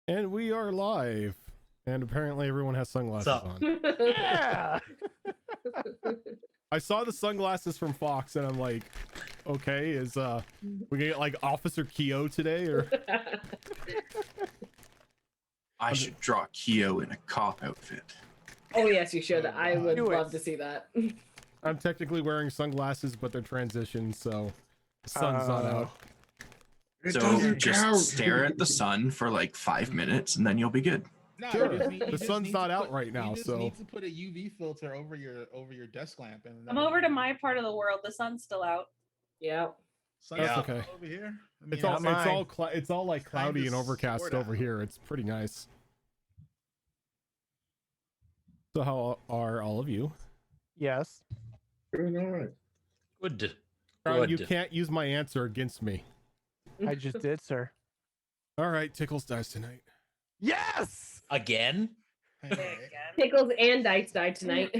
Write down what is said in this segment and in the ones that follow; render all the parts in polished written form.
And we are live. And apparently everyone has sunglasses Sup? on. Yeah. I saw the sunglasses from Fox and I'm like, okay, is we gonna get like Officer Keo today or I should draw Keo in a cop outfit. Oh yes, you should. Oh, I would do it. love to see that. I'm technically wearing sunglasses, but they're transitions, so the sun's not out. So just stare at the sun for like 5 minutes and then you'll be good. No, Sure. you just need- you The just sun's need not to out put- right now, you just so need to put a UV filter over your desk lamp. And I'm over to my part of the world. The sun's still out. Yeah. sun's That's out okay. over here. I mean, it's all mine. it's all like cloudy Kinda and overcast sorta. over here. It's pretty nice. So how are all of you? Yes. Doing all right. Good. You can't use my answer against me. I just did, sir. All right, Tickles dies tonight. Yes. Again? Pickles and Dice died tonight.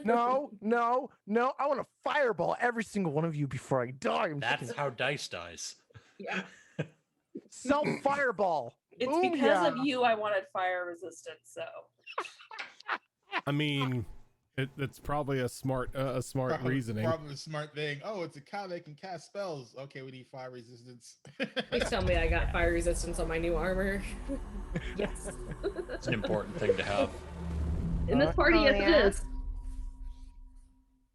No, no, no. I want to fireball every single one of you before I die. I'm That's how Dice dies. Yeah. self fireball. It's Boom, because yeah. of you I wanted fire resistance, so I mean, it's probably a smart reasoning. Probably a smart thing. Oh, it's a cow that can cast spells. Okay, we need fire resistance. Please tell me I got fire resistance on my new armor. Yes. It's an important thing to have. In this party, Oh, yes yeah. it is.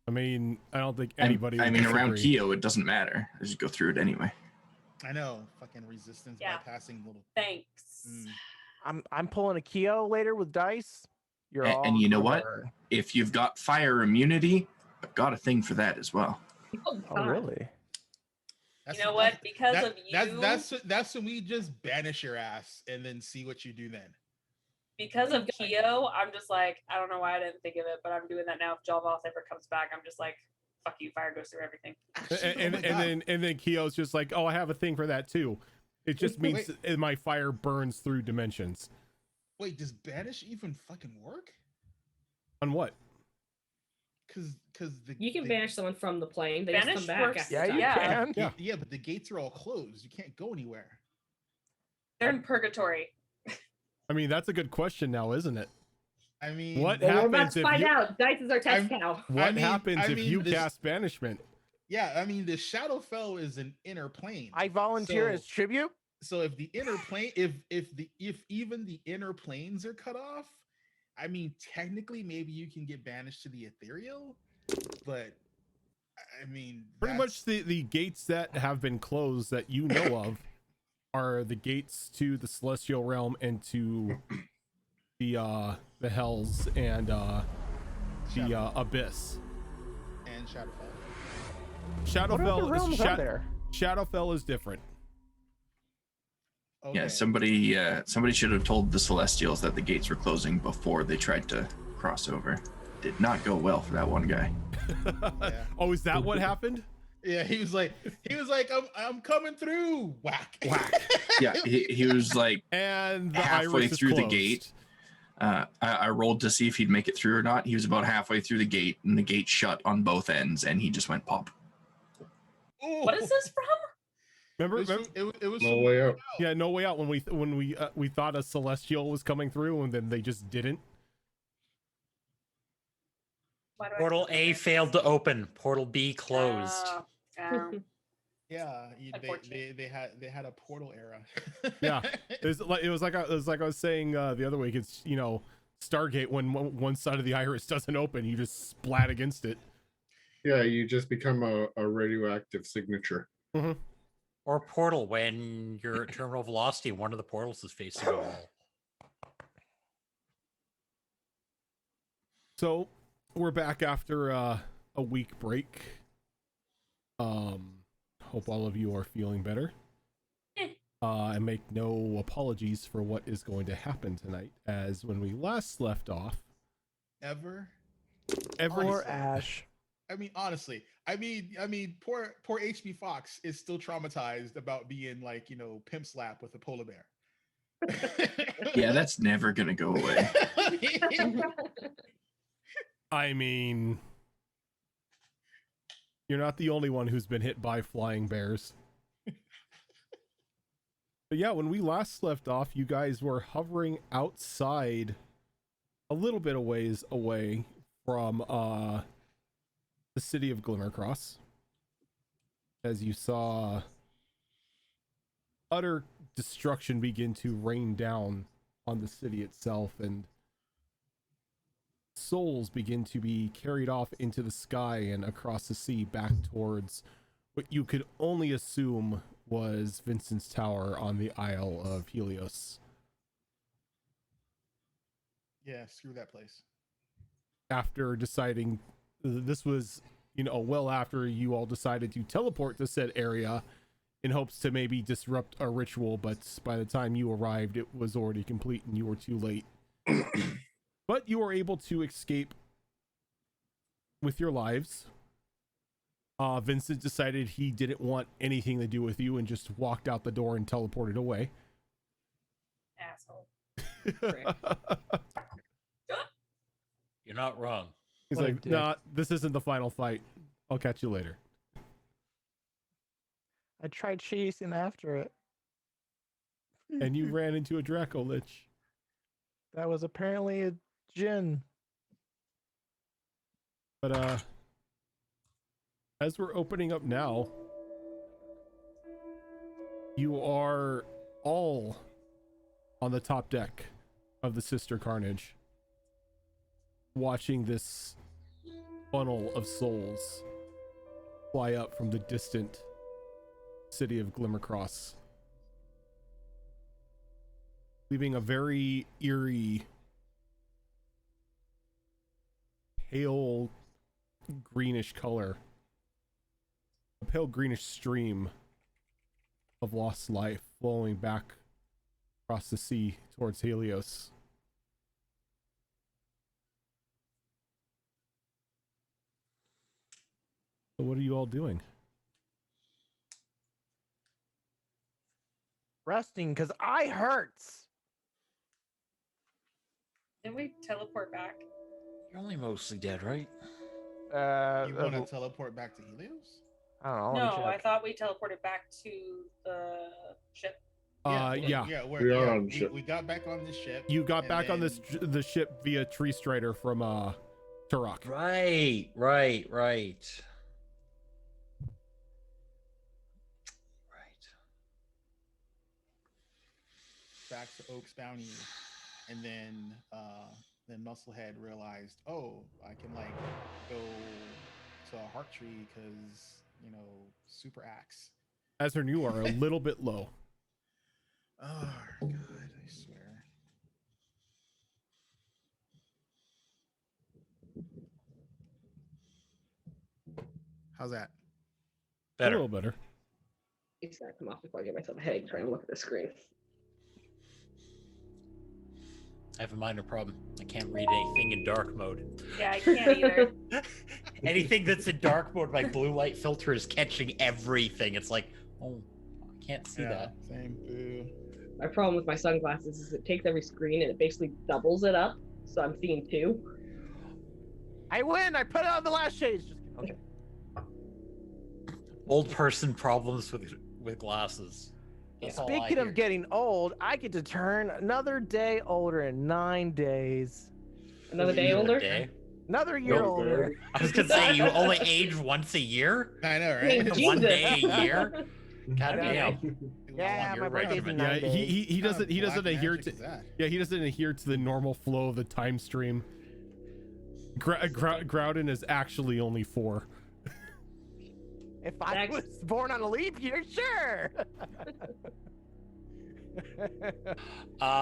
I mean, I don't think anybody. I would mean, around disagree. Keo, it doesn't matter. I just go through it anyway. I know, fucking resistance Yeah. bypassing little. thanks. I'm pulling a Keo later with dice. You're all And you know what? gonna burn. If you've got fire immunity, I've got a thing for that as well. Oh, Oh, God. really? That's- You know what? Because that- of you, that's when we just banish your ass and then see what you do then. because of Keo, I'm just like, I don't know why I didn't think of it, but I'm doing that now. If Jolvoth ever comes back, I'm just like, fuck you, fire goes through everything. And then Keo's just like, oh, I have a thing for that too. It just means my fire burns through dimensions. Wait, does banish even fucking work? On what? Because You can banish someone from the plane. They Banish just come back. works- after Yeah, time. you Yeah. can. Yeah. Yeah, but the gates are all closed. You can't go anywhere. They're in purgatory. I mean, that's a good question now, isn't it? I mean, What Well, we're about happens to if find you? out. Dice is our test I'm- cow. What I happens if mean, you this- cast banishment? Yeah, I mean, the Shadowfell is an inner plane. I volunteer So- as tribute. So if the inner plane, if even the inner planes are cut off, I mean, technically, maybe you can get banished to the ethereal, but I mean, Pretty much the gates that have been closed that you know of are the gates to the celestial realm and to the hells and the abyss. and Shadowfell. What other Shadowfell realms is are there? Shadowfell is different. Okay. Yeah, somebody should have told the Celestials that the gates were closing before they tried to cross over. Did not go well for that one guy. Yeah. Oh, is that what happened? Yeah, he was like, I'm coming through. Whack. Whack. Yeah, he was like And the halfway iris is through the closed. gate. I rolled to see if he'd make it through or not. He was about halfway through the gate, and the gate shut on both ends, and he just went pop. What is this from? Remember? It was No from way out. Yeah, No Way Out when we thought a celestial was coming through and then they just didn't. Why do I Portal feel A like failed to open. Portal B closed. Yeah, Unfortunate. they had a portal era. Yeah. It was like I was saying the other week. It's Stargate when one side of the iris doesn't open, you just splat against it. Yeah, you just become a radioactive signature. Or Portal when you're at terminal velocity, one of the portals is facing a wall. So we're back after a week break. Hope all of you are feeling better. I make no apologies for what is going to happen tonight, as when we last left off, Ever. Or Ash. I mean, honestly, I mean, poor HB Fox is still traumatized about being like, pimp slap with a polar bear. Yeah, that's never gonna go away. I mean, you're not the only one who's been hit by flying bears. But yeah, when we last left off, you guys were hovering outside a little bit of ways away from the city of Glimmercross, as you saw utter destruction begin to rain down on the city itself, and souls begin to be carried off into the sky and across the sea back towards what you could only assume was Vincent's Tower on the Isle of Helios. Yeah, screw that place. After deciding, this was, well after you all decided to teleport to said area in hopes to maybe disrupt a ritual, but by the time you arrived, it was already complete and you were too late. But you were able to escape with your lives. Vincent decided he didn't want anything to do with you and just walked out the door and teleported away. Asshole. You're not wrong. He's What a like, dick. nah, this isn't the final fight. I'll catch you later. I tried chasing after it. And you ran into a Draco Lich. That was apparently a Jinn. But as we're opening up now, you are all on the top deck of the Sister Carnage, watching this funnel of souls fly up from the distant city of Glimmercross, leaving a very eerie, pale greenish color, a pale greenish stream of lost life flowing back across the sea towards Helios. So what are you all doing? Resting because I hurts. Didn't we teleport back? You're only mostly dead, right? You want to teleport back to Helios? I don't know. let me No, I check. thought we teleported back to the ship. Yeah. We on the ship. we got back on this ship. You got and back on then- the ship via Tree Strider from Turok. Right. back to Oak's Bounty, and then Musclehead realized, oh, I can like go to a heart tree because super axe. As her you are a little bit low. Oh God, I swear. How's that? A Better. little better. It's gonna come off before I get myself a headache trying to look at the screen. I have a minor problem. I can't read anything in dark mode. Yeah, I can't either. Anything that's in dark mode, my blue light filter is catching everything. It's like, oh, I can't see that. Same. Boo. My problem with my sunglasses is it takes every screen and it basically doubles it up, so I'm seeing two. I win. I put it on the last shades. Just kidding. Okay. Old person problems with glasses. That's all I Speaking hear. of getting old, I get to turn another day older in 9 days. Another day Another older? day? Another year Another older. day. I was gonna say you only age once a year. I know, Hey, right? Jesus. One day a year. God I know. damn. Yeah, Your my birthday's in regimen. 9 Yeah, days. he doesn't adhere Magic to is that? he doesn't adhere to the normal flow of the time stream. Groudon is actually only 4. If I Next. was born on a leap year, sure.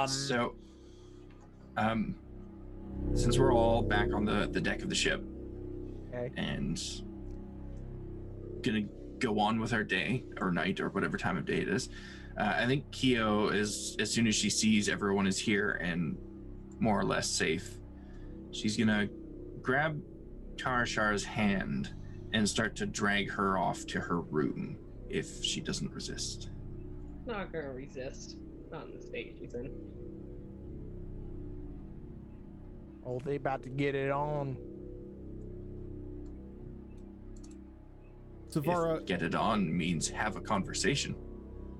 So, since we're all back on the deck of the ship Okay. and gonna go on with our day or night or whatever time of day it is, I think Kyo is, as soon as she sees everyone is here and more or less safe, she's gonna grab Tarshar's hand and start to drag her off to her room if she doesn't resist. Not gonna resist. Not in the state she's in. Oh, they about to get it on. Savara, If get it on means have a conversation.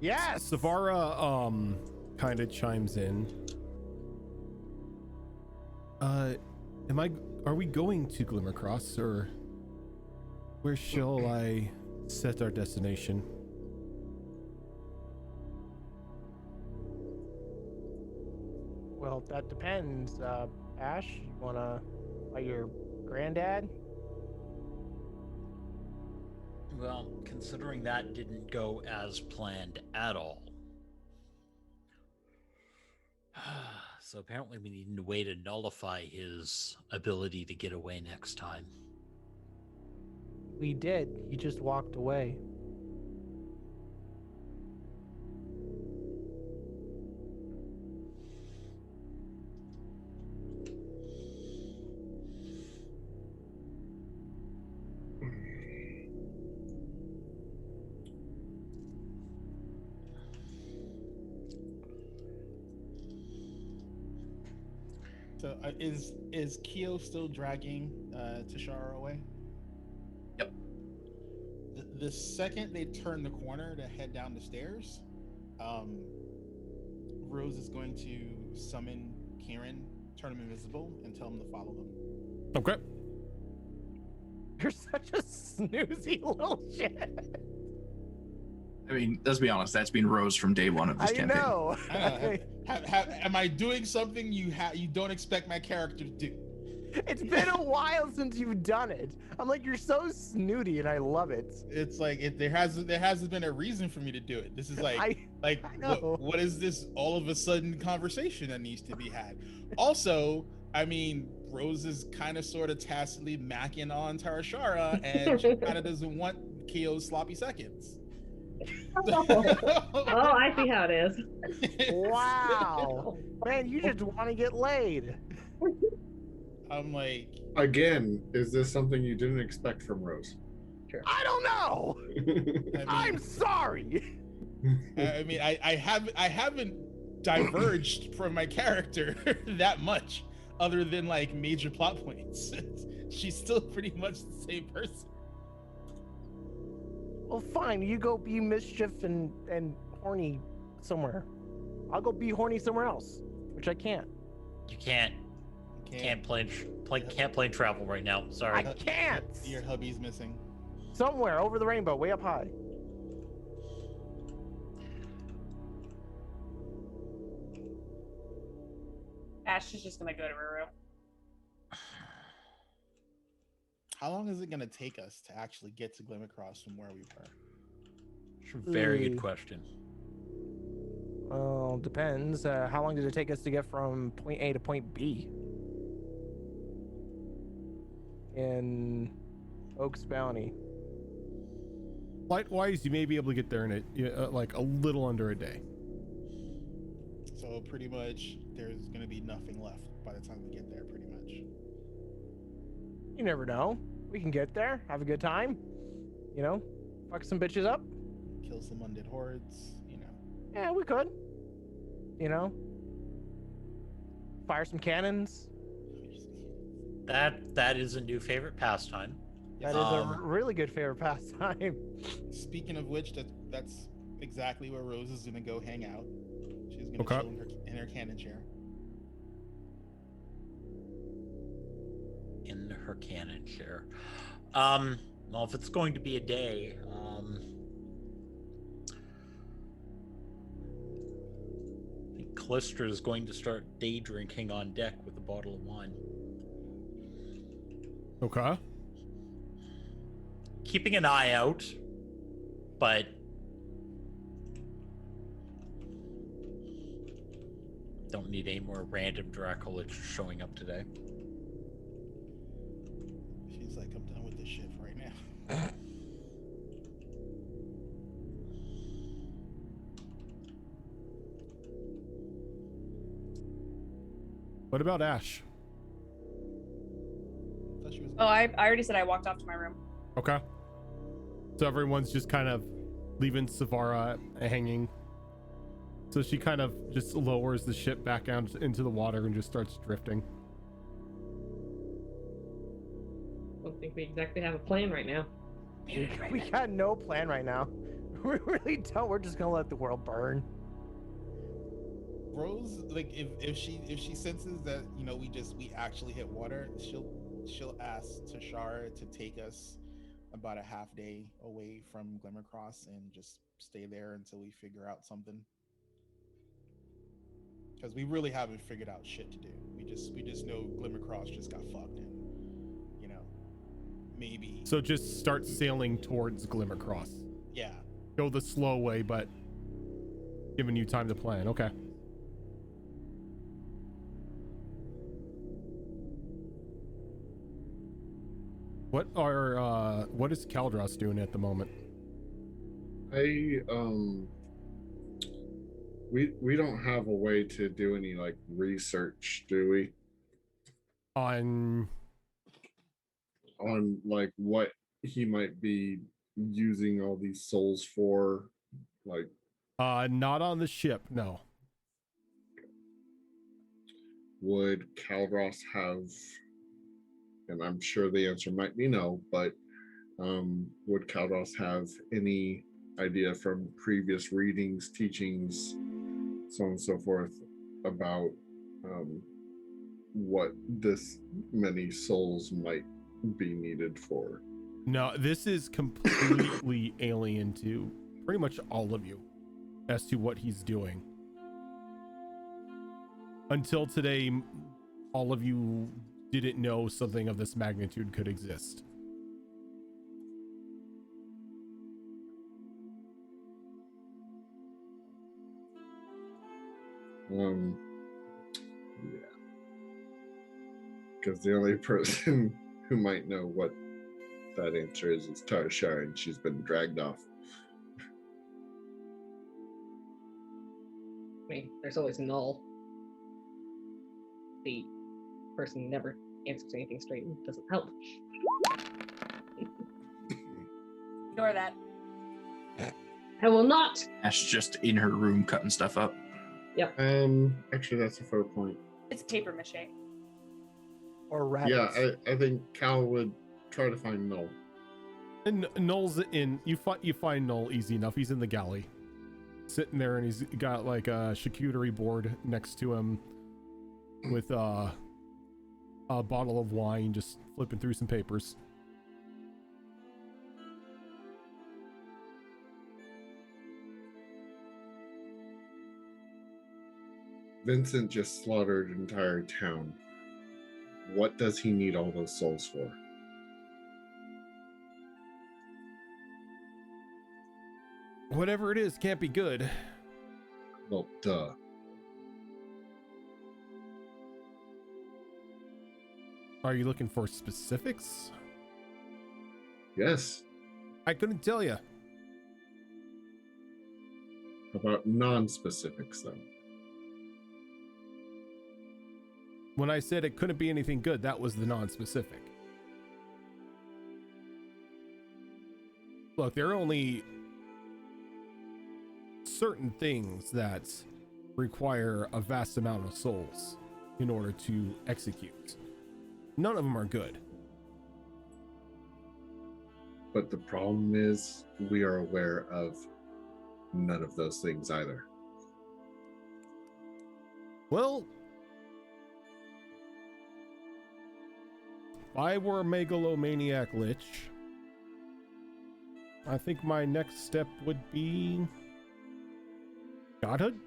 Yes. Savara kind of chimes in. Are we going to Glimmercross, or where shall I set our destination? Well, that depends. Ash, you wanna buy your granddad? Well, considering that didn't go as planned at all. So apparently we need a way to nullify his ability to get away next time. We did. He just walked away. So is Keo still dragging Tashara away? Yep. The second they turn the corner to head down the stairs, Rose is going to summon Kieran, turn him invisible, and tell him to follow them. Okay. You're such a snoozy little shit. I mean, let's be honest. That's been Rose from day one of this I campaign. know. Am I doing something you don't expect my character to do? It's been a while since you've done it. I'm like, you're so snooty, and I love it. It's like there hasn't been a reason for me to do it. This is like I know. what is this all of a sudden conversation that needs to be had? Also, I mean, Rose is kind of sort of tacitly macking on Tarashara, and she kind of doesn't want Keo's sloppy seconds. Oh, I see how it is. Wow. Man, you just want to get laid. I'm like, Again, is this something you didn't expect from Rose? I don't know. I'm sorry. I mean, I haven't diverged from my character that much, other than like major plot points. She's still pretty much the same person. Well, fine. You go be mischief and horny somewhere. I'll go be horny somewhere else, which I can't. You can't plane travel right now. Sorry. I can't. Your hubby's missing. Somewhere over the rainbow, way up high. Ash is just gonna go to her room. How long is it gonna take us to actually get to Glimmercross from where we were? Very good question. Well, depends. How long did it take us to get from point A to point B? In Oaks Bounty. Flight-wise, you may be able to get there in like a little under a day. So pretty much, there's gonna be nothing left by the time we get there. Pretty much. You never know. We can get there, have a good time. You know, fuck some bitches up. Kill some undead hordes. You know. Yeah, we could. You know, fire some cannons. That is a new favorite pastime. That is a really good favorite pastime. Speaking of which, that's exactly where Rose is gonna go hang out. She's gonna Okay. chill in her cannon chair. In her cannon chair. Well, if it's going to be a day, I think Callistra is going to start day drinking on deck with a bottle of wine. Okay. Keeping an eye out, but don't need any more random Dracula showing up today. She's like, I'm done with this shit for right now. What about Ash? Thought she was. Oh, I already said I walked off to my room. Okay. So everyone's just kind of leaving Savara hanging. So she kind of just lowers the ship back out into the water and just starts drifting. Don't think we exactly have a plan right now. We got no plan right now. we really don't. We're just gonna let the world burn. Rose, like if she senses that we actually hit water, she'll ask Tashara to take us about a half day away from Glimmercross and just stay there until we figure out something. Because we really haven't figured out shit to do. We just know Glimmercross just got fucked, and maybe. So just start sailing towards Glimmercross. Yeah. Go the slow way, but giving you time to plan. Okay. What is Kaldros doing at the moment? We don't have a way to do any like research, do we? On like what he might be using all these souls for, like not on the ship, no. Would Kaldros have, and I'm sure the answer might be no, but would Kaldros have any idea from previous readings, teachings, so on and so forth, about what this many souls might be needed for? No, this is completely alien to pretty much all of you as to what he's doing. Until today, all of you didn't know something of this magnitude could exist. Yeah. Because the only person who might know what that answer is Tarshar, and she's been dragged off. I mean, there's always Null. The person who never answers anything straight and doesn't help. Ignore that. I will not. Ash just in her room cutting stuff up. Yep. Actually, that's a fair point. It's paper mache. Or rabbits. Yeah, I think Cal would try to find Null. And Null's in. You find Null easy enough. He's in the galley, sitting there, and he's got like a charcuterie board next to him, with a bottle of wine, just flipping through some papers. Vincent just slaughtered an entire town. What does he need all those souls for? Whatever it is can't be good. Well, duh. Are you looking for specifics? Yes. I couldn't tell you. How about non-specifics, then? When I said it couldn't be anything good, that was the non-specific. Look, there are only certain things that require a vast amount of souls in order to execute. None of them are good. But the problem is, we are aware of none of those things either. Well, if I were a megalomaniac lich, I think my next step would be godhood.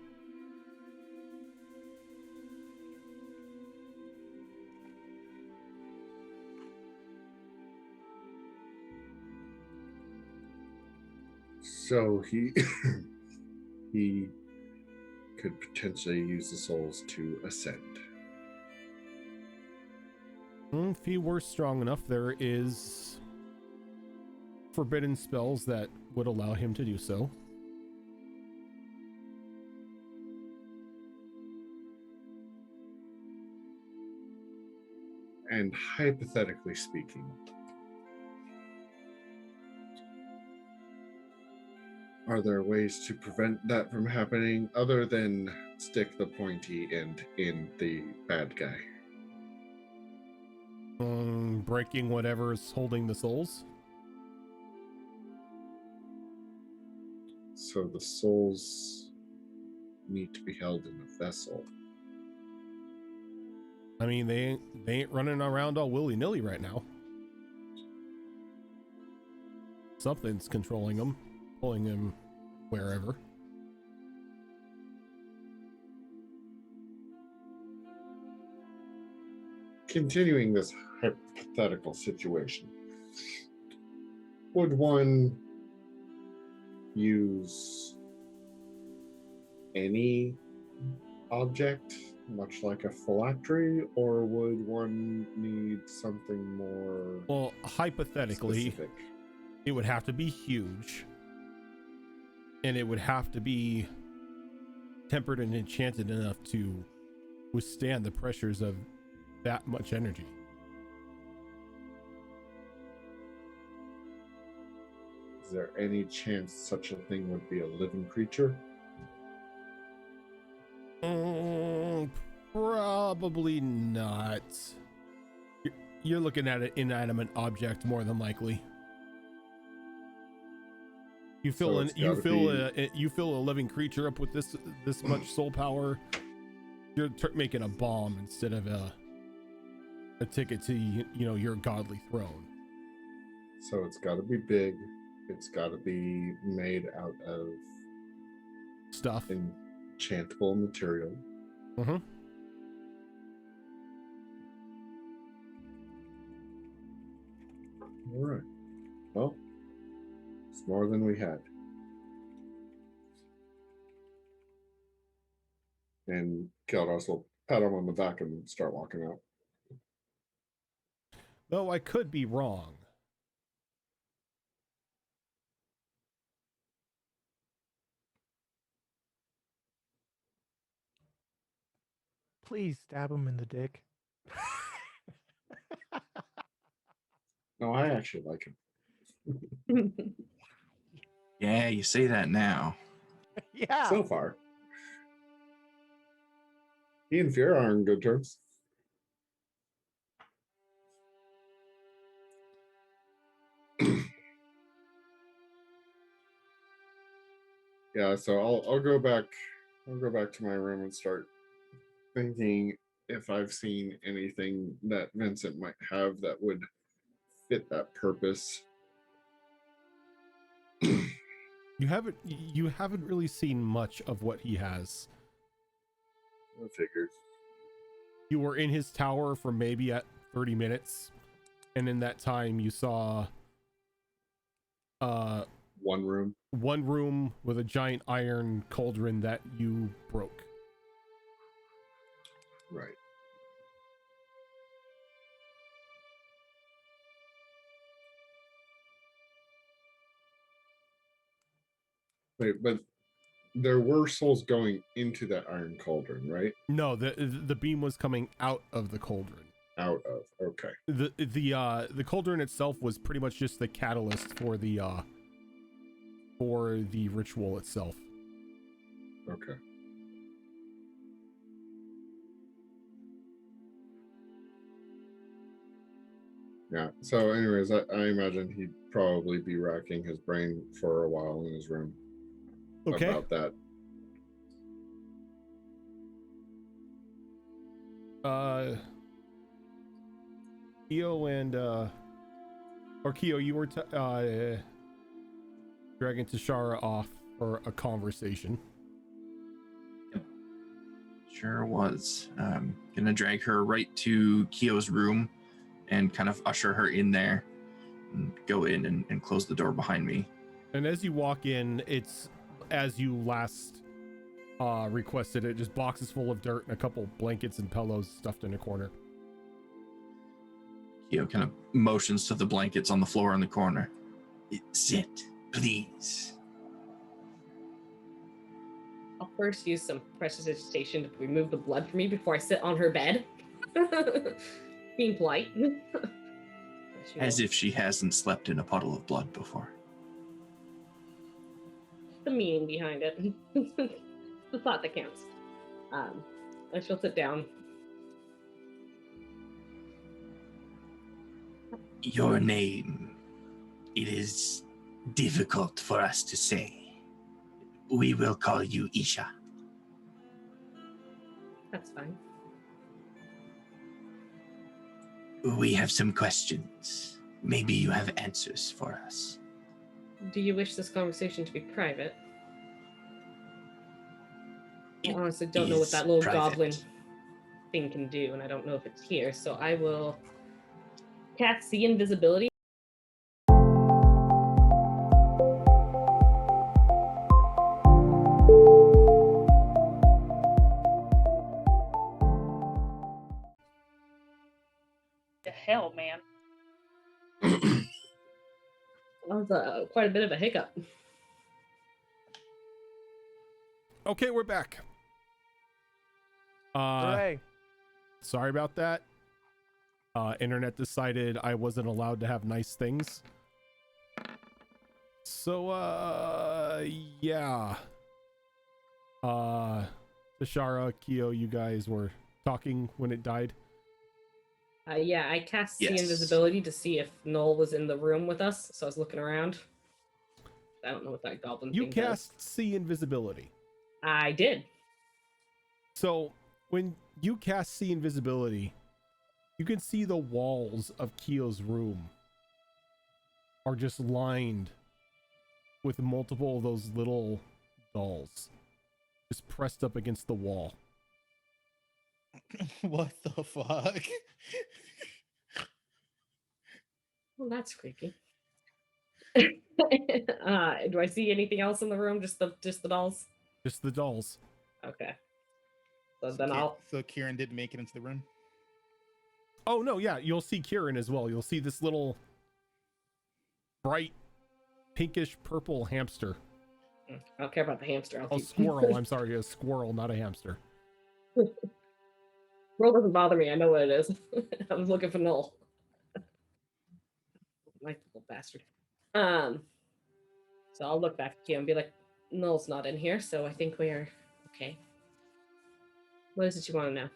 So he he could potentially use the souls to ascend. If he were strong enough, there is forbidden spells that would allow him to do so. And hypothetically speaking, are there ways to prevent that from happening other than stick the pointy end in the bad guy? Breaking whatever's holding the souls. So the souls need to be held in a vessel. I mean, they ain't running around all willy-nilly right now. Something's controlling them, pulling them wherever. Continuing this hypothetical situation, would one use any object, much like a phylactery, or would one need something more Well, hypothetically, specific? it would have to be huge, and it would have to be tempered and enchanted enough to withstand the pressures of that much energy. Is there any chance such a thing would be a living creature? Probably not. You're looking at an inanimate object more than likely. You fill you fill a living creature up with this much soul power. You're making a bomb instead of a ticket to your godly throne. So it's got to be big. It's got to be made out of Stuff. enchantable material. Mm-hmm. All right. Well, it's more than we had. And Keldos will pat him on the back and start walking out. Though I could be wrong. Please stab him in the dick. No, I actually like him. Yeah, you say that now. Yeah. So far. He and Fear are on good terms. Yeah, so I'll go back to my room and start thinking if I've seen anything that Vincent might have that would fit that purpose. You haven't really seen much of what he has. I figured. You were in his tower for maybe at 30 minutes, and in that time you saw one room with a giant iron cauldron that you broke. Right. Wait, but there were souls going into that iron cauldron, right? No, the beam was coming out of the cauldron. Out of, okay. The cauldron itself was pretty much just the catalyst for the ritual itself. Okay. Yeah. So, anyways, I imagine he'd probably be racking his brain for a while in his room. Okay. About that. Keo and Keo, you were dragging Tashara off for a conversation. Sure was. Gonna drag her right to Keo's room and kind of usher her in there and go in and close the door behind me. And as you walk in, it's as you last requested it, just boxes full of dirt and a couple blankets and pillows stuffed in a corner. Keo kind of motions to the blankets on the floor in the corner. Sit, please. I'll first use some prestidigitation to remove the blood from me before I sit on her bed. Being polite. As if she hasn't slept in a puddle of blood before. The meaning behind it. The thought that counts. And she'll sit down. Your name, it is difficult for us to say. We will call you Isha. That's fine. We have some questions. Maybe you have answers for us. Do you wish this conversation to be private? I honestly don't know what that little goblin thing can do, and I don't know if it's here, so I will cast See Invisibility. The hell, man. That was quite a bit of a hiccup. Okay, we're back. Hooray. Sorry about that. Internet decided I wasn't allowed to have nice things. So, yeah. Tashara, Kyo, you guys were talking when it died. Yeah, I cast See Yes. Invisibility to see if Noel was in the room with us, so I was looking around. I don't know what that goblin You thing does. cast See Invisibility. I did. So, when you cast See Invisibility, you can see the walls of Kyo's room are just lined with multiple of those little dolls just pressed up against the wall. What the fuck? Well, that's creepy. Do I see anything else in the room? Just the dolls? Just the dolls. Okay. So then I'll. So Kieran didn't make it into the room. Oh no, yeah, you'll see Kieran as well. You'll see this little bright pinkish purple hamster. I don't care about the hamster. I'll Oh, keep... squirrel. I'm sorry, a squirrel, not a hamster. Roll doesn't bother me. I know what it is. I was looking for Noel. My little bastard. So I'll look back at you and be like, Noel's not in here, so I think we're okay. What is it you want to know?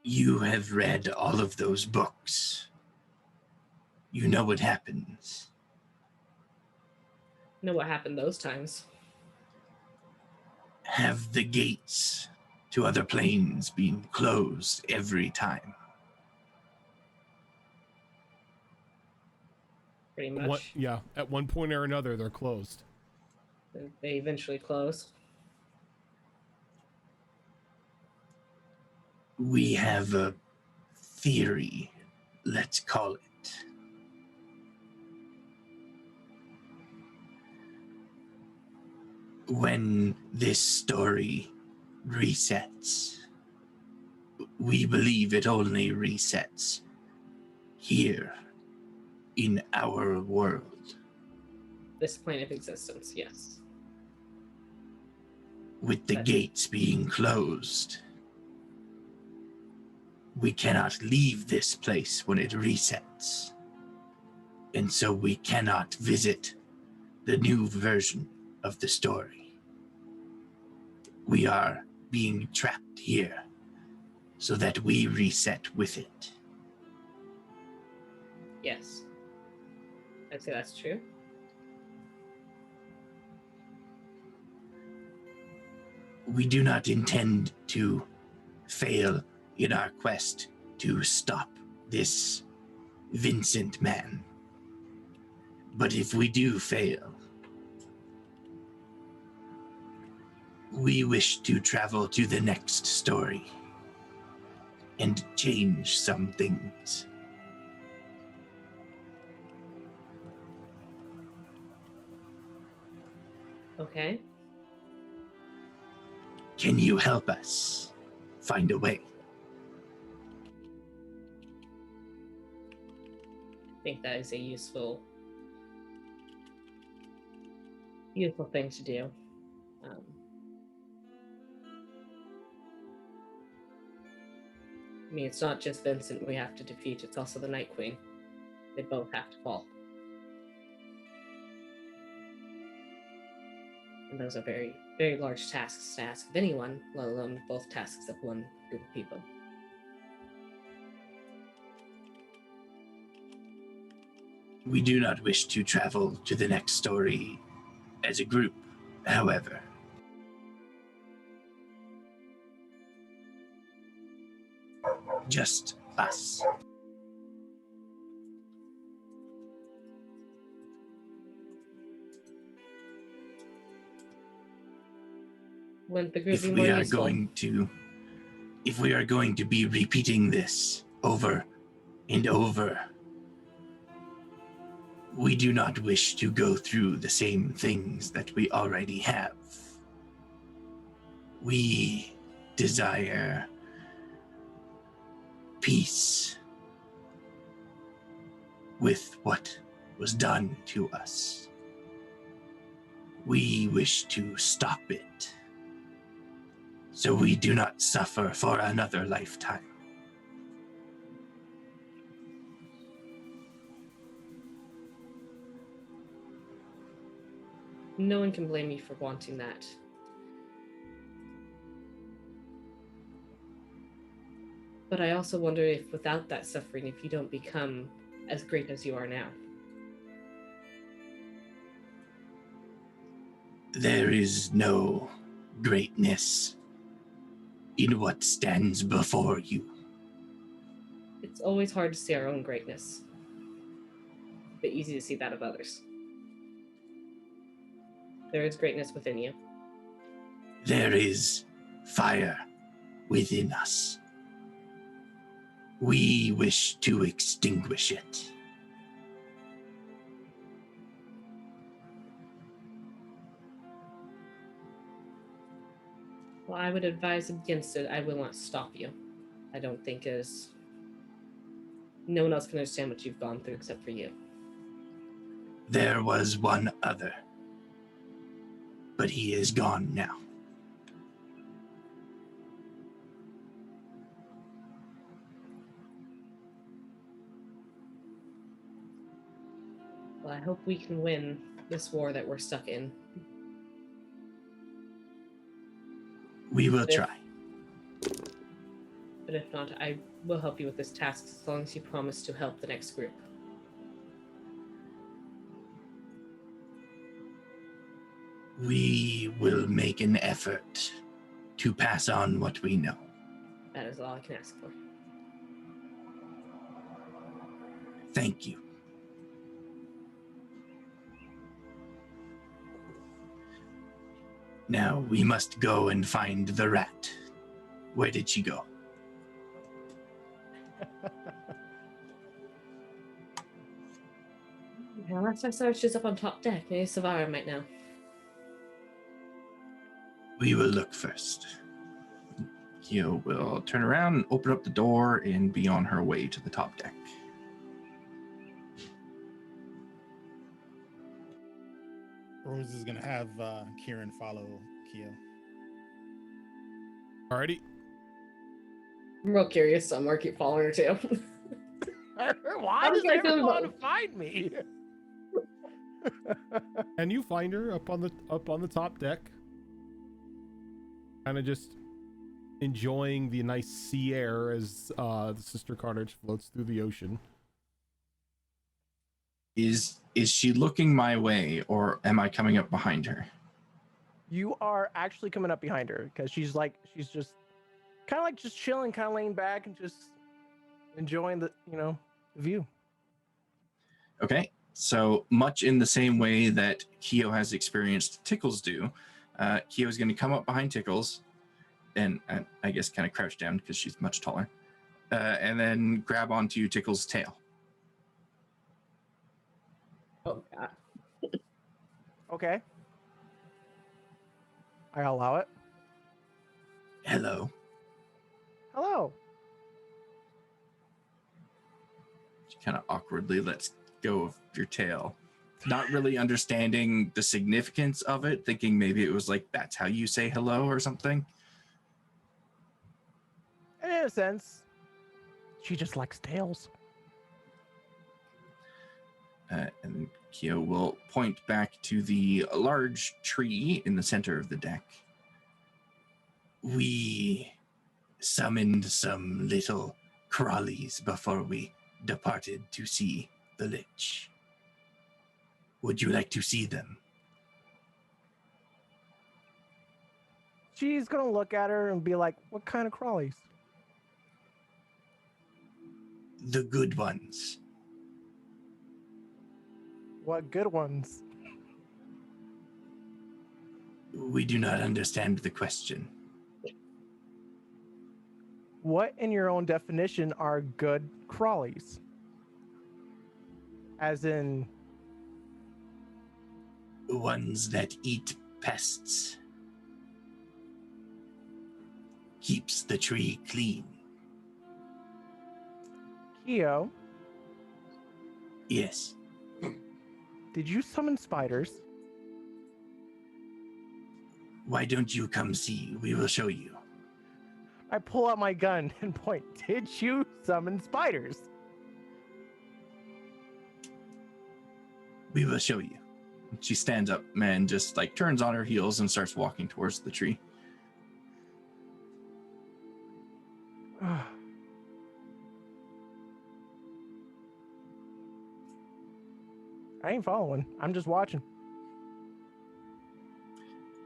You have read all of those books. You know what happens. Know what happened those times? Have the gates to other planes been closed every time? Pretty much. Yeah, at one point or another, they're closed. They eventually close. We have a theory, let's call it. When this story resets, we believe it only resets here in our world. This plane of existence, yes. With the gates being closed, we cannot leave this place when it resets. And so we cannot visit the new version of the story. We are being trapped here so that we reset with it. Yes. I'd say that's true. We do not intend to fail in our quest to stop this Vincent man. But if we do fail, we wish to travel to the next story and change some things. Okay. Can you help us find a way? I think that is a useful thing to do. I mean, it's not just Vincent we have to defeat, it's also the Night Queen. They both have to fall. And those are very, very large tasks to ask of anyone, let alone both tasks of one group of people. We do not wish to travel to the next story as a group, however. Just us. Wouldn't the group If be we more are useful? if we are going to be repeating this over and over, we do not wish to go through the same things that we already have. We desire peace with what was done to us. We wish to stop it so we do not suffer for another lifetime. No one can blame you for wanting that. But I also wonder if without that suffering, if you don't become as great as you are now. There is no greatness in what stands before you. It's always hard to see our own greatness, but easy to see that of others. There is greatness within you. There is fire within us. We wish to extinguish it. Well, I would advise against it. I will not stop you. I don't think no one else can understand what you've gone through except for you. There was one other, but he is gone now. Well, I hope we can win this war that we're stuck in. We will try. But if not, I will help you with this task as long as you promise to help the next group. We will make an effort to pass on what we know. That is all I can ask for. Thank you. Now we must go and find the rat. Where did she go? Yeah, last I saw her, she's up on top deck. Maybe Savara might know. We will look first. Kyo will turn around and open up the door and be on her way to the top deck. Rose is gonna have Kieran follow Keo. Alrighty. I'm real curious, so I'm gonna keep following her too. Why does everyone want to find me? And you find her up on the top deck, kind of just enjoying the nice sea air as the Sister Carnage floats through the ocean. Is she looking my way, or am I coming up behind her? You are actually coming up behind her because she's just kind of like just chilling, kind of laying back and just enjoying the view. Okay, so much in the same way that Keo has experienced Tickles do, Keo is going to come up behind Tickles and I guess kind of crouch down because she's much taller, and then grab onto Tickles' tail. Oh, God. Okay. I allow it. Hello. Hello. She kind of awkwardly lets go of your tail, not really understanding the significance of it, thinking maybe it was like, that's how you say hello or something. In a sense, she just likes tails. And Keo will point back to the large tree in the center of the deck. We summoned some little crawlies before we departed to see the Lich. Would you like to see them? She's gonna look at her and be like, "What kind of crawlies?" The good ones. What good ones? We do not understand the question. What, in your own definition, are good crawlies? As in, Ones that eat pests. Keeps the tree clean. Keo, Yes. did you summon spiders? Why don't you come see? We will show you. I pull out my gun and point. Did you summon spiders? We will show you. She stands up and just like turns on her heels and starts walking towards the tree. I ain't following. I'm just watching.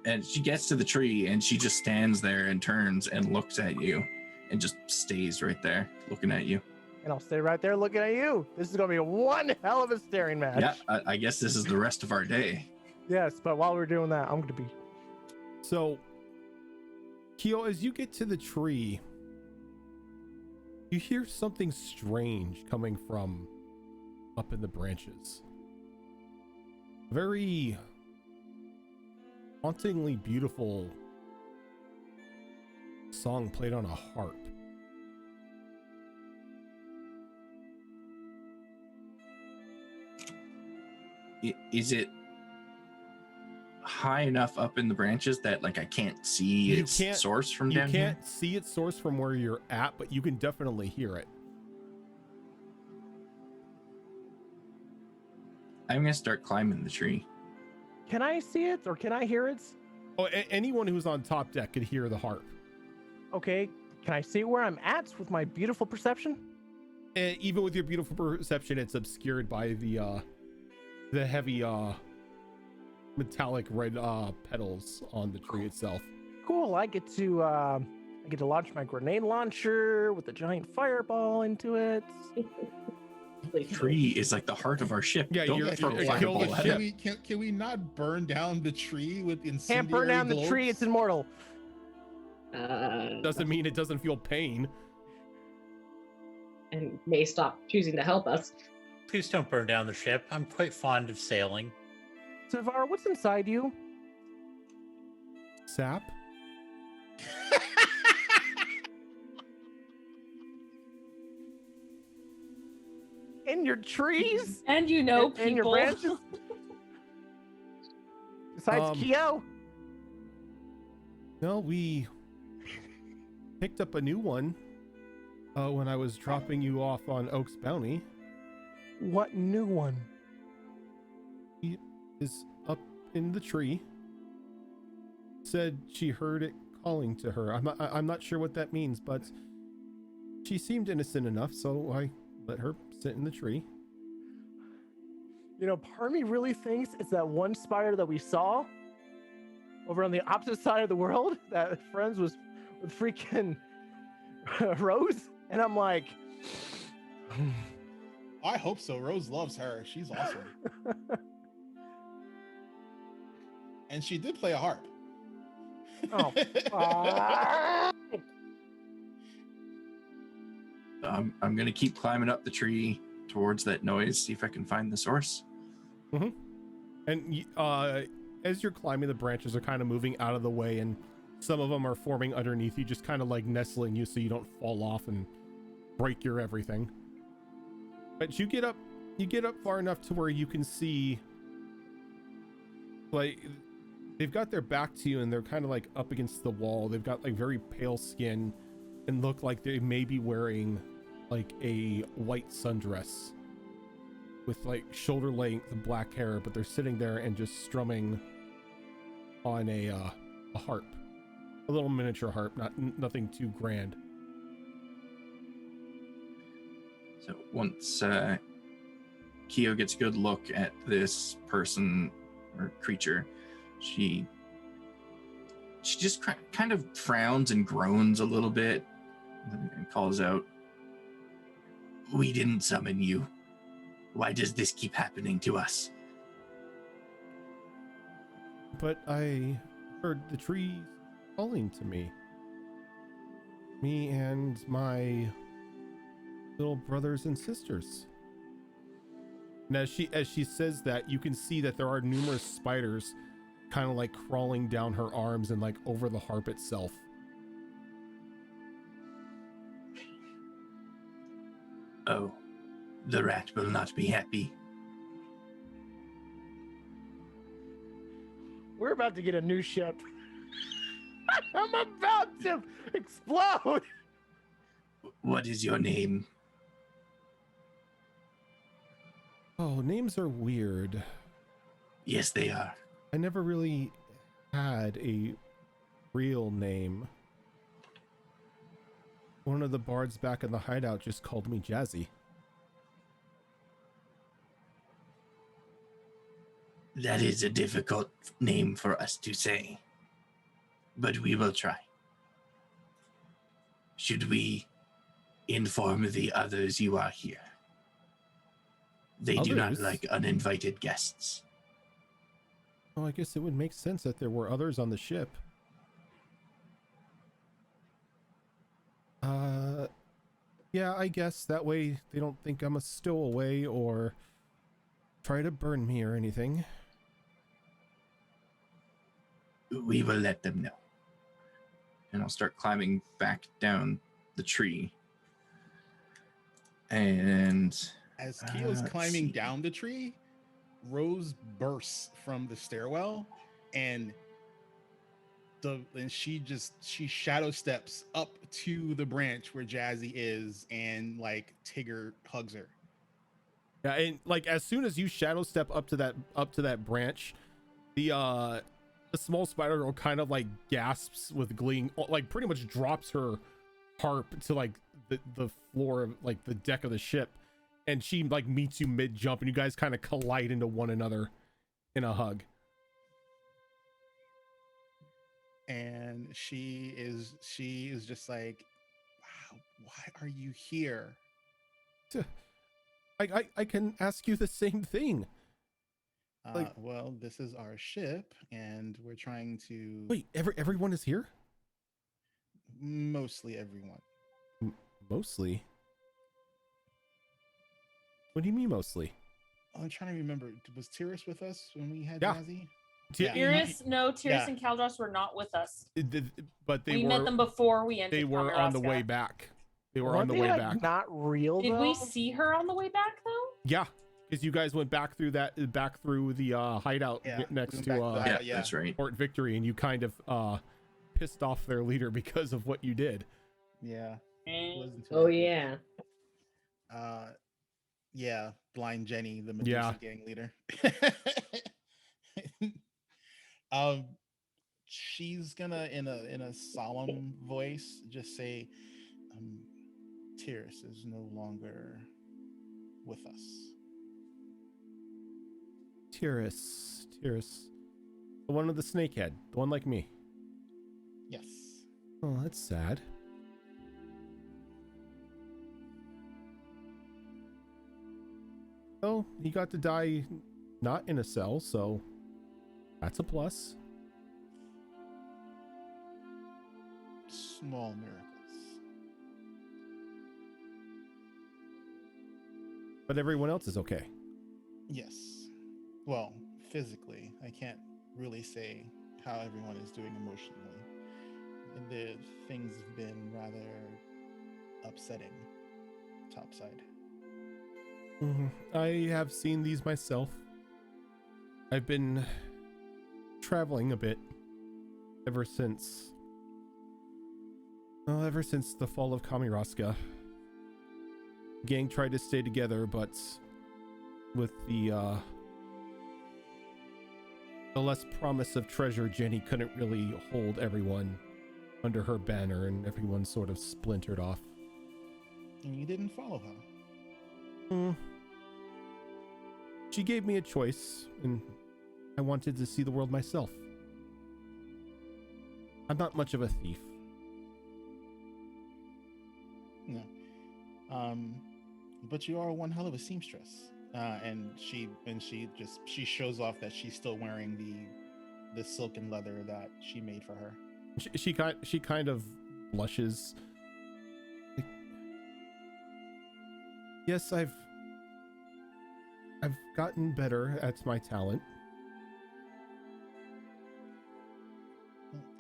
And she gets to the tree and she just stands there and turns and looks at you and just stays right there looking at you. And I'll stay right there looking at you. This is going to be one hell of a staring match. Yeah, I guess this is the rest of our day. Yes, but while we're doing that, I'm going to be... So, Keo, as you get to the tree, you hear something strange coming from up in the branches. Very hauntingly beautiful song played on a harp. Is it high enough up in the branches that like I can't see its source from down here? You can't see its source from where you're at, but you can definitely hear it. I'm gonna start climbing the tree. Can I see it or can I hear it? Oh, anyone who's on top deck could hear the harp. Okay, can I see where I'm at with my beautiful perception? Even with your beautiful perception, it's obscured by the heavy metallic red petals on the tree itself. Cool. I get to launch my grenade launcher with a giant fireball into it. The tree is like the heart of our ship. Yeah, Don't throw a fireball at it. Can we not burn down the tree with incendiary Can't burn down the globes? tree. It's immortal. Doesn't mean it doesn't feel pain. And may stop choosing to help us. Please don't burn down the ship. I'm quite fond of sailing. Savar, what's inside you? Sap? In your trees? And you know people. In your branches? Besides Keo? No, we picked up a new one when I was dropping you off on Oak's Bounty. What new one? He is up in the tree. Said she heard it calling to her. I'm not sure what that means, but she seemed innocent enough, so I let her sit in the tree. You know, part of me really thinks it's that one spider that we saw over on the opposite side of the world that friends was with freaking Rose, and I'm like, I hope so. Rose loves her. She's awesome. And she did play a harp. oh. I'm gonna keep climbing up the tree towards that noise, see if I can find the source. Mm-hmm. And as you're climbing, the branches are kind of moving out of the way, and some of them are forming underneath you, just kind of like nestling you so you don't fall off and break your everything. But you get up far enough to where you can see, like, they've got their back to you and they're kind of like up against the wall. They've got like very pale skin and look like they may be wearing like a white sundress with like shoulder length and black hair, but they're sitting there and just strumming on a harp, a little miniature harp, nothing too grand. So once Keo gets a good look at this person or creature, she just kind of frowns and groans a little bit and calls out, "We didn't summon you. Why does this keep happening to us?" But I heard the trees calling to me. Me and my little brothers and sisters. And as she says that, you can see that there are numerous spiders kind of like crawling down her arms and like over the harp itself. Oh, the rat will not be happy. We're about to get a new ship. I'm about to explode. What is your name? Oh, names are weird. Yes, they are. I never really had a real name. One of the bards back in the hideout just called me Jazzy. That is a difficult name for us to say, but we will try. Should we inform the others you are here? They do not Others? like uninvited guests. Well, I guess it would make sense that there were others on the ship. Yeah, I guess that way they don't think I'm a stowaway or try to burn me or anything. We will let them know. And I'll start climbing back down the tree. And As Keo's let's climbing see. down the tree, Rose bursts from the stairwell and she shadow steps up to the branch where Jazzy is, and like Tigger hugs her. Yeah, and like as soon as you shadow step up to that branch, the small spider girl kind of like gasps with glee, like pretty much drops her harp to like the floor of like the deck of the ship, and she like meets you mid jump, and you guys kind of collide into one another in a hug. And she is just like, wow, why are you here? I can ask you the same thing. Well, this is our ship, and we're trying to. Wait, everyone is here? Mostly everyone. Mostly? What do you mean mostly? I'm trying to remember. Was Tyrus with us when we had Yeah. Jazzy? Tyrus and Caldros were not with us. But we met them before we entered. They were on the way back. They were on the way back. Not real. Did though? we see her on the way back though? Yeah, because you guys went back through the hideout next to that's right. Fort Victory, and you kind of pissed off their leader because of what you did. Yeah. Oh yeah. Yeah, blind Jenny, the Medusa gang leader. She's gonna in a solemn voice just say, Tyrus is no longer with us. Tyrus, the one with the snake head, the one like me. Yes. Oh, that's sad. Oh, he got to die not in a cell, so that's a plus. Small miracles. But everyone else is okay. Yes. Well, physically, I can't really say how everyone is doing emotionally. The things have been rather upsetting topside. I have seen these myself. I've been traveling a bit ever since the fall of Kamiroska. The gang tried to stay together, but with the less promise of treasure, Jenny couldn't really hold everyone under her banner, and everyone sort of splintered off. And you didn't follow her. She gave me a choice, and I wanted to see the world myself. I'm not much of a thief. No. But you are one hell of a seamstress. And she shows off that she's still wearing the silk and leather that she made for her. She kind of blushes. Yes, I've gotten better at my talent.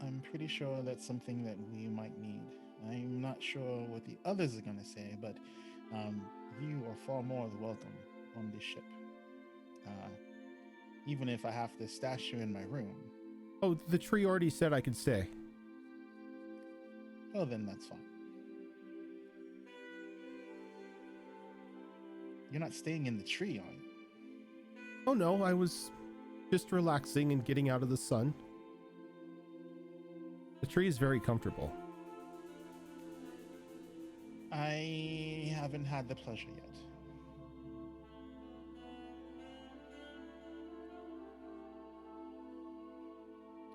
I'm pretty sure that's something that we might need. I'm not sure what the others are going to say, but you are far more than welcome on this ship. Even if I have to stash you in my room. Oh, the tree already said I could stay. Oh, then that's fine. You're not staying in the tree, are you? Oh no, I was just relaxing and getting out of the sun. The tree is very comfortable. I haven't had the pleasure yet.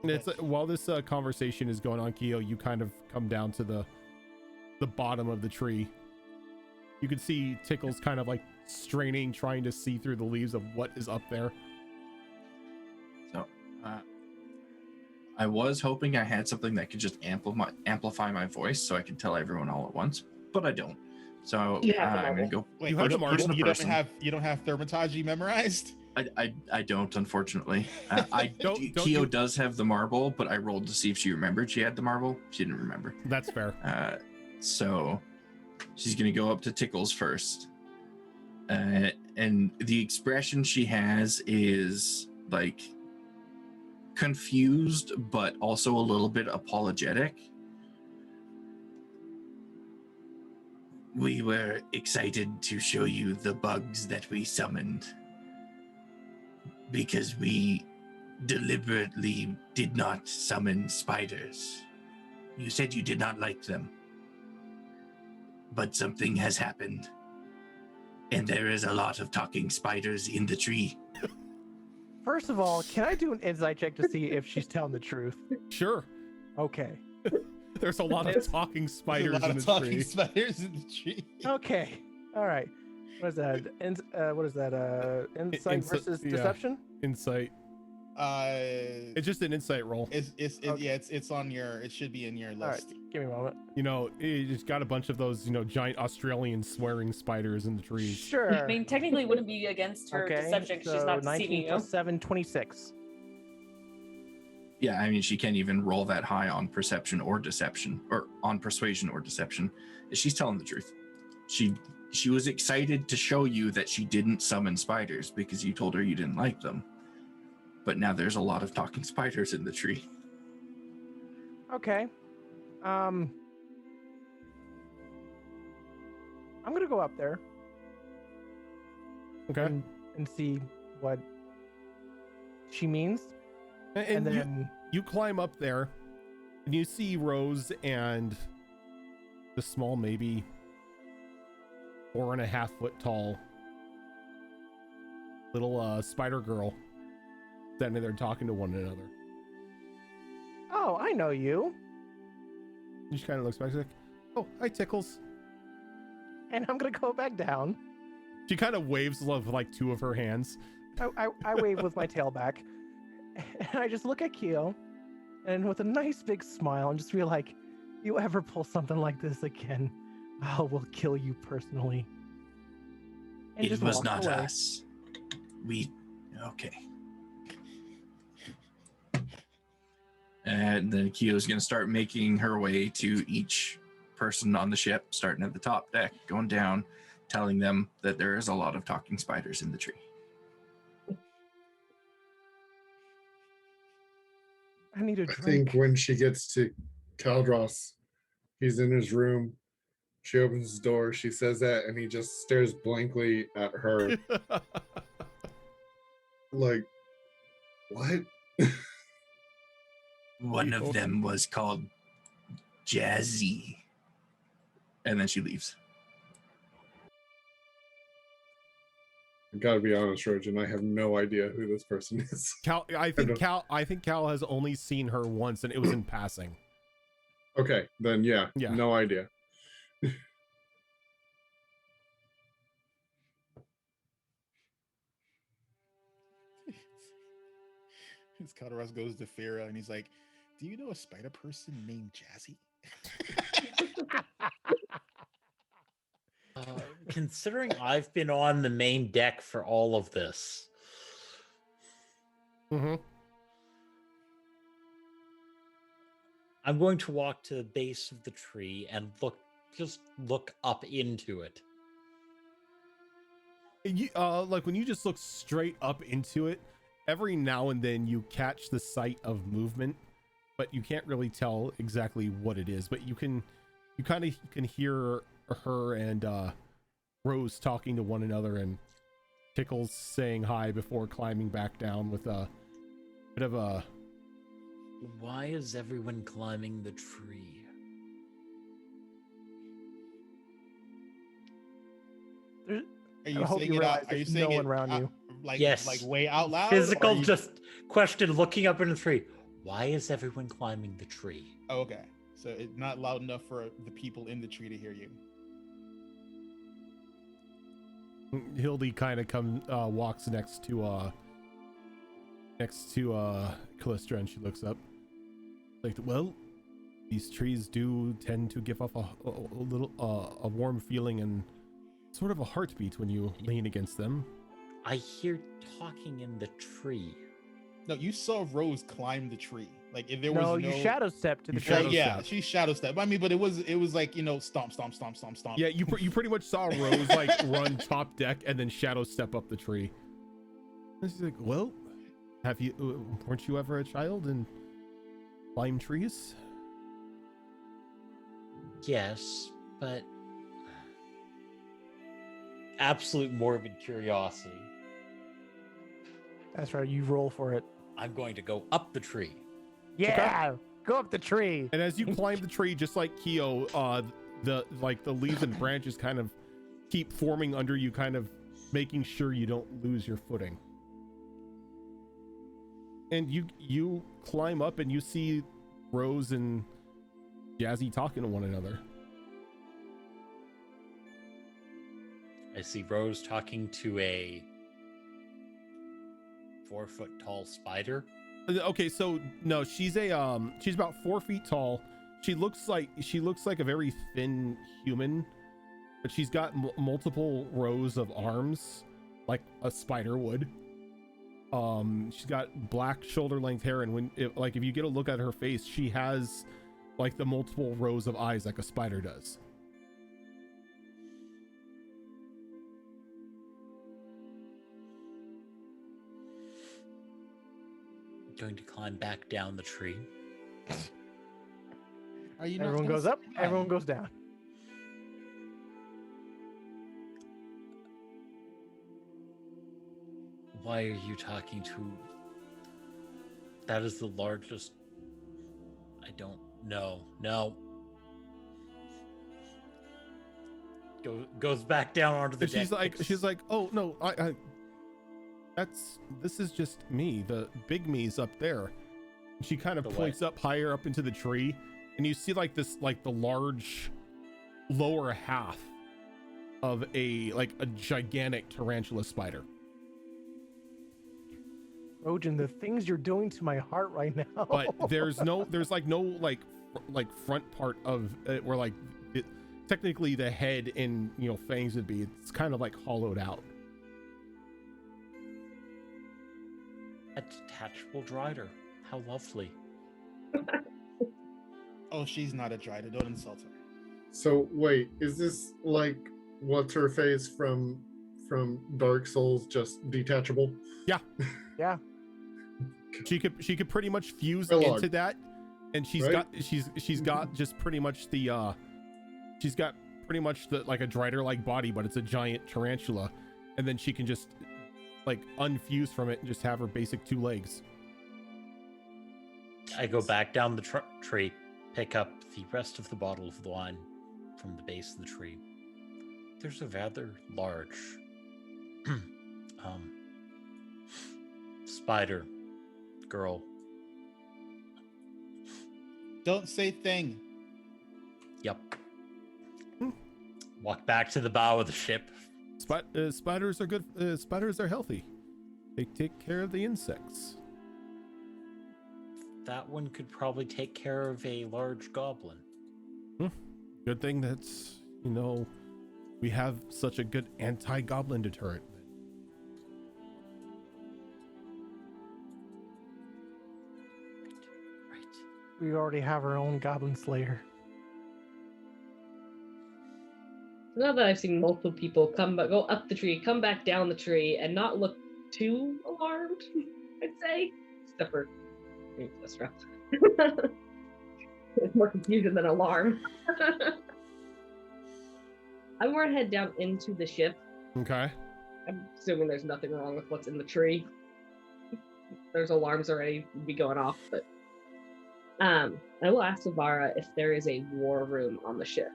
And it's while this conversation is going on, Keo, you kind of come down to the bottom of the tree. You can see Tickles kind of like straining, trying to see through the leaves of what is up there. So, I was hoping I had something that could just amplify my voice so I could tell everyone all at once, but I don't. So I'm gonna go. Wait, You have the marble? you don't have Thermatage memorized? I don't, unfortunately. Keo does have the marble, but I rolled to see if she remembered she had the marble. She didn't remember. That's fair. So she's gonna go up to Tickles first, and the expression she has is like confused, but also a little bit apologetic. We were excited to show you the bugs that we summoned, because we deliberately did not summon spiders. You said you did not like them. But something has happened. And there is a lot of talking spiders in the tree. First of all, can I do an insight check to see if she's telling the truth? Sure. Okay. There's a lot of talking spiders in the tree. Spiders in the tree. Okay. All right. What is that? What is that? Insight versus deception? Insight. It's just an insight roll. It's on your. It should be in your list. All right, give me a moment. You know, it just got a bunch of those, giant Australian swearing spiders in the trees. Sure. I mean, technically, it wouldn't be against her deception because she's not 19 deceiving you. plus 7, 26. Yeah, I mean, she can't even roll that high on perception or deception, or on persuasion or deception. She's telling the truth. She was excited to show you that she didn't summon spiders because you told her you didn't like them. But now there's a lot of talking spiders in the tree. Okay. I'm gonna go up there. Okay. And see what she means. And then you climb up there, and you see Rose and the small, maybe 4.5 foot tall little spider girl standing there talking to one another. Oh, I know you. She kind of looks back. She's like, "Oh, hi, Tickles." And I'm gonna go back down. She kind of waves with like 2 of her hands. I wave with my tail back, and I just look at Keo, and with a nice big smile, and just feel like, you ever pull something like this again, I will kill you personally. And It just was walk not away. us. Okay. And then Keo's going to start making her way to each person on the ship, starting at the top deck, going down, telling them that there is a lot of talking spiders in the tree. I need a I drink. think when she gets to Caldros, he's in his room. She opens the door. She says that, and he just stares blankly at her. Like, what? One of them was called Jazzy. And then she leaves. I gotta be honest, Trojan. I have no idea who this person is. I think Cal has only seen her once, and it was in passing. Okay, then yeah, no idea. Calderas goes to Farah and he's like, "Do you know a spider person named Jazzy?" Considering I've been on the main deck for all of this, I'm going to walk to the base of the tree and just look up into it. You, like when you just look straight up into it, every now and then you catch the sight of movement, but you can't really tell exactly what it is. But you kind of can hear her and Rose talking to one another, and Tickles saying hi before climbing back down with a bit of a... Why is everyone climbing the tree? Are you saying it out? Are you saying no it one around you? Like, yes. like way out loud? Physical just question looking up in the tree. Why is everyone climbing the tree? Oh, okay. So it's not loud enough for the people in the tree to hear you. Hildy kind of walks next to Callistra, and she looks up. Like, well, these trees do tend to give off a little a warm feeling and sort of a heartbeat when you lean against them. I hear talking in the tree. No, you saw Rose climb the tree. Like if there was no, you shadow stepped to the tree. Yeah, she shadow stepped. I mean, but it was like, you know, stomp, stomp, stomp, stomp, stomp. Yeah, you pretty much saw Rose like run top deck and then shadow step up the tree. And she's like, well, weren't you ever a child and climb trees? Yes, but absolute morbid curiosity. That's right, you roll for it. I'm going to go up the tree. Yeah, go up the tree. And as you climb the tree, just like Keo, the leaves and branches kind of keep forming under you, kind of making sure you don't lose your footing. And you climb up and you see Rose and Jazzy talking to one another. I see Rose talking to a 4-foot tall spider. Okay, so no, she's about 4 feet tall. She looks like a very thin human, but she's got multiple rows of arms like a spider would. She's got black shoulder length hair, and if you get a look at her face, she has like the multiple rows of eyes like a spider does. Going to climb back down the tree. Are you everyone goes up, everyone goes down. Why are you talking to... That is the largest... I don't know. No. Goes back down onto the deck. She's like, oh no, this is just me. The big me's up there. And she kind of points up higher up into the tree, and you see like this, like the large lower half of a gigantic tarantula spider. Rojan, the things you're doing to my heart right now. But there's no front part of it where technically the head and fangs would be. It's kind of like hollowed out. A detachable drider. How lovely. Oh, she's not a drider. Don't insult her. So wait, is this like what's her face from Dark Souls, just detachable? Yeah. Yeah. She could pretty much fuse into that, and she's got just pretty much the she's got pretty much the like a drider like body, but it's a giant tarantula, and then she can just like unfuse from it and just have her basic 2 legs. I go back down the tree, pick up the rest of the bottle of wine from the base of the tree. There's a rather large Spider girl. Don't say thing. Yep. Walk back to the bow of the ship. Spiders are good. Spiders are healthy. They take care of the insects. That one could probably take care of a large goblin. Good thing that's, we have such a good anti-goblin deterrent. Right. We already have our own goblin slayer. Now that I've seen multiple people go up the tree, come back down the tree, and not look too alarmed, I'd say, except for Ezra. It's more confusion than alarm. I'm going to head down into the ship. Okay. I'm assuming there's nothing wrong with what's in the tree. There's alarms already be going off, but I will ask Savara if there is a war room on the ship.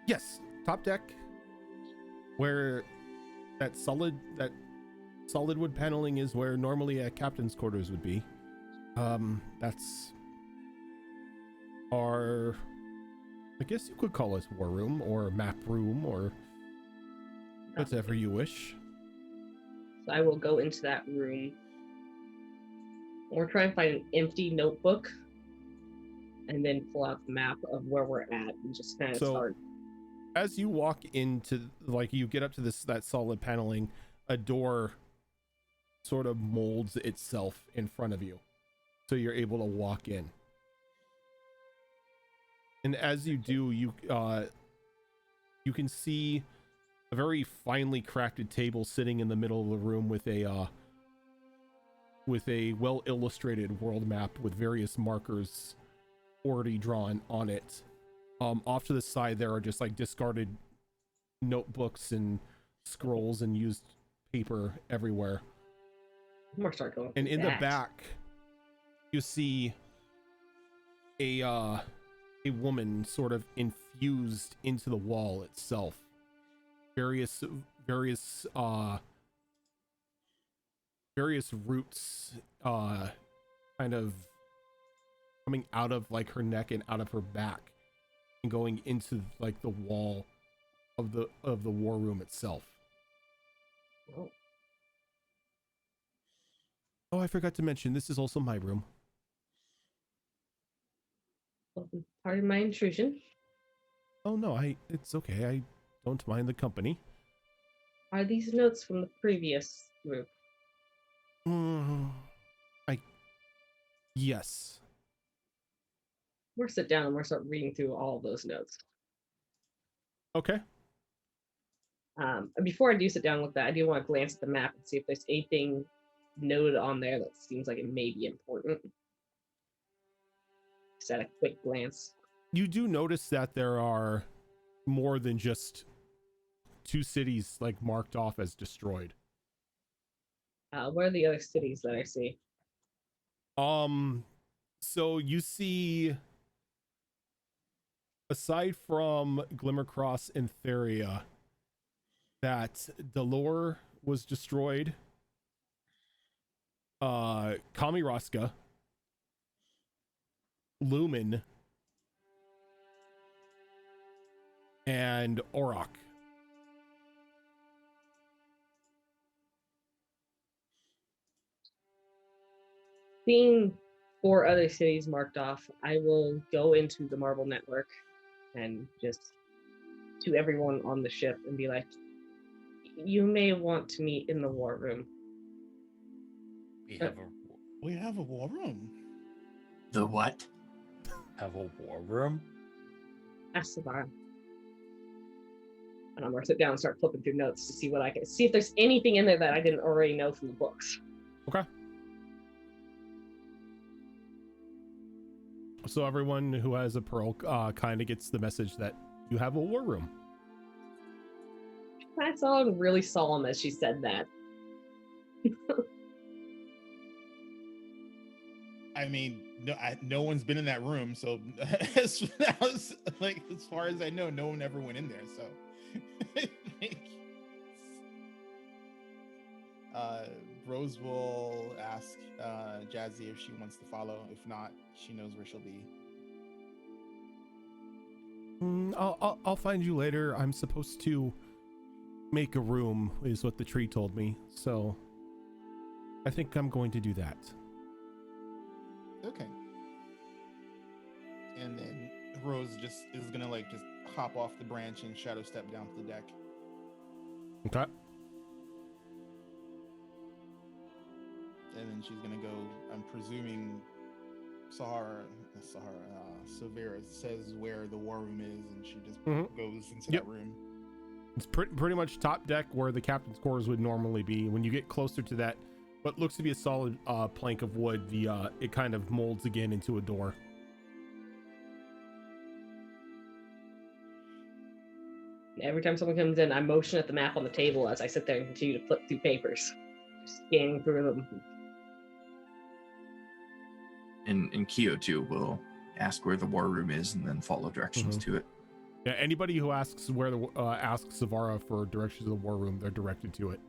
Yes, top deck, where that solid wood paneling is, where normally a captain's quarters would be. That's our, I guess you could call it war room or map room or whatever you wish. So I will go into that room. We're trying to find an empty notebook and then pull out the map of where we're at and just kind of start. As you walk into, you get up to that solid paneling, a door sort of molds itself in front of you, so you're able to walk in. And as you do, you can see a very finely crafted table sitting in the middle of the room with a well illustrated world map with various markers already drawn on it. Off to the side there are just discarded notebooks and scrolls and used paper everywhere. And in the back you see a woman sort of infused into the wall itself. Various roots kind of coming out of her neck and out of her back and going into the wall of the war room itself. Oh, I forgot to mention, this is also my room. Pardon my intrusion. Oh no, it's okay. I don't mind the company. Are these notes from the previous group? Yes. We'll sit down and we'll start reading through all of those notes. Okay. Before I do sit down and look at that, I do want to glance at the map and see if there's anything noted on there that seems like it may be important. Just at a quick glance. You do notice that there are more than just 2 cities marked off as destroyed. What are the other cities that I see? So you see, aside from Glimmercross and Theria, that Delore was destroyed. Kamiroska, Lumen, and Orok. Seeing 4 other cities marked off, I will go into the Marble Network and just to everyone on the ship and be like, you may want to meet in the war room. We have a war room. The what? Have a war room? Ask Savara. And I'm gonna sit down and start flipping through notes to see what I can see if there's anything in there that I didn't already know from the books. Okay. So everyone who has a pearl kind of gets the message that you have a war room. I sounded really solemn as she said that. I mean, no one's been in that room, so as far as I know, no one ever went in there. So Rose will ask Jazzy if she wants to follow. If not, she knows where she'll be. I'll find you later. I'm supposed to make a room, is what the tree told me. So I think I'm going to do that. Okay. And then Rose just is gonna like just hop off the branch and shadow step down to the deck. Okay. And then she's gonna go. I'm presuming Savera says where the war room is, and she just goes into that room. It's pretty much top deck where the captain's quarters would normally be. When you get closer to that, what looks to be a solid plank of wood, it kind of molds again into a door. Every time someone comes in, I motion at the map on the table as I sit there and continue to flip through papers, just scanning through them. And Kyo too will ask where the war room is and then follow directions to it. Yeah, anybody who asks asks Savera for directions to the war room, they're directed to it.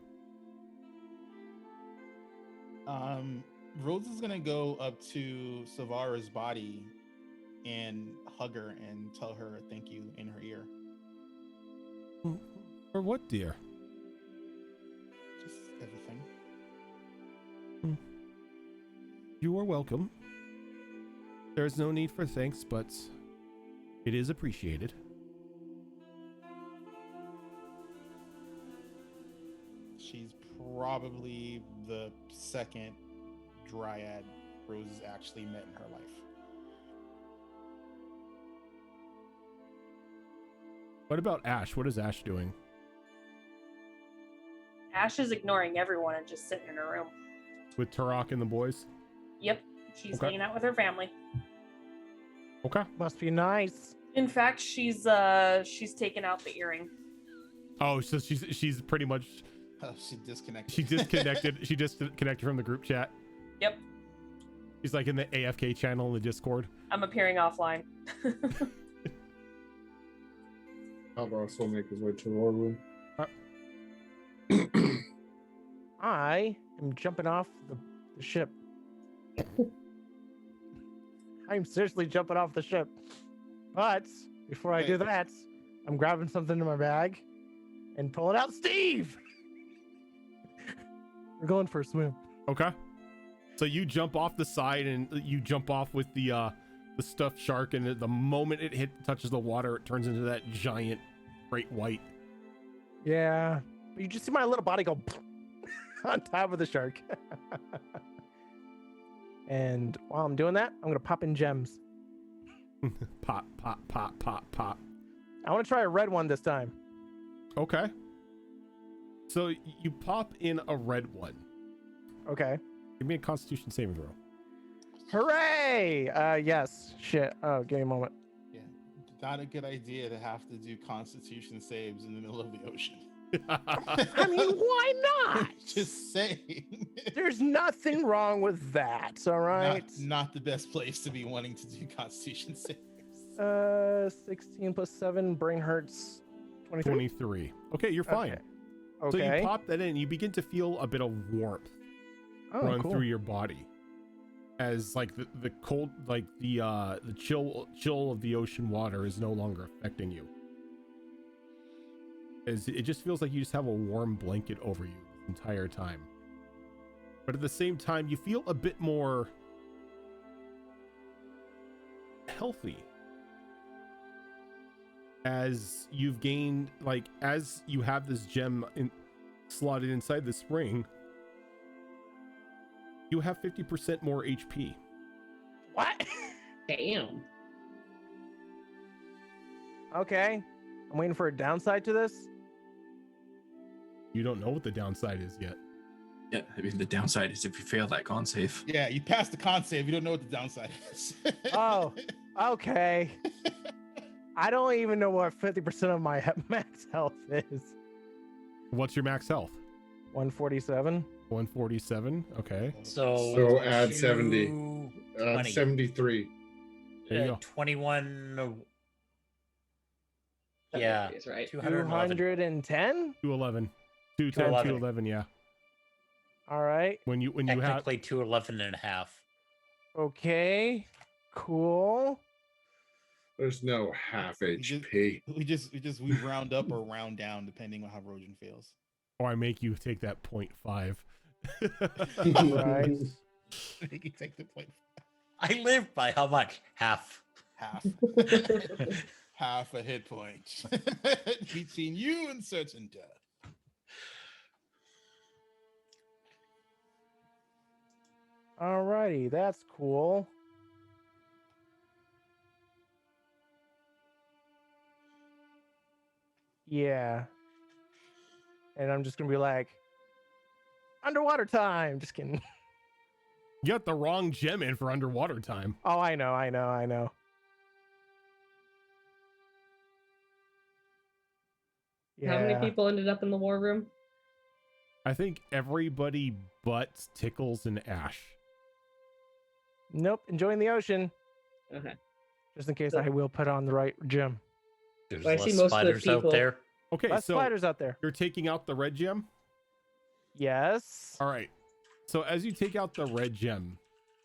Rose is gonna go up to Savara's body and hug her and tell her thank you in her ear. For what, dear? Just everything. You are welcome. There's no need for thanks, but it is appreciated. She's probably the second dryad Rose has actually met in her life. What about Ash? What is Ash doing? Ash is ignoring everyone and just sitting in her room. With Turok and the boys? Yep, she's Okay. hanging out with her family. Okay. Must be nice. In fact, she's taken out the earring. Oh, so she's pretty much She disconnected. she disconnected. She disconnected from the group chat. Yep, She's like in the AFK channel in the Discord. I'm appearing offline. Calvros will make his way to the war room. I am jumping off the ship. I'm seriously jumping off the ship. But before I do that, I'm grabbing something in my bag and pulling out Steve. We're going for a swim. Okay. So you jump off the side and you jump off with the stuffed shark, and the moment it touches the water, it turns into that giant great white. Yeah. You just see my little body go on top of the shark. And while I'm doing that, I'm going to pop in gems. Pop, pop, pop, pop, pop. I want to try a red one this time. Okay. So you pop in a red one. Okay. Give me a Constitution saving throw. Hooray! Yes. Shit. Oh, give me a moment. Yeah, not a good idea to have to do Constitution saves in the middle of the ocean. I mean, why not? Just saying. There's nothing wrong with that, all right? Not the best place to be wanting to do Constitution saves. 16 plus 7, brain hurts 23. 23. Okay, you're fine. Okay. So you pop that in, and you begin to feel a bit of warmth run through your body, as like the cold, like the chill of the ocean water is no longer affecting you. As it just feels like you just have a warm blanket over you the entire time. But at the same time, you feel a bit more healthy. As you've gained, like, as you have this gem slotted inside the spring, you have 50% more HP. What? Damn. Okay. I'm waiting for a downside to this. You don't know what the downside is yet. Yeah, I mean, the downside is if you fail that con save. Yeah, you passed the con save. You don't know what the downside is. Oh, okay. I don't even know what 50% of my max health is. What's your max health? 147. 147. Okay. So add 70. 20. 73. There you go. 21. That Yeah. is right. 211. 210? 211. 210, 211, yeah. All right. When you have Technically 211 and a half. Okay. Cool. There's no half We just- HP. We round up or round down depending on how Rojan fails. or I make you take that 0.5. Right. You can take the point I live by how much? Half. half. Half a hit point between you and certain death. Alrighty, that's cool. Yeah. And I'm just gonna be like, underwater time. Just kidding. You got the wrong gem in for underwater time. Oh, I know. Yeah. How many people ended up in the war room? I think everybody but Tickles and Ash. Nope. Enjoying the ocean. Okay. Just in case I will put on the right gem. There's Well, I less see most of the spiders out people- there. Okay, Less so spiders out there. you're taking out the red gem? Yes. All right. So as you take out the red gem,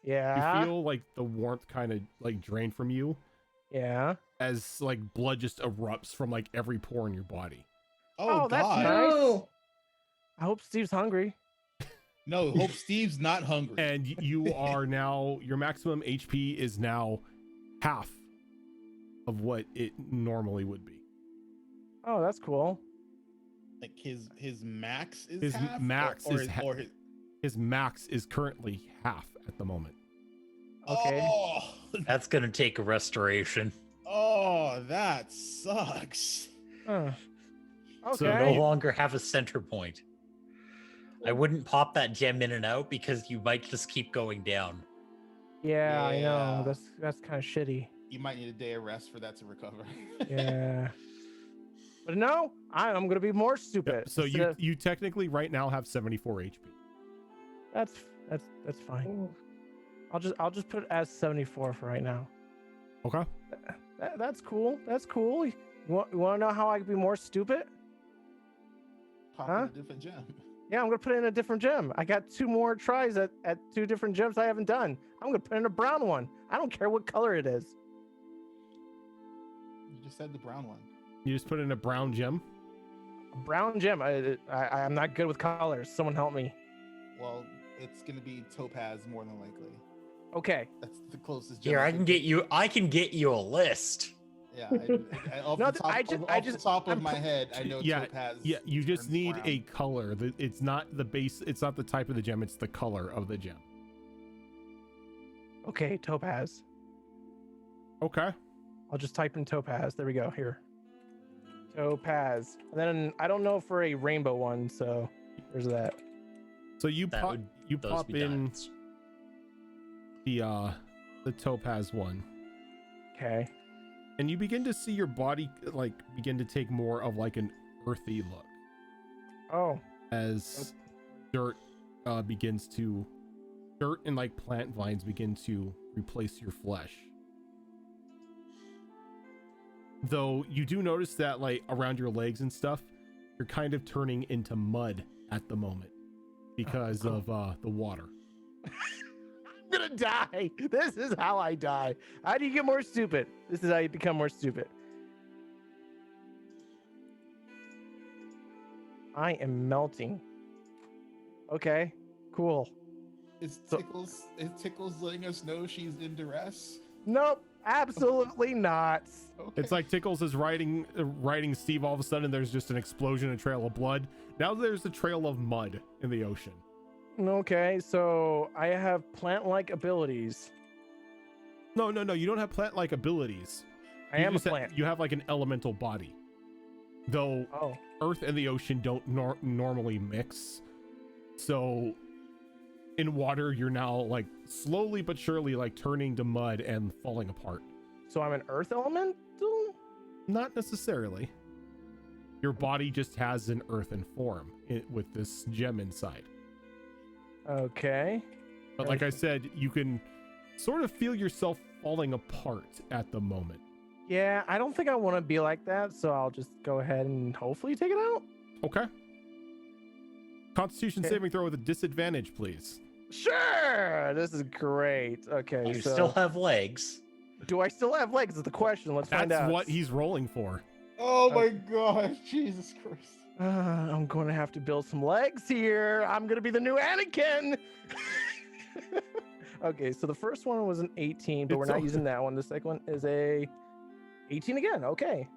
Yeah. you feel like the warmth kind of like drain from you Yeah. as like blood just erupts from like every pore in your body. Oh, that's God. nice. No. I hope Steve's hungry. No, hope Steve's not hungry. And you are now, your maximum HP is now half of what it normally would be. Oh, that's cool. Like his max is His half, max or is his, ha- or his, His max is currently half at the moment. Okay. That's going to take a restoration. Oh, that sucks. Huh. So You no Okay. longer have a center point. I wouldn't pop that gem in and out because you might just keep going down. Yeah, I Yeah. know. That's kind of shitty. You might need a day of rest for that to recover. Yeah. But no, I'm gonna be more stupid. Yep, so Instead of- you technically right now have 74 HP. that's fine. I'll just put it as 74 for right now. Okay. That's cool. That's cool. You want to know how I could be more stupid? Pop Huh? in a different gem. Yeah, I'm gonna put it in a different gem. I got 2 more tries at 2 different gems I haven't done. I'm gonna put in a brown one. I don't care what color it is. You just said the brown one. You just put in a brown gem. A brown gem. I'm not good with colors. Someone help me. Well, it's gonna be topaz more than likely. Okay. That's the closest gem. Here, I can get you a list. Yeah. Off No, the top, I just- off the top of I'm my head, I know Yeah, topaz. yeah. You just turns need brown. a color. It's not the base. It's not the type of the gem. It's the color of the gem. Okay, topaz. Okay. I'll just type in topaz. There we go. Here. Topaz. And then I don't know for a rainbow one, so there's that. So you That pop would you those pop be in diamonds. the topaz one, Okay. and you begin to see your body like begin to take more of like an earthy look Oh, as dirt and like plant vines begin to replace your flesh. Though you do notice that like around your legs and stuff, you're kind of turning into mud at the moment because cool. of the water. I'm gonna die. This is how I die. How do you get more stupid? This is how you become more stupid. I am melting. Okay, cool. Is So- Tickles letting us know she's in duress? Nope, absolutely not. Okay. It's like Tickles is riding Steve. All of a sudden, there's just an explosion, a trail of blood. Now there's a trail of mud in the ocean. Okay, so I have plant-like abilities. No, you don't have plant-like abilities. I You am a just plant. You have like an elemental body. Though Oh, Earth and the ocean don't normally mix. So in water, you're now like slowly but surely like turning to mud and falling apart. so I'm an earth elemental? Not necessarily. Your body just has an earthen form with this gem inside. Okay. But like I said, you can sort of feel yourself falling apart at the moment. Yeah, I don't think I want to be like that, so I'll just go ahead and hopefully take it out. Okay. Constitution Okay. saving throw with a disadvantage, please. Sure, this is great. Okay, You so still have legs. do I still have legs? Is the question. Let's find That's out. what he's rolling for. Oh my gosh, Jesus Christ. I'm going to have to build some legs here. I'm going to be the new Anakin. Okay, so the first one was an 18, but we're It's not over. using that one. The second one is a 18 again. Okay.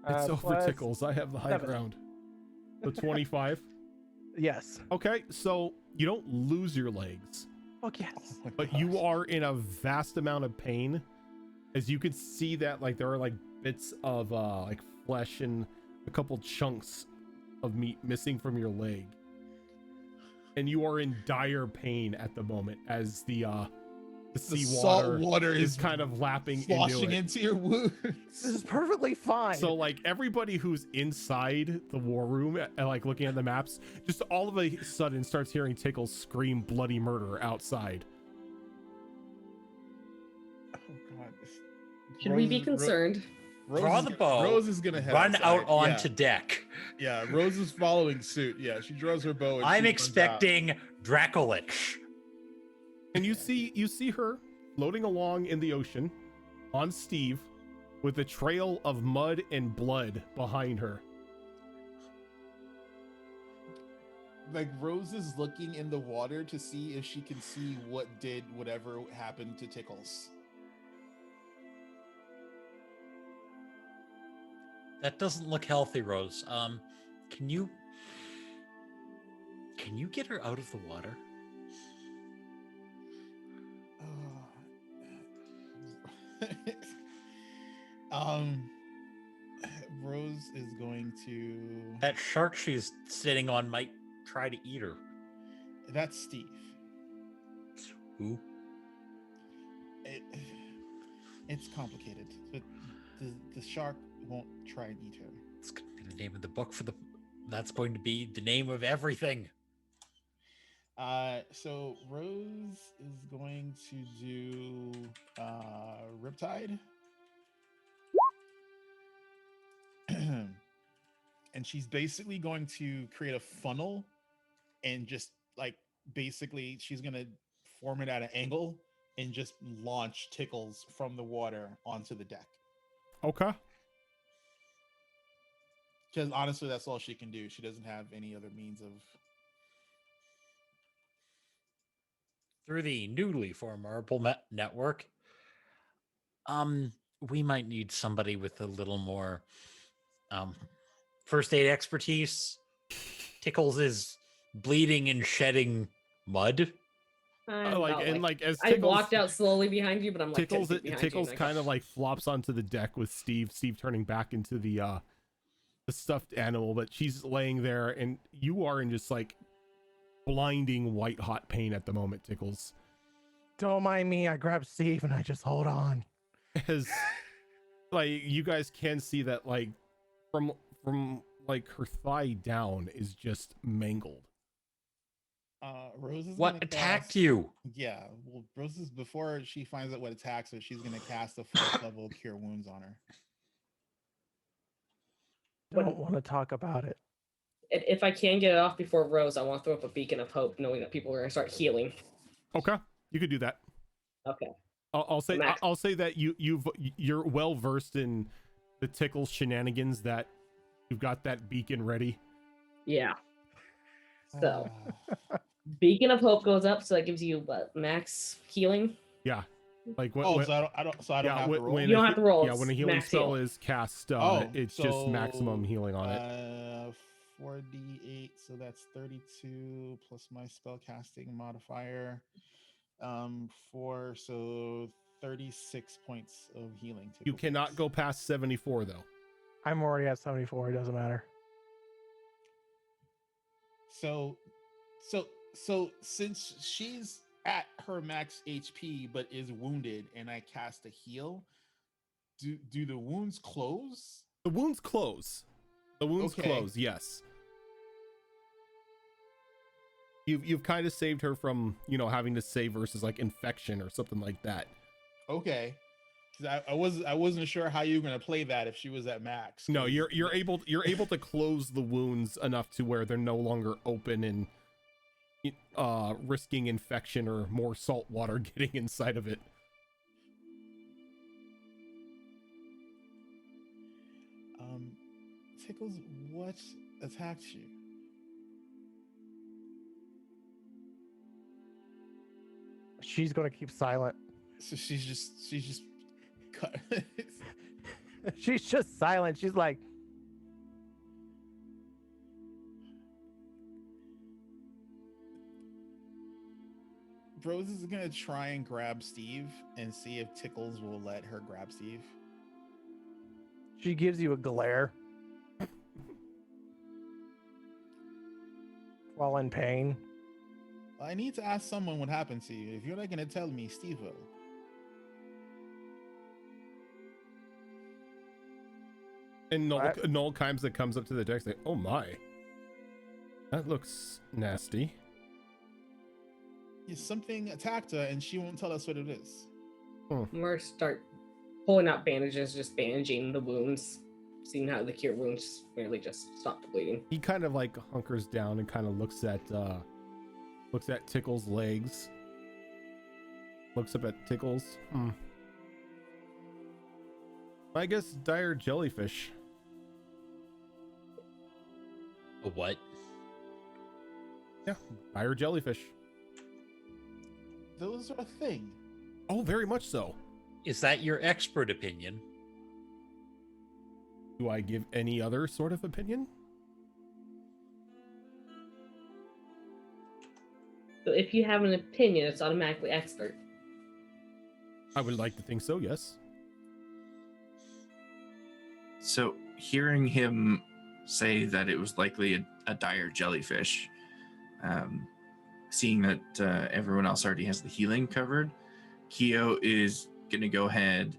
It's over, plus Tickles. I have the high 7. ground. The 25. Yes. Okay, so you don't lose your legs, Fuck yes. Oh my but gosh. you are in a vast amount of pain. As you can see that like there are like bits of like flesh and a couple chunks of meat missing from your leg. And you are in dire pain at the moment as the The seawater salt water is is kind of lapping into sloshing it. into your wounds. This is perfectly fine. So like everybody who's inside the war room and like looking at the maps, just all of a sudden starts hearing Tickles scream bloody murder outside. Oh god. Should we be concerned? Draw the bow. Rose is gonna head Run outside. out onto deck. Yeah, Rose is following suit. Yeah, she draws her bow. And I'm she runs out. expecting Dracolich. And you see her floating along in the ocean on Steve with a trail of mud and blood behind her. Like Rose is looking in the water to see if she can see what did whatever happened to Tickles. That doesn't look healthy, Rose. Can you get her out of the water? Rose is going to. That shark she's sitting on might try to eat her. That's Steve. Who? It's complicated, but the shark won't try and eat her. It's going to be the name of the book for the. That's going to be the name of everything. So Rose is going to do Riptide. And she's basically going to create a funnel and just like basically she's gonna form it at an angle and just launch Tickles from the water onto the deck. Okay. Because honestly, that's all she can do. She doesn't have any other means of. Through the newly formed Marble Network, we might need somebody with a little more first aid expertise. Tickles is bleeding and shedding mud. As I Tickles, walked out slowly behind you, but I'm like 10 Tickles feet behind Tickles you, and I kind go, of like flops onto the deck with Steve turning back into the stuffed animal, but she's laying there and you are in just like blinding white hot pain at the moment, Tickles. Don't mind me. I grab Steve and I just hold on. As like you guys can see that like from like her thigh down is just mangled. Rose is What gonna attacked cast- you? Yeah, well, Rose is before she finds out what attacks her, she's gonna cast a 4th level Cure Wounds on her. Don't want to talk about it. If I can get it off before Rose, I want to throw up a beacon of hope, knowing that people are going to start healing. Okay, you could do that. Okay. I'll say Max. I'll say that you're well versed in the Tickles shenanigans, that you've got that beacon ready. Yeah. So, beacon of hope goes up, so that gives you what, max healing. Yeah, like what? Oh, so I don't yeah, have to roll. when You don't a have to roll, Yeah, when a it's healing max spell heal. is cast, Oh, it's just maximum healing on it. 4d8, so that's 32 plus my spell casting modifier. 4, so 36 points of healing. You cannot go past 74 though. I'm already at 74. It doesn't matter. So since she's at her max HP but is wounded, and I cast a heal, do the wounds close? The wounds close. The wounds Okay. close. Yes. You've kind of saved her from having to save versus like infection or something like that. Okay. 'Cause I wasn't sure how you were gonna play that if she was at max. No, 'cause you're able to close the wounds enough to where they're no longer open and risking infection or more salt water getting inside of it. Tickles, what attacked you? She's gonna keep silent. So she's just cut. She's just silent. She's like, Rose is gonna try and grab Steve and see if Tickles will let her grab Steve. she gives you a glare. While in pain. I need to ask someone what happened to you. If you're not gonna tell me, Steve will. And Noel Kimes comes up to the deck, say, "Oh my, that looks nasty." Yeah, something attacked her, and she won't tell us what it is. I'm gonna start pulling out bandages, just bandaging the wounds, seeing how the cure wounds really just stop the bleeding. He kind of like hunkers down and kind of looks at Tickle's legs. Looks up at Tickles. I guess dire jellyfish. A what? Yeah, dire jellyfish. Those are a thing. Oh, very much so. Is that your expert opinion? Do I give any other sort of opinion? So if you have an opinion, it's automatically expert. I would like to think so, yes. So hearing him say that it was likely a dire jellyfish, seeing that everyone else already has the healing covered, Keo is going to go ahead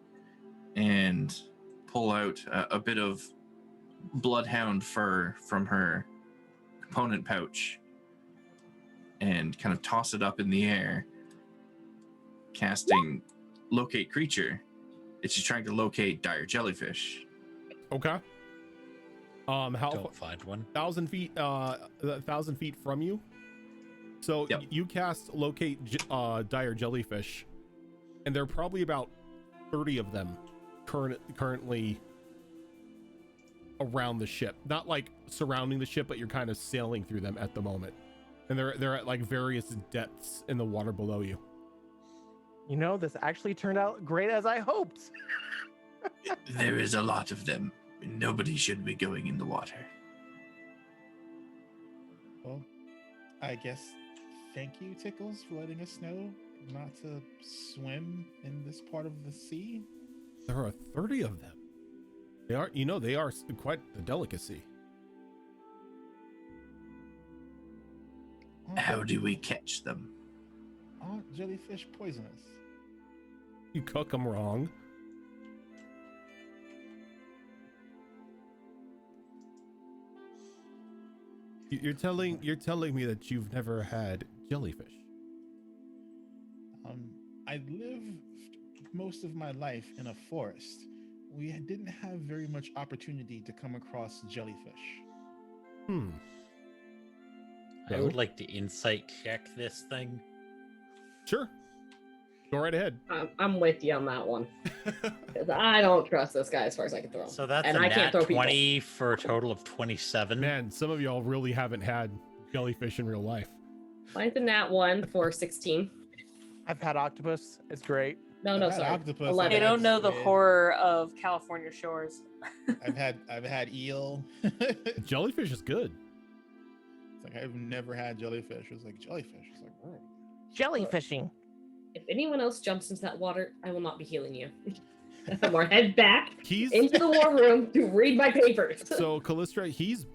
and pull out a bit of bloodhound fur from her component pouch and kind of toss it up in the air, casting locate creature. It's just trying to locate dire jellyfish. Okay. How Don't find one. 1,000 feet? 1,000 feet from you. So Yep. you cast locate dire jellyfish, and there are probably about 30 of them currently around the ship. Not like surrounding the ship, but you're kind of sailing through them at the moment, and they're at like various depths in the water below you. You know, this actually turned out great as I hoped. There is a lot of them. Nobody should be going in the water. Well, I guess thank you, Tickles, for letting us know not to swim in this part of the sea. There are 30 of them. They are quite the delicacy. How do we catch them? Aren't jellyfish poisonous? You cook them wrong. You're telling me that you've never had jellyfish. I lived most of my life in a forest. We didn't have very much opportunity to come across jellyfish. I would like to insight check this thing. Sure. Go right ahead. I'm with you on that one. 'Cause I don't trust this guy as far as I can throw him. So that's and a I can't nat throw people. 20 for a total of 27. Man, some of y'all really haven't had jellyfish in real life. Mine's a nat 1 for 16. I've had octopus. It's great. No, I've had sorry. octopus, 11. They I've don't had know the squid, horror of California shores. I've had eel. It's Jellyfish is good. like I've never had jellyfish. It's like jellyfish. It's like, whoa. Jellyfishing. If anyone else jumps into that water, I will not be healing you. I'm gonna head back He's into the war room to read my papers. so Callistra, he's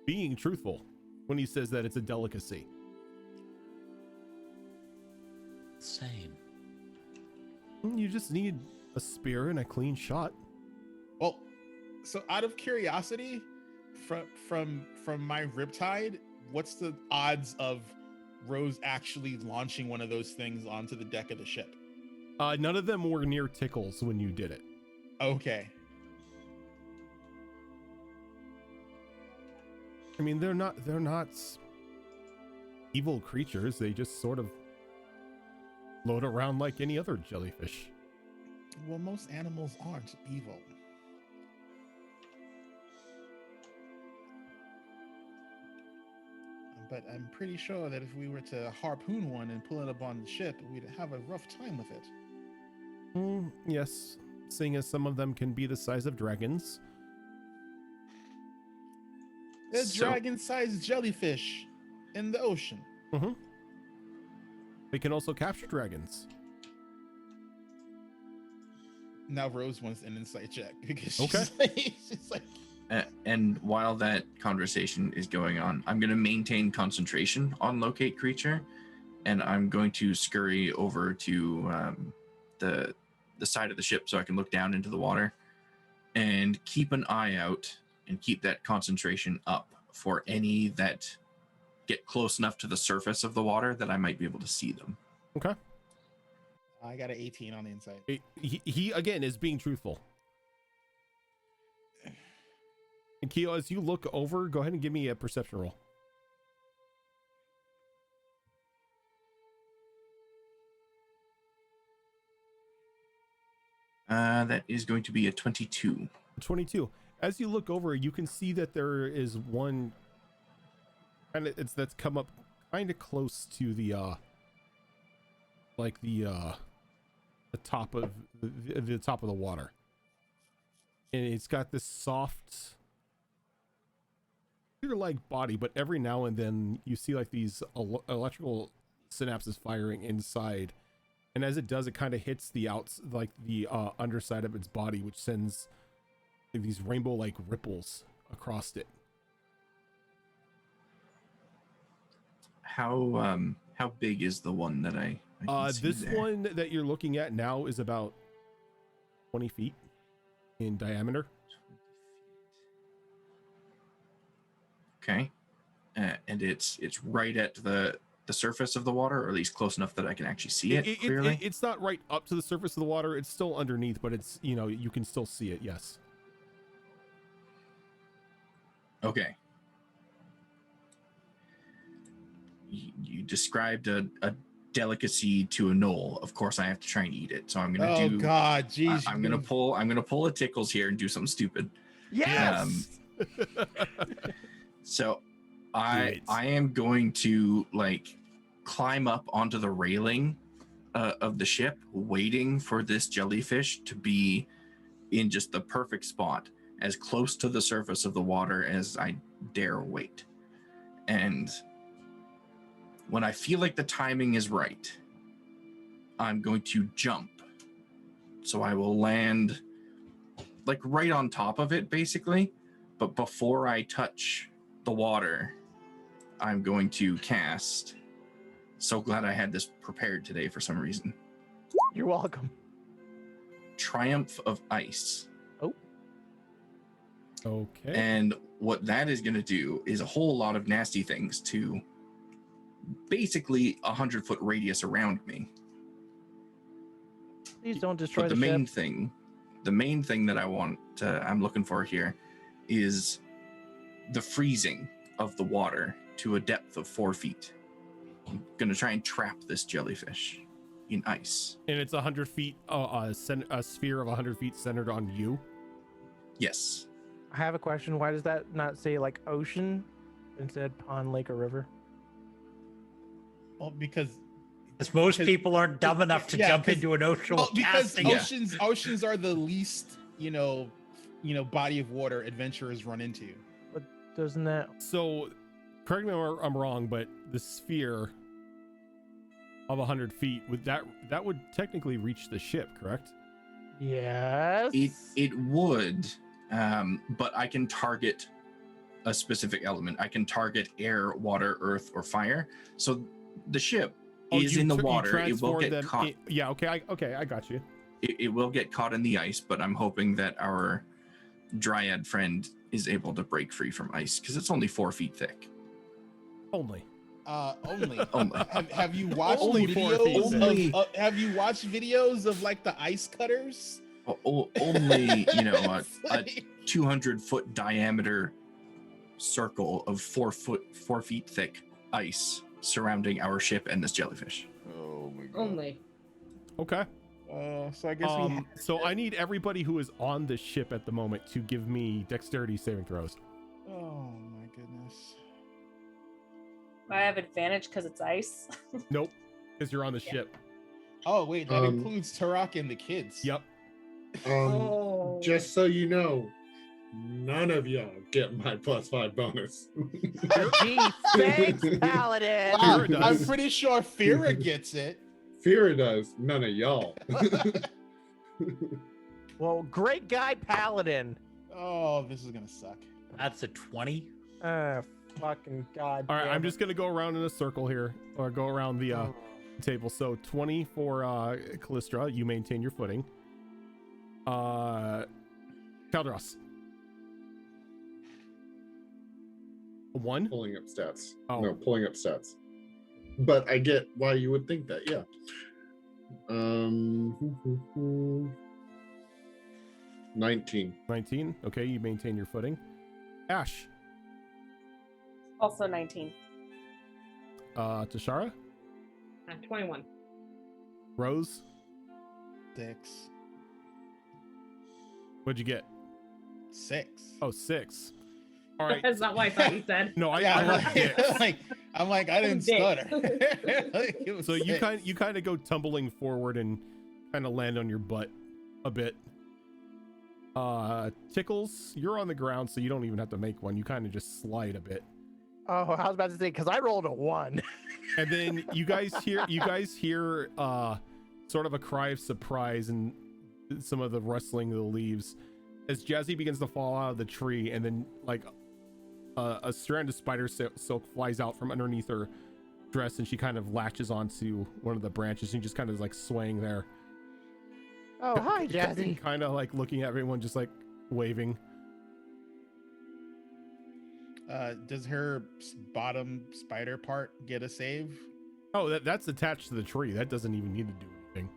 being truthful when he says that it's a delicacy. Same. You just need a spear and a clean shot. Well, so out of curiosity, from my riptide, what's the odds of Rose actually launching one of those things onto the deck of the ship? None of them were near Tickles when you did it. Okay. I mean, they're not evil creatures. They just sort of float around like any other jellyfish. Well, most animals aren't evil. But I'm pretty sure that if we were to harpoon one and pull it up on the ship, we'd have a rough time with it. Yes, seeing as some of them can be the size of dragons. They're dragon-sized jellyfish in the ocean. Mm-hmm. They can also capture dragons. Now Rose wants an insight check because Okay. she's like, and while that conversation is going on, I'm going to maintain concentration on locate creature, and I'm going to scurry over to the side of the ship so I can look down into the water and keep an eye out and keep that concentration up for any that get close enough to the surface of the water that I might be able to see them. Okay. I got an 18 on the insight. He again is being truthful. And Keo, as you look over, go ahead and give me a perception roll. That is going to be a 22. 22. As you look over, you can see that there is one kind of that's come up kind of close to the top of the top of the water, and it's got this soft like body, but every now and then you see like these electrical synapses firing inside, and as it does, it kind of hits the underside of its body, which sends like these rainbow like ripples across it. How big is the one that I can see this there? one that you're looking at now is about 20 feet in diameter. Okay. And it's right at the surface of the water, or at least close enough that I can actually see it clearly? It's not right up to the surface of the water. It's still underneath, but it's, you can still see it. Yes. Okay. You described a delicacy to a knoll. Of course, I have to try and eat it. So I'm gonna oh God, jeez. I'm gonna pull a Tickles here and do something stupid. Yes. So I am going to like climb up onto the railing of the ship, waiting for this jellyfish to be in just the perfect spot, as close to the surface of the water as I dare wait. And when I feel like the timing is right, I'm going to jump. So I will land like right on top of it, basically. But before I touch the water, I'm going to cast. So glad I had this prepared today for some reason. You're welcome. Triumph of Ice. Oh. Okay. And what that is going to do is a whole lot of nasty things to basically 100-foot radius around me. Please don't destroy but the ship. The main thing that I'm looking for here is the freezing of the water to a depth of 4 feet. I'm going to try and trap this jellyfish in ice. And it's 100 feet, a sphere of 100 feet centered on you? Yes. I have a question. Why does that not say like ocean instead pond, lake, or river? Well, because most people aren't dumb enough to jump into an ocean. Because oceans are the least, body of water adventurers run into. But doesn't that? So, correct me if I'm wrong, but the sphere of 100 feet that would technically reach the ship, correct? Yes. It would, but I can target a specific element. I can target air, water, earth, or fire. So the ship is in the water. It will get caught. I got you. It will get caught in the ice, but I'm hoping that our dryad friend is able to break free from ice because it's only 4 feet thick. Only. Only. Only. Have you watched Only 4 feet videos? thick. Have you watched videos of like the ice cutters? Only, you know, a Like- 200-foot diameter circle of 4 feet thick ice surrounding our ship and this jellyfish. Oh my god. Only. Okay. So I guess we. So I need everybody who is on the ship at the moment to give me dexterity saving throws. Oh my goodness. I have advantage because it's ice. Nope, because you're on the ship. Oh wait, that Um, includes Turok and the kids. Yep. Oh. Just so you know, none of y'all get my +5 bonus. Gee, thanks, Paladin. Wow, Fira does. I'm pretty sure Fira gets it. Fira does, none of y'all. Well, great guy, Paladin. Oh, this is gonna suck. That's a 20. Fucking god. All right, damn I'm it. just gonna go around in a circle here, or go around the table. So 20 for Callistra, you maintain your footing. Kaldros. 1. Pulling up stats. Oh. No, pulling up stats. But I get why you would think that, yeah. 19. 19. Okay, you maintain your footing. Ash. Also 19. Tashara. 21. Rose. 6. What'd you get? 6. Oh, 6. All right. That's not what I thought you said. No, I Yeah, heard six. I'm like, I didn't Dick. stutter. Like, it was So you 6. kind of go tumbling forward and kind of land on your butt a bit. Tickles, you're on the ground, so you don't even have to make one. You kind of just slide a bit. Oh, I was about to say because I rolled a 1. And then you guys hear sort of a cry of surprise and some of the rustling of the leaves as Jazzy begins to fall out of the tree, and then like a strand of spider silk flies out from underneath her dress, and she kind of latches onto one of the branches and just kind of like swaying there. Oh, hi, Jazzy. Kind of like looking at everyone, just like waving. Does her bottom spider part get a save? Oh, that's attached to the tree. That doesn't even need to do anything.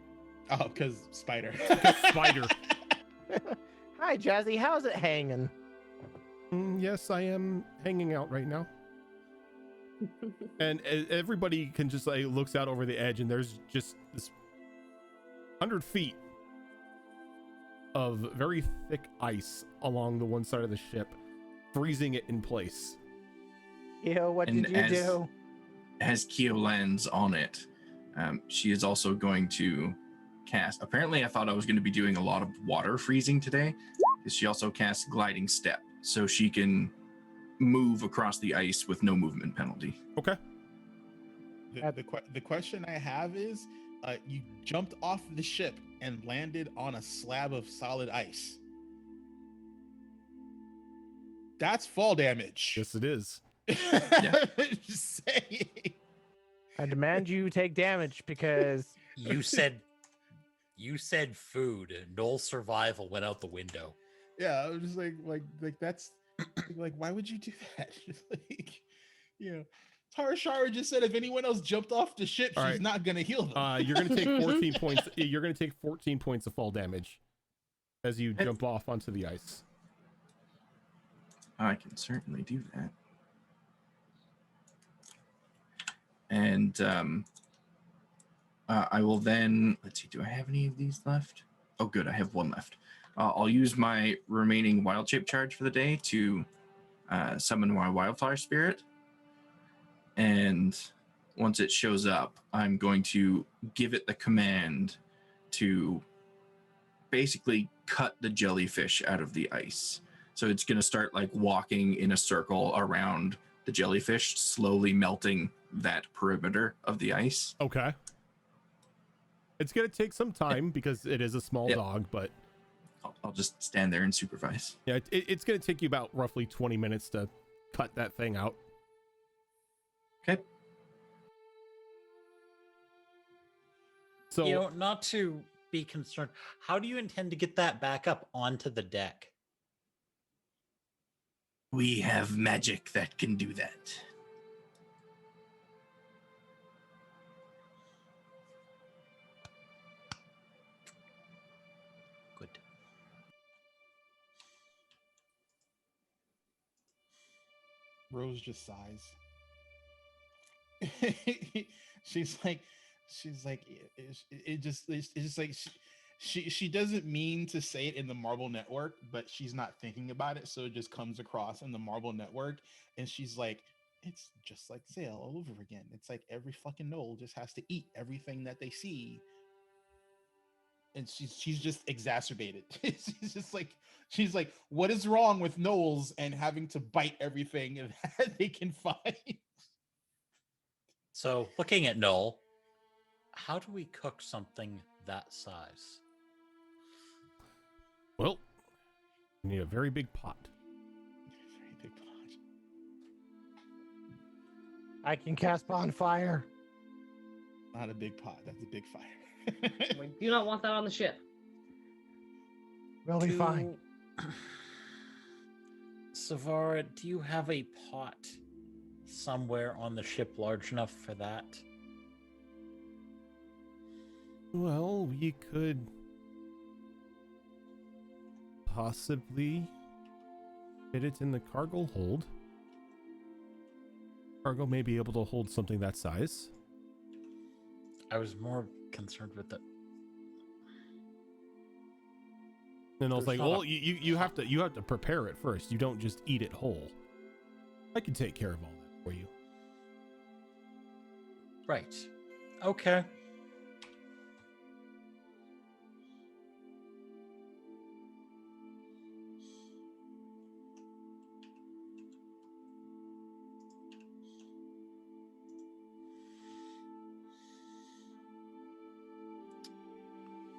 Oh, because spider. Spider. Hi, Jazzy. How's it hanging? Yes, I am hanging out right now. And everybody can just like looks out over the edge, and there's just this 100 feet of very thick ice along the one side of the ship, freezing it in place. Yo, what And did you do? As Kyo lands on it, she is also going to cast. Apparently, I thought I was going to be doing a lot of water freezing today, because she also casts Gliding Step, so she can move across the ice with no movement penalty. Okay. The question I have is, you jumped off the ship and landed on a slab of solid ice. That's fall damage. Yes, it is. Just saying. I demand you take damage because You said food. Null survival went out the window. Yeah, I was just like that's like, why would you do that? Just like, you know, Tara Shara just said if anyone else jumped off the ship, All she's right. not gonna heal them. You're gonna take 14 points. You're gonna take 14 points of fall damage as you jump off onto the ice. I can certainly do that. And I will then, let's see, do I have any of these left? Oh, good, I have one left. I'll use my remaining wild shape charge for the day to summon my wildfire spirit. And once it shows up, I'm going to give it the command to basically cut the jellyfish out of the ice. So it's going to start like walking in a circle around the jellyfish, slowly melting that perimeter of the ice. Okay. It's gonna take some time because it is a small dog, but I'll just stand there and supervise. yeah, it's gonna take you about roughly 20 minutes to cut that thing out. Okay. So You know, not to be concerned, how do you intend to get that back up onto the deck? We have magic that can do that. Rose just sighs. she's like, it's just like she doesn't mean to say it in the Marble Network, but she's not thinking about it, so it just comes across in the Marble Network, and she's like, it's just like Zale all over again. It's like every fucking knoll just has to eat everything that they see, and she's just exacerbated. she's like, what is wrong with gnolls and having to bite everything that they can find? So, looking at Null, how do we cook something that size? Well, you need a very big pot. Very big pot. I can cast bonfire. Not a big pot. That's a big fire. We do not want that on the ship. We'll be fine. Savara, do you have a pot somewhere on the ship large enough for that? Well, we could possibly fit it in the cargo hold. Cargo may be able to hold something that size. I was more concerned with the. And I was There's like, not well, a you have to prepare it first. You don't just eat it whole. I can take care of all that for you. Right. Okay.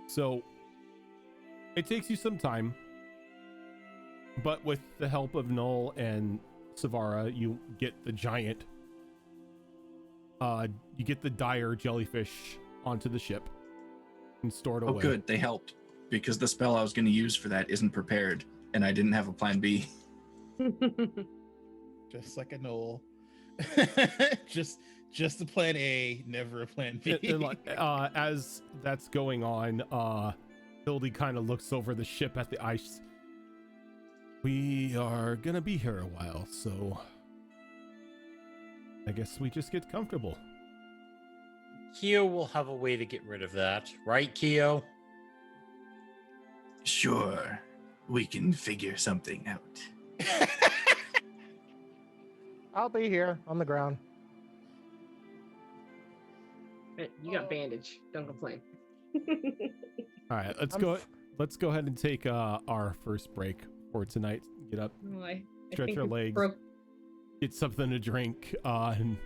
So it takes you some time, but with the help of Null and Savara, you get the giant, you get the dire jellyfish onto the ship and stored away. Oh, good. They helped because the spell I was going to use for that isn't prepared, and I didn't have a plan B. Just like a knoll. just a plan A, never a plan B. And like, as that's going on, Hildy kind of looks over the ship at the ice. We are gonna be here a while, so I guess we just get comfortable. Keo will have a way to get rid of that, right, Keo? Sure, we can figure something out. I'll be here on the ground. You got bandage. Don't complain. All right, let's go ahead and take our first break for tonight. Get up, Oh, I stretch think our we legs, broke- get something to drink, and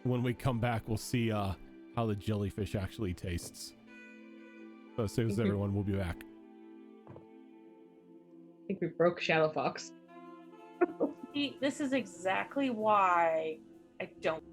when we come back, we'll see how the jellyfish actually tastes. So as soon as everyone will be back. I think we broke Shadow Fox. See, this is exactly why I don't.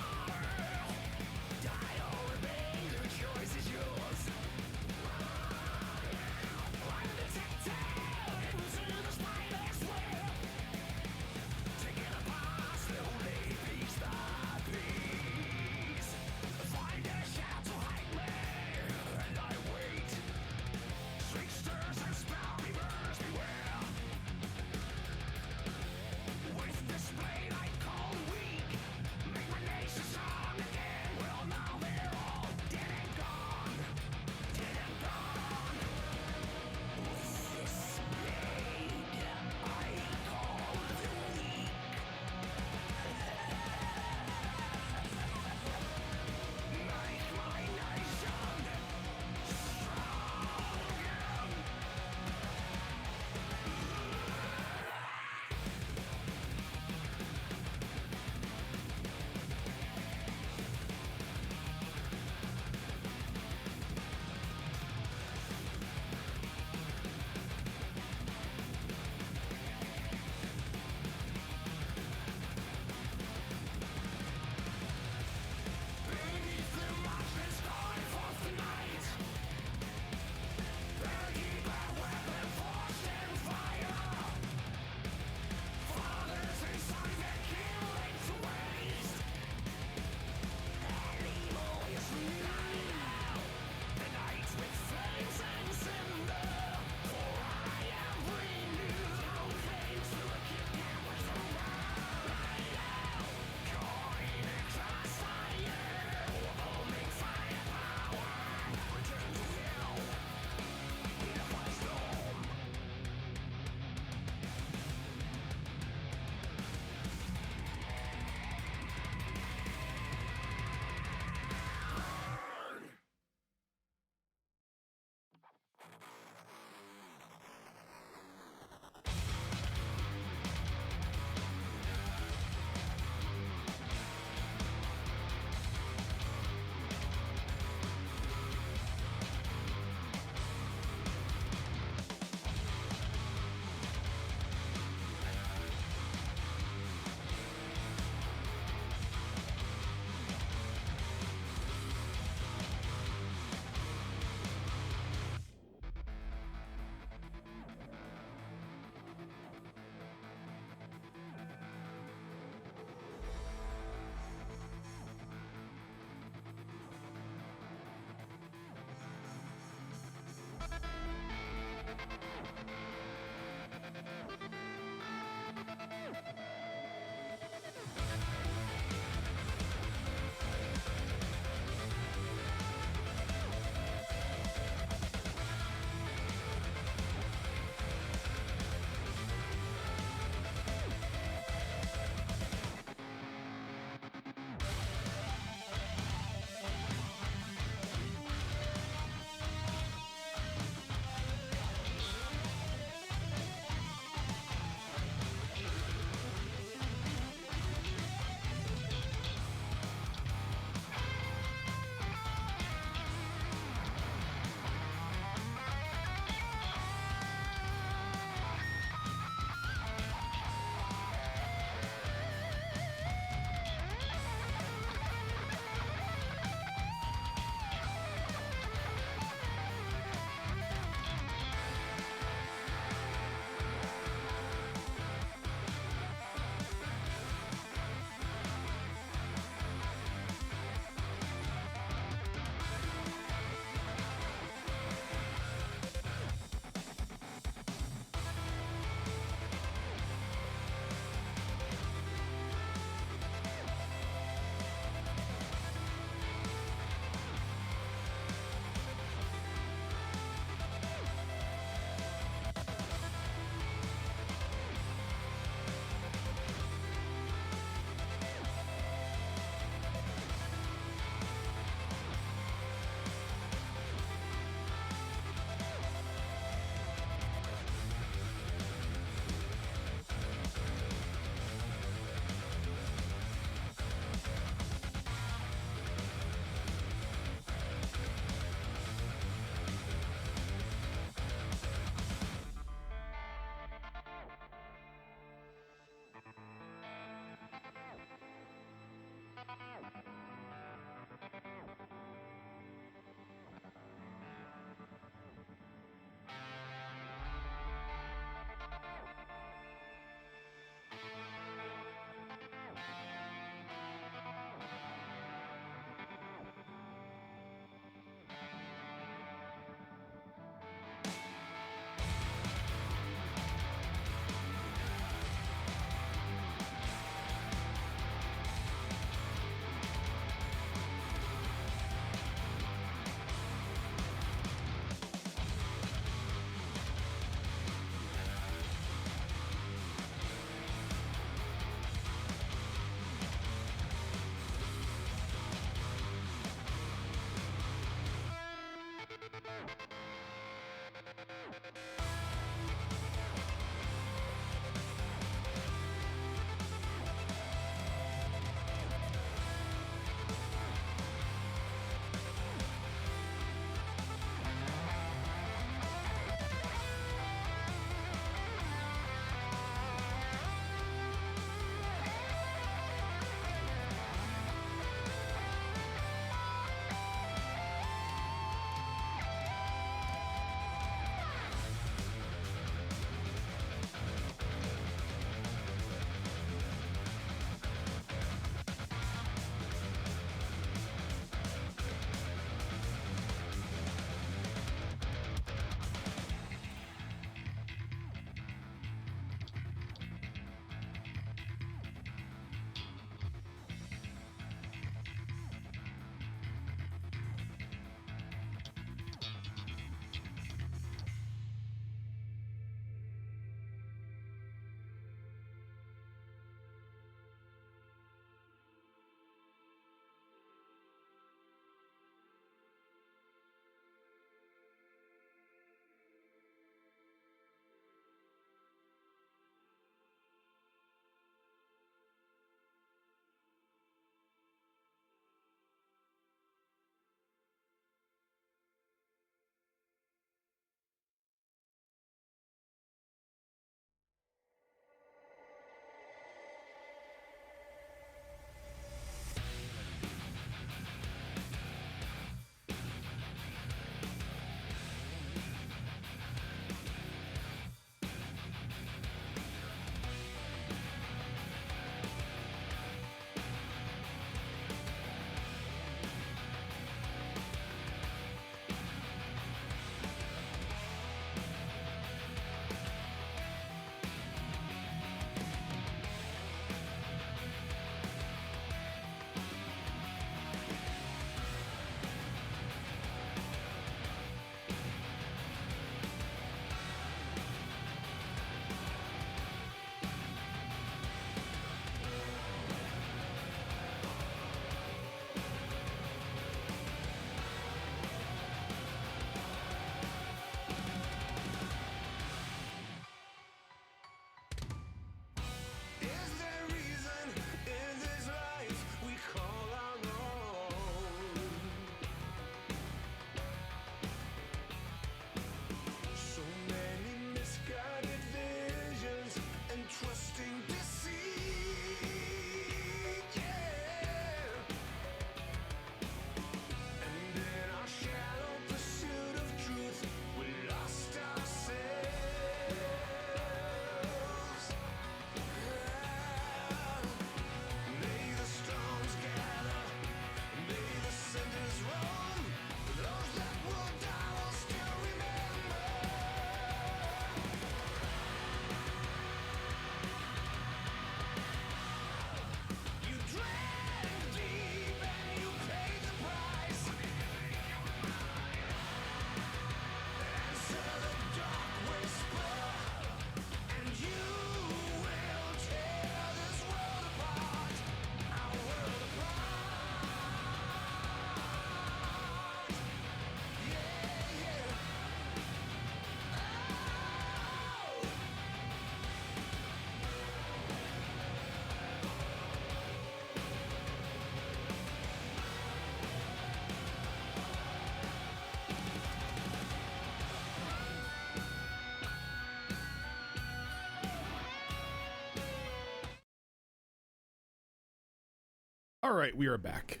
All right, we are back.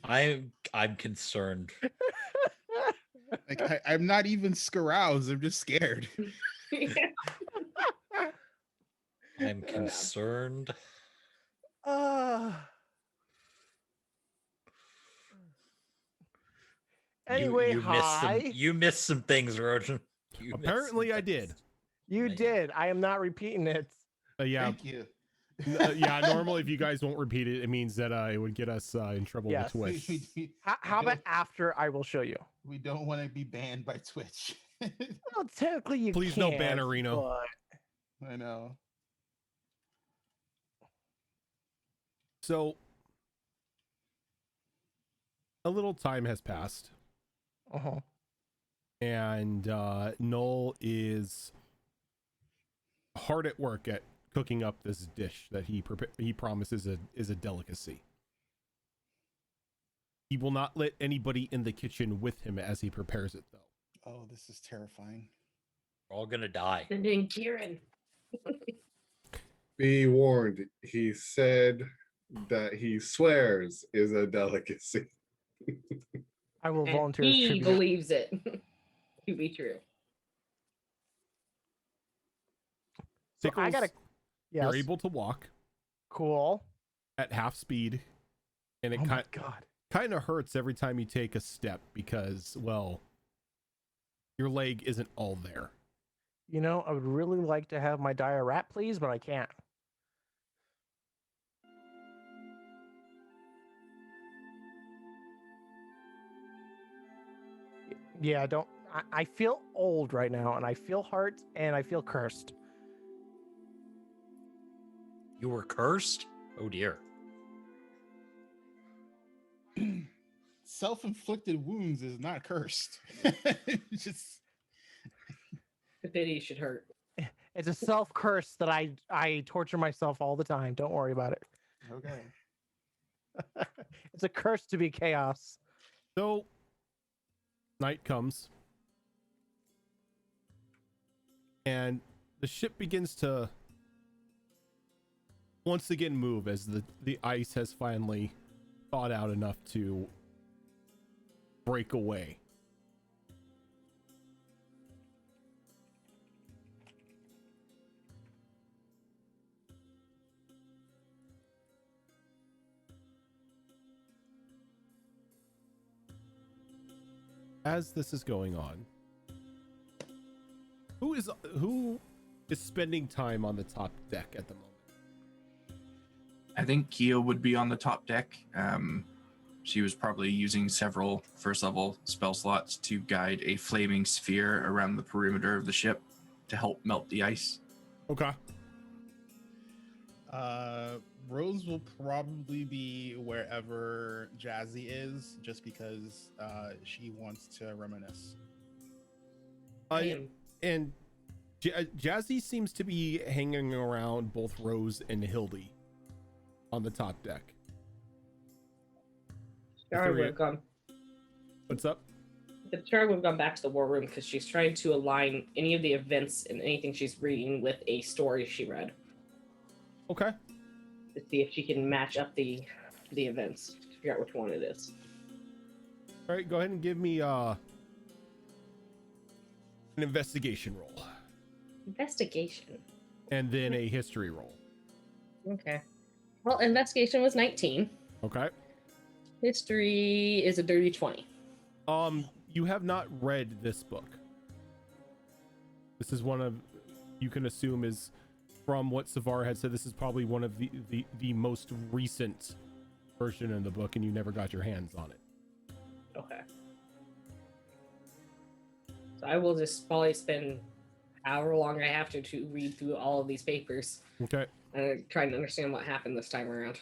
I'm concerned. Like I'm not even scaroused. I'm just scared. I'm concerned. Anyway, you missed some. hi. You missed some things, Rojan. Apparently, I did. You did. I am not repeating it. Yeah. Thank you. Yeah. Normally, if you guys won't repeat it, it means that it would get us in trouble Yes. with Twitch. How about after I will show you? We don't want to be banned by Twitch. Well, technically you Please can't. no ban Reno. But... I know. So a little time has passed. Uh-huh. And Noel is hard at work at cooking up this dish that he promises is a delicacy. He will not let anybody in the kitchen with him as he prepares it, though. Oh, this is terrifying. We're all gonna die. And then Kieran. Be warned, he said that he swears is a delicacy. I will And volunteer as he tribute. believes it to be true. So I gotta. Yes. You're able to walk Cool. at half speed, and it Oh my god. kind of hurts every time you take a step because, well, your leg isn't all there. You know, I would really like to have my dire rat, please, but I can't. Yeah, don't. I feel old right now, and I feel hurt, and I feel cursed. You were cursed? Oh dear. Self-inflicted wounds is not cursed. Just The pity should hurt. It's a self curse that I torture myself all the time. Don't worry about it. okay. It's a curse to be chaos. So, night comes, and the ship begins to once again move as the ice has finally thawed out enough to break away. As this is going on, who is spending time on the top deck at the moment? I think Keo would be on the top deck. She was probably using several first level spell slots to guide a flaming sphere around the perimeter of the ship to help melt the ice. Okay. Rose will probably be wherever Jazzy is, just because she wants to reminisce. And Jazzy seems to be hanging around both Rose and Hildy on the top deck. Shara would have gone. What's up? Shara would have gone back to the war room because she's trying to align any of the events and anything she's reading with a story she read. Okay. To see if she can match up the events to figure out which one it is. All right, go ahead and give me an investigation roll. Investigation. And then a history roll. Okay. Well, investigation was 19. Okay. History is a dirty 20. You have not read this book. This is one of, you can assume is, from what Savar had said, this is probably one of the most recent version in the book, and you never got your hands on it. Okay. So I will just probably spend however long I have to read through all of these papers. Okay. And trying to understand what happened this time around.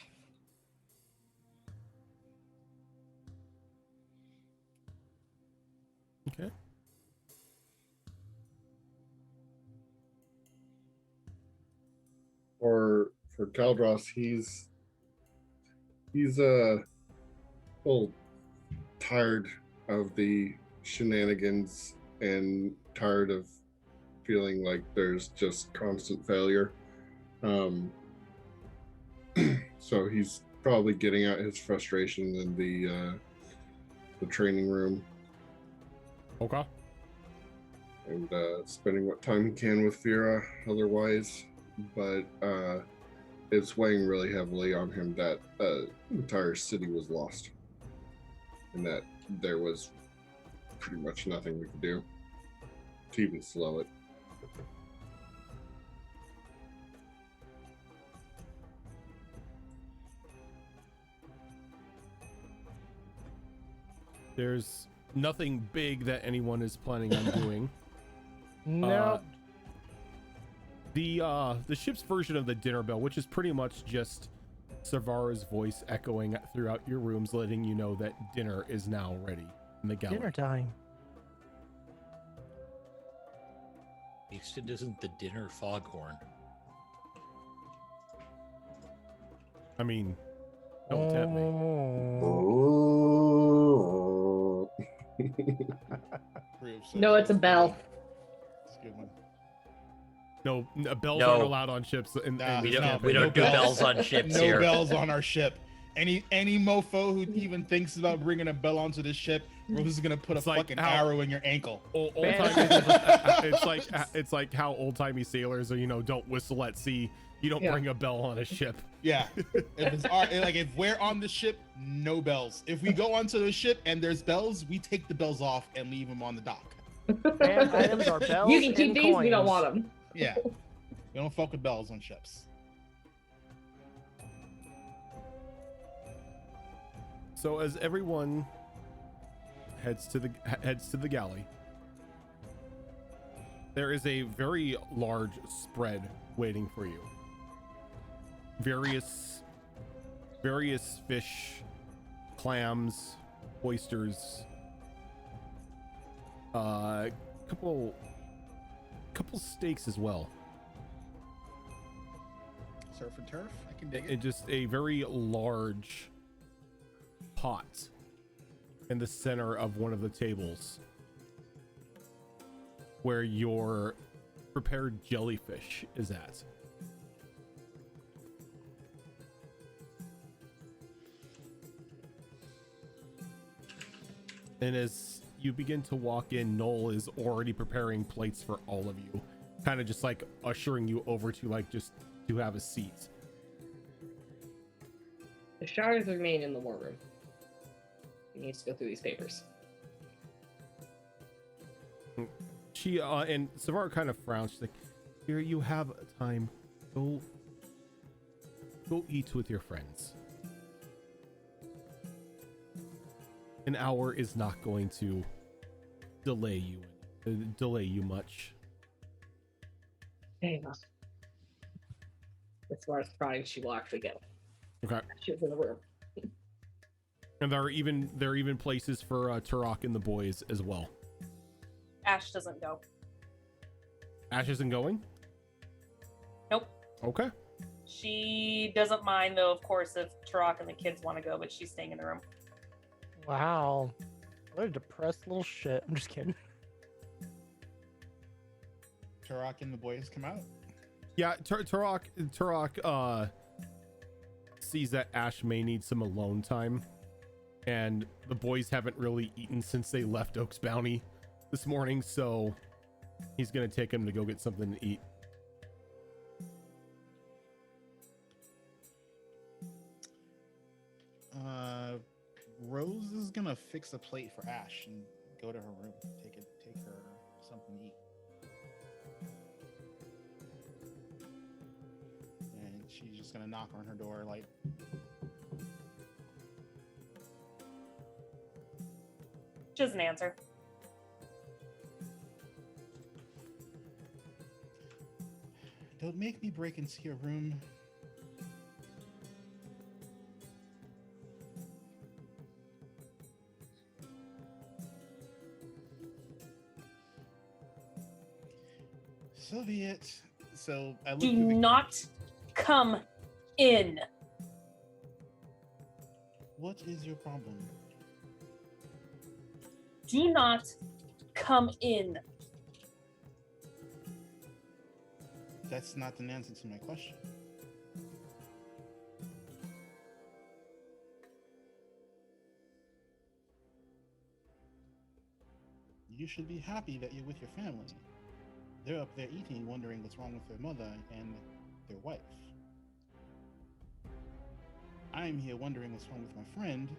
Okay. For Caldros, he's a little tired of the shenanigans and tired of feeling like there's just constant failure. So he's probably getting out his frustration in the training room Okay. and spending what time he can with Vera otherwise. But it's weighing really heavily on him that the entire city was lost and that there was pretty much nothing we could do to even slow it. There's nothing big that anyone is planning on doing. No. The ship's version of the dinner bell, which is pretty much just Savara's voice echoing throughout your rooms, letting you know that dinner is now ready in the galley. Dinner time. At least it isn't the dinner foghorn. I mean, don't tempt me. No, it's a bell. It's a good one. No, bells No. aren't allowed on ships. Nah, We no, don't, but we no don't do bells. bells on ships No here. bells on our ship. Any mofo who even thinks about bringing a bell onto this ship, Rose is gonna put It's a like fucking how- arrow in your ankle. It's like how old timey sailors are. Don't whistle at sea. You don't Yeah. bring a bell on a ship. Yeah, if we're on the ship, no bells. If we go onto the ship and there's bells, we take the bells off and leave them on the dock. Banned items are bells. You can keep and these. We don't coins. want them. Yeah, we don't fuck with bells on ships. So as everyone heads to the galley, there is a very large spread waiting for you. Various fish, clams, oysters, couple steaks as well, Surf and turf, I can dig it. and just a very large pot in the center of one of the tables where your prepared jellyfish is at. And as you begin to walk in, Noel is already preparing plates for all of you, kind of just like ushering you over to like just to have a seat. The shards remain in the war room. He needs to go through these papers. She and Savara kind of frowns. She's like, "Here, you have time. Go eat with your friends. An hour is not going to delay you much." There you go. As far as crying, she will actually go. Okay. She was in the room. And there are even places for Turok and the boys as well. Ash doesn't go. Ash isn't going? Nope. Okay. She doesn't mind, though, of course, if Turok and the kids want to go, but she's staying in the room. Wow. What a depressed little shit. I'm just kidding. Turok and the boys come out. Yeah, Turok sees that Ash may need some alone time, and the boys haven't really eaten since they left Oak's Bounty this morning, so he's gonna take him to go get something to eat. Rose is gonna fix a plate for Ash and go to her room. Take her something to eat. And she's just gonna knock on her door like, She doesn't answer. "Don't make me break into your room." So be it. So I look Do through the not come in. What is your problem? Do not come in. That's not an answer to my question. You should be happy that you're with your family. They're up there eating, wondering what's wrong with their mother and their wife. I'm here wondering what's wrong with my friend,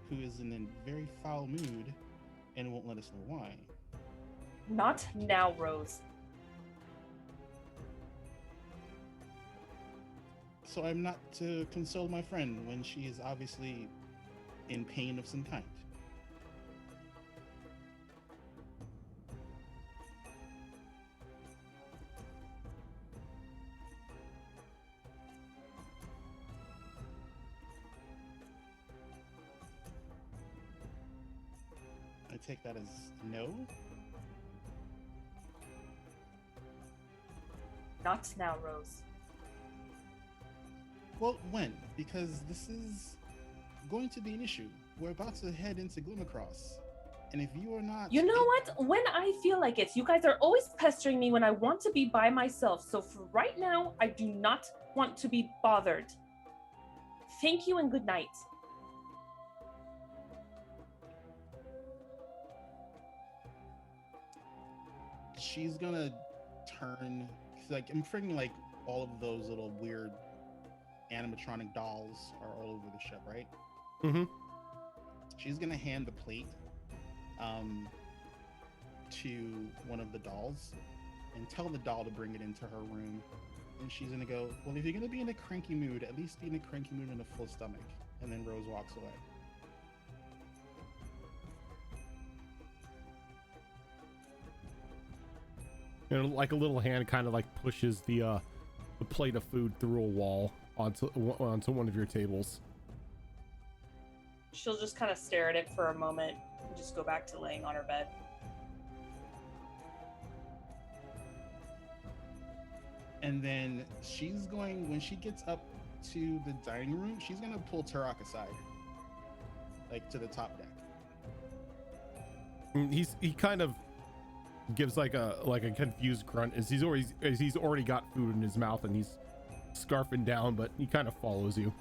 who is in a very foul mood and won't let us know why. Not now, Rose. So I'm not to console my friend when she is obviously in pain of some kind. I take that as no. Not now, Rose. Well, when? Because this is going to be an issue. We're about to head into Glimmercross. And if you are not... You know what? When I feel like it, you guys are always pestering me when I want to be by myself. So for right now, I do not want to be bothered. Thank you and good night. She's gonna turn... Like, I'm freaking like all of those little weird animatronic dolls are all over the ship, right? Mm-hmm. She's gonna hand the plate to one of the dolls and tell the doll to bring it into her room. And she's gonna go, well, if you're gonna be in a cranky mood, at least be in a cranky mood on a full stomach. And then Rose walks away. And like a little hand kind of like pushes the plate of food through a wall onto one of your tables. She'll just kind of stare at it for a moment and just go back to laying on her bed. And then she's going, when she gets up to the dining room, she's gonna pull Turok aside, like to the top deck. He kind of gives like a confused grunt as he's already got food in his mouth and he's scarfing down, but he kind of follows you.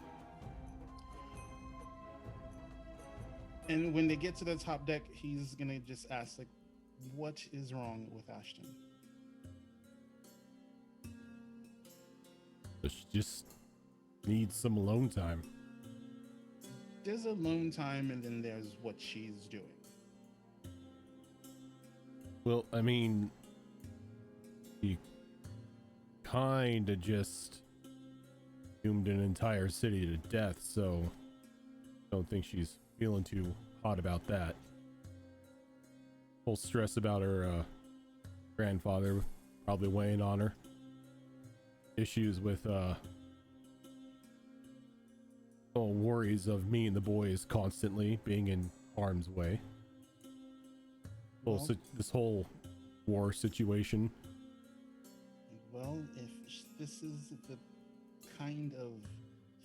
And when they get to the top deck, he's gonna just ask, like, what is wrong with Ashton? She just needs some alone time. There's alone time, and then there's what she's doing. Well, I mean, he kind of just doomed an entire city to death, so I don't think she's feeling too hot about that. Whole stress about her grandfather probably weighing on her. Issues with worries of me and the boys constantly being in harm's way. This whole war situation. Well, if this is the kind of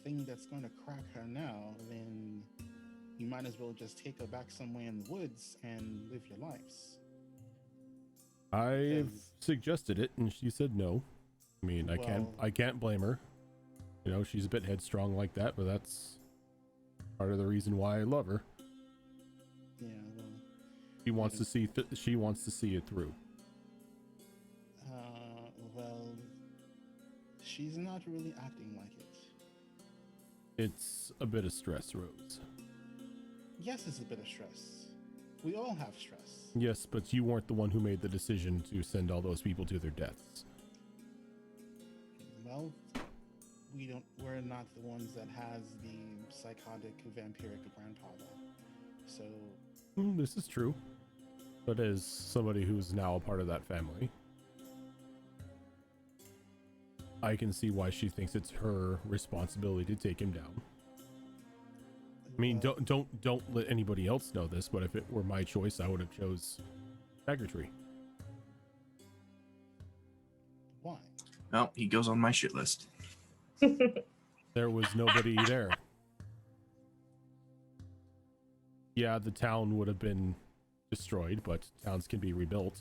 thing that's going to crack her now, then you might as well just take her back somewhere in the woods and live your lives. I've suggested it and she said no. I mean, I can't blame her. You know, she's a bit headstrong like that, but that's part of the reason why I love her. Yeah, well, she wants to see it through. Well, she's not really acting like it. It's a bit of stress, Rose. Yes, it's a bit of stress. We all have stress. Yes, but you weren't the one who made the decision to send all those people to their deaths. Well, we're not the ones that has the psychotic vampiric grandfather. So this is true. But as somebody who's now a part of that family, I can see why she thinks it's her responsibility to take him down. I mean, don't let anybody else know this, but if it were my choice, I would have chose Secretary. Why? Well, he goes on my shit list. There was nobody there. Yeah, the town would have been destroyed, but towns can be rebuilt.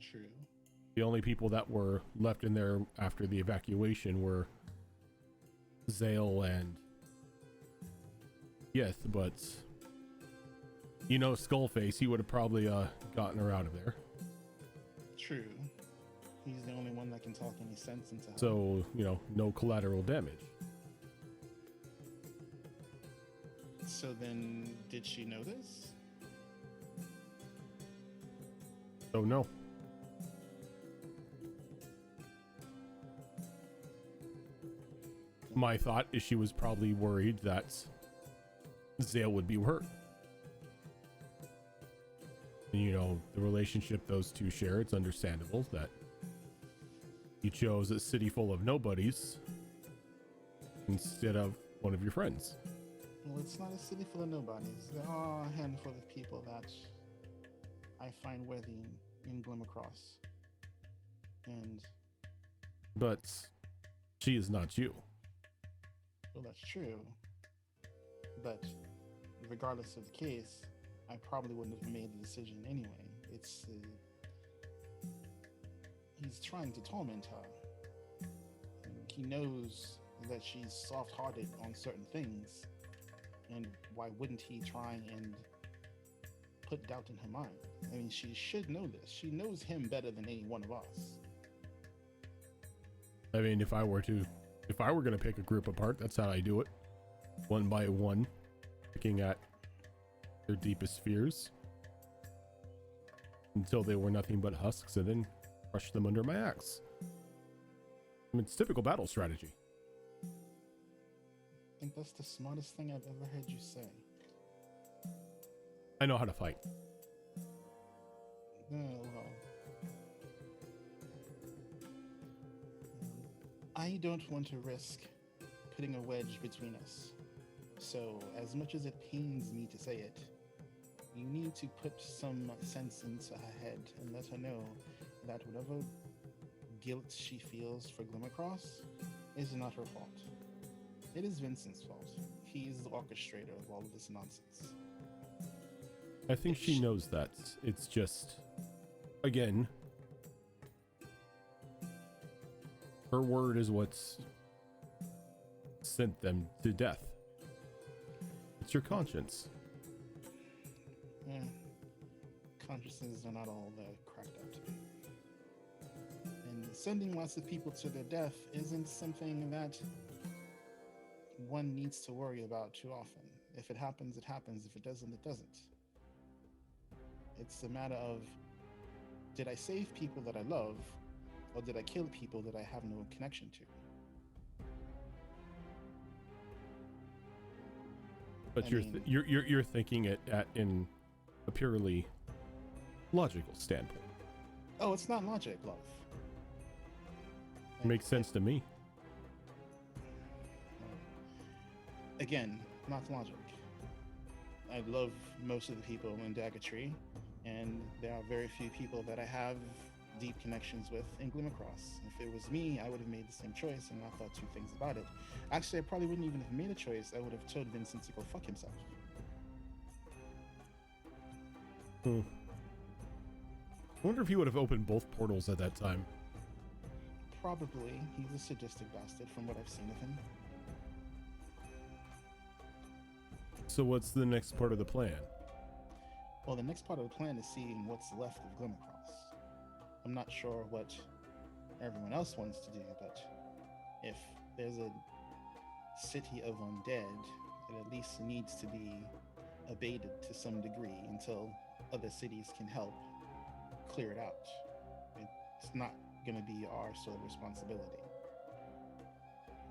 True. The only people that were left in there after the evacuation were Zale and Yeth, but You know, Skullface, he would have probably gotten her out of there. True. He's the only one that can talk any sense into her. So, you know, no collateral damage. So then, did she know this? So no. My thought is she was probably worried that Zale would be hurt. And, you know, the relationship those two share, it's understandable that you chose a city full of nobodies instead of one of your friends. Well, it's not a city full of nobodies. There are a handful of people that I find worthy in Glimmercross. And, But she is not you. well, that's true. But regardless of the case, I probably wouldn't have made the decision anyway. It's he's trying to torment her. And he knows that she's soft-hearted on certain things, and why wouldn't he try and put doubt in her mind? I mean, she should know this. She knows him better than any one of us. I mean, if I were gonna pick a group apart, that's how I do it. One by one, picking at their deepest fears until they were nothing but husks, and then crush them under my axe. I mean, it's typical battle strategy. I think that's the smartest thing I've ever heard you say. I know how to fight. Well, I don't want to risk putting a wedge between us. So, as much as it pains me to say it, you need to put some sense into her head and let her know that whatever guilt she feels for Glimmercross is not her fault. It is Vincent's fault. He is the orchestrator of all of this nonsense. I think she knows that. It's just, again, her word is what's sent them to death. It's your conscience. Yeah. Consciences are not all cracked out to be. And sending lots of people to their death isn't something that one needs to worry about too often. If it happens, it happens. If it doesn't, it doesn't. It's a matter of, did I save people that I love, or did I kill people that I have no connection to? But you're thinking it in a purely logical standpoint. Oh, it's not logic, love. It makes sense to me. Again, not logic. I love most of the people in Dagger Tree, and there are very few people that I have deep connections with in Glimmercross. If it was me, I would have made the same choice and not thought two things about it. Actually, I probably wouldn't even have made a choice. I would have told Vincent to go fuck himself. I wonder if he would have opened both portals at that time. Probably. He's a sadistic bastard from what I've seen of him. So what's the next part of the plan? Well, the next part of the plan is seeing what's left of Glimmercross. I'm not sure what everyone else wants to do, but if there's a city of undead, it at least needs to be abated to some degree until other cities can help clear it out. It's not going to be our sole responsibility.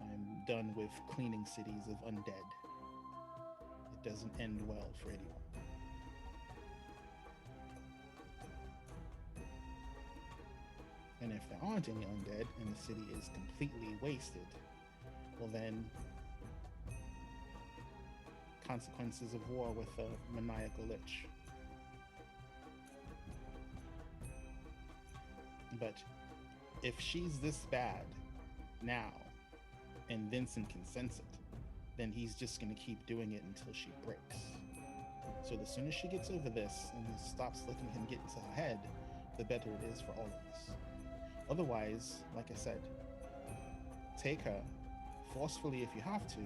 I'm done with cleaning cities of undead. It doesn't end well for anyone. And if there aren't any undead and the city is completely wasted, well then, consequences of war with a maniacal lich. But if she's this bad now, and Vincent can sense it, then he's just going to keep doing it until she breaks. So the sooner she gets over this and stops letting him get into her head, the better it is for all of us. Otherwise, like I said, take her forcefully if you have to,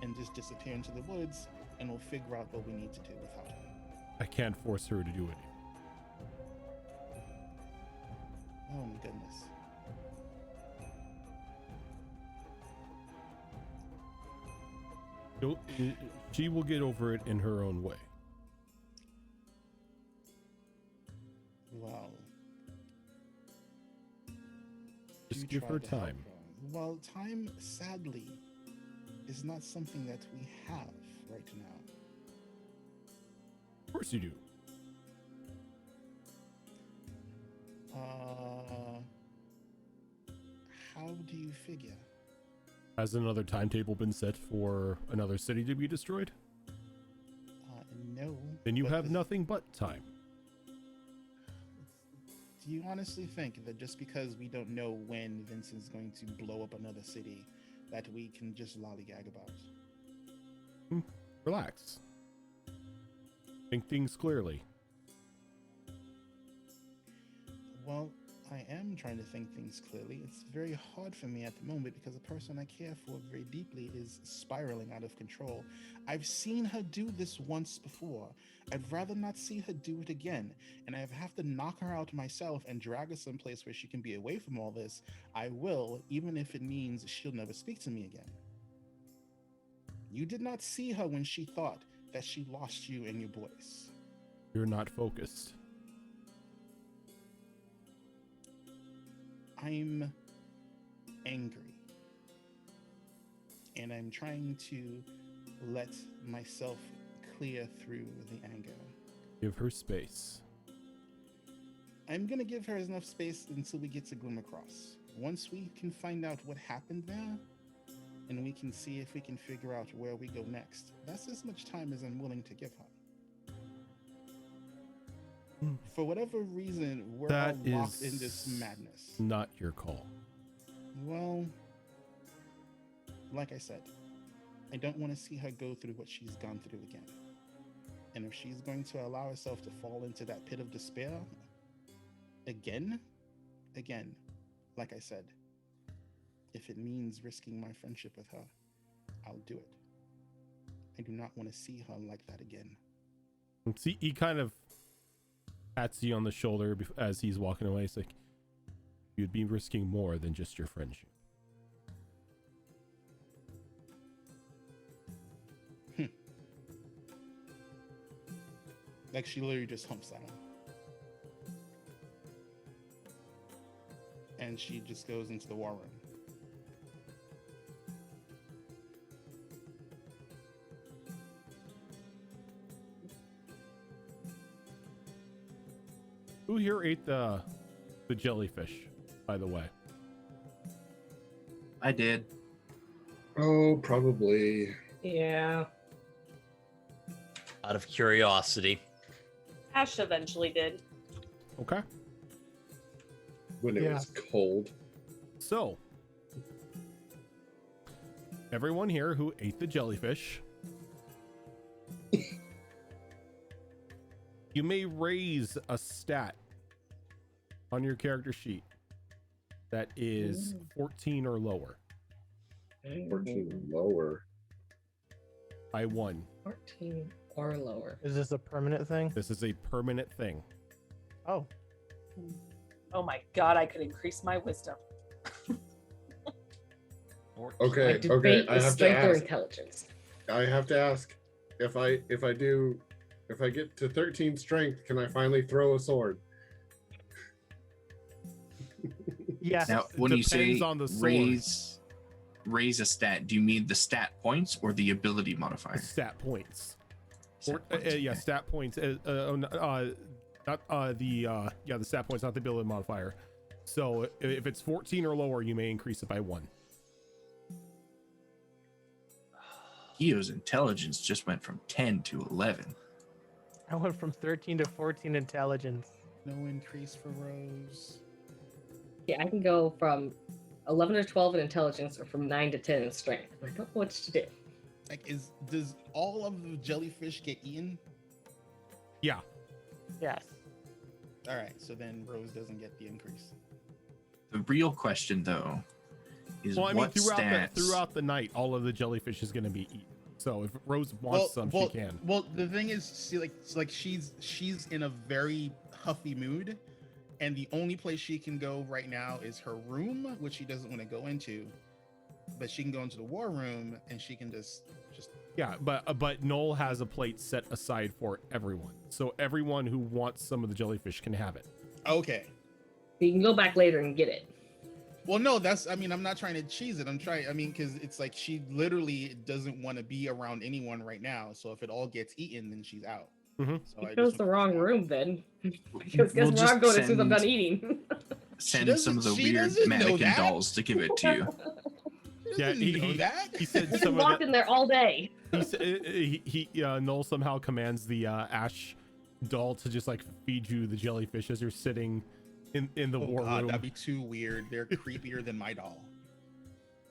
and just disappear into the woods, and we'll figure out what we need to do without her. I can't force her to do it. Oh my goodness. She will get over it in her own way. Well, Just do give try her to help time. her. Well, time, sadly, is not something that we have right now. Of course you do. How do you figure? Has another timetable been set for another city to be destroyed? No. Then you but have this- nothing but time. Do you honestly think that just because we don't know when Vincent's going to blow up another city, that we can just lollygag about? Relax. Think things clearly. Well, I am trying to think things clearly. It's very hard for me at the moment because the person I care for very deeply is spiraling out of control. I've seen her do this once before. I'd rather not see her do it again. And I have to knock her out myself and drag her someplace where she can be away from all this. I will, even if it means she'll never speak to me again. You did not see her when she thought that she lost you and your boys. You're not focused. I'm angry. And I'm trying to let myself clear through the anger. Give her space. I'm going to give her enough space until we get to Glimmercross. Once we can find out what happened there, and we can see if we can figure out where we go next. That's as much time as I'm willing to give her. For whatever reason, we're all locked in this madness. Not your call. Well, like I said, I don't want to see her go through what she's gone through again. And if she's going to allow herself to fall into that pit of despair again, like I said, if it means risking my friendship with her, I'll do it. I do not want to see her like that again. See, he kind of pats you on the shoulder as he's walking away. It's like, you'd be risking more than just your friendship. Like she literally just humps at him. And she just goes into the war room. Who here ate the jellyfish, by the way? I did. Oh, probably. Yeah. Out of curiosity. Ash eventually did. Okay. When it Yeah. was cold. So, everyone here who ate the jellyfish, you may raise a stat on your character sheet that is 14 or lower 14 lower. by 1. 14 or lower. Is this a permanent thing? This is a permanent thing. Oh, Oh my god, I could increase my wisdom. Okay, Like, okay. debate I is have to strength or ask. intelligence. I have to ask. If I get to 13 strength, can I finally throw a sword? yes. Now, when you say Depends on the sword. raise a stat, do you mean the stat points or the ability modifier? Stat points. Stat points, Yeah, okay. stat points. Not the stat points, not the ability modifier. So if it's 14 or lower, you may increase it by 1. Kyo's intelligence just went from 10 to 11. I went from 13 to 14 intelligence. No increase for Rose. Yeah, I can go from 11 to 12 in intelligence or from 9 to 10 in strength. I don't know what to do. Like, does all of the jellyfish get eaten? Yeah. Yes. All right, so then Rose doesn't get the increase. The real question, though, is Well, I mean, what throughout stats? throughout the night, all of the jellyfish is going to be eaten. So if Rose wants some, she can. Well, the thing is, see, like she's in a very huffy mood, and the only place she can go right now is her room, which she doesn't want to go into. But she can go into the war room, and she can just. Yeah, but Noel has a plate set aside for everyone, so everyone who wants some of the jellyfish can have it. Okay. You can go back later and get it. Well, no, I mean, I'm not trying to cheese it. Because it's like she literally doesn't want to be around anyone right now. So if it all gets eaten, then she's out. Mm-hmm. So She chose the wrong room then. Because guess where I'm going as soon as I'm done eating. Send some of the weird mannequin dolls to give it to you. Yeah, he said I've some been of locked in there all day. Noel somehow commands the Ash doll to just like feed you the jellyfish as you're sitting in the war room. That'd be too weird. They're creepier than my doll.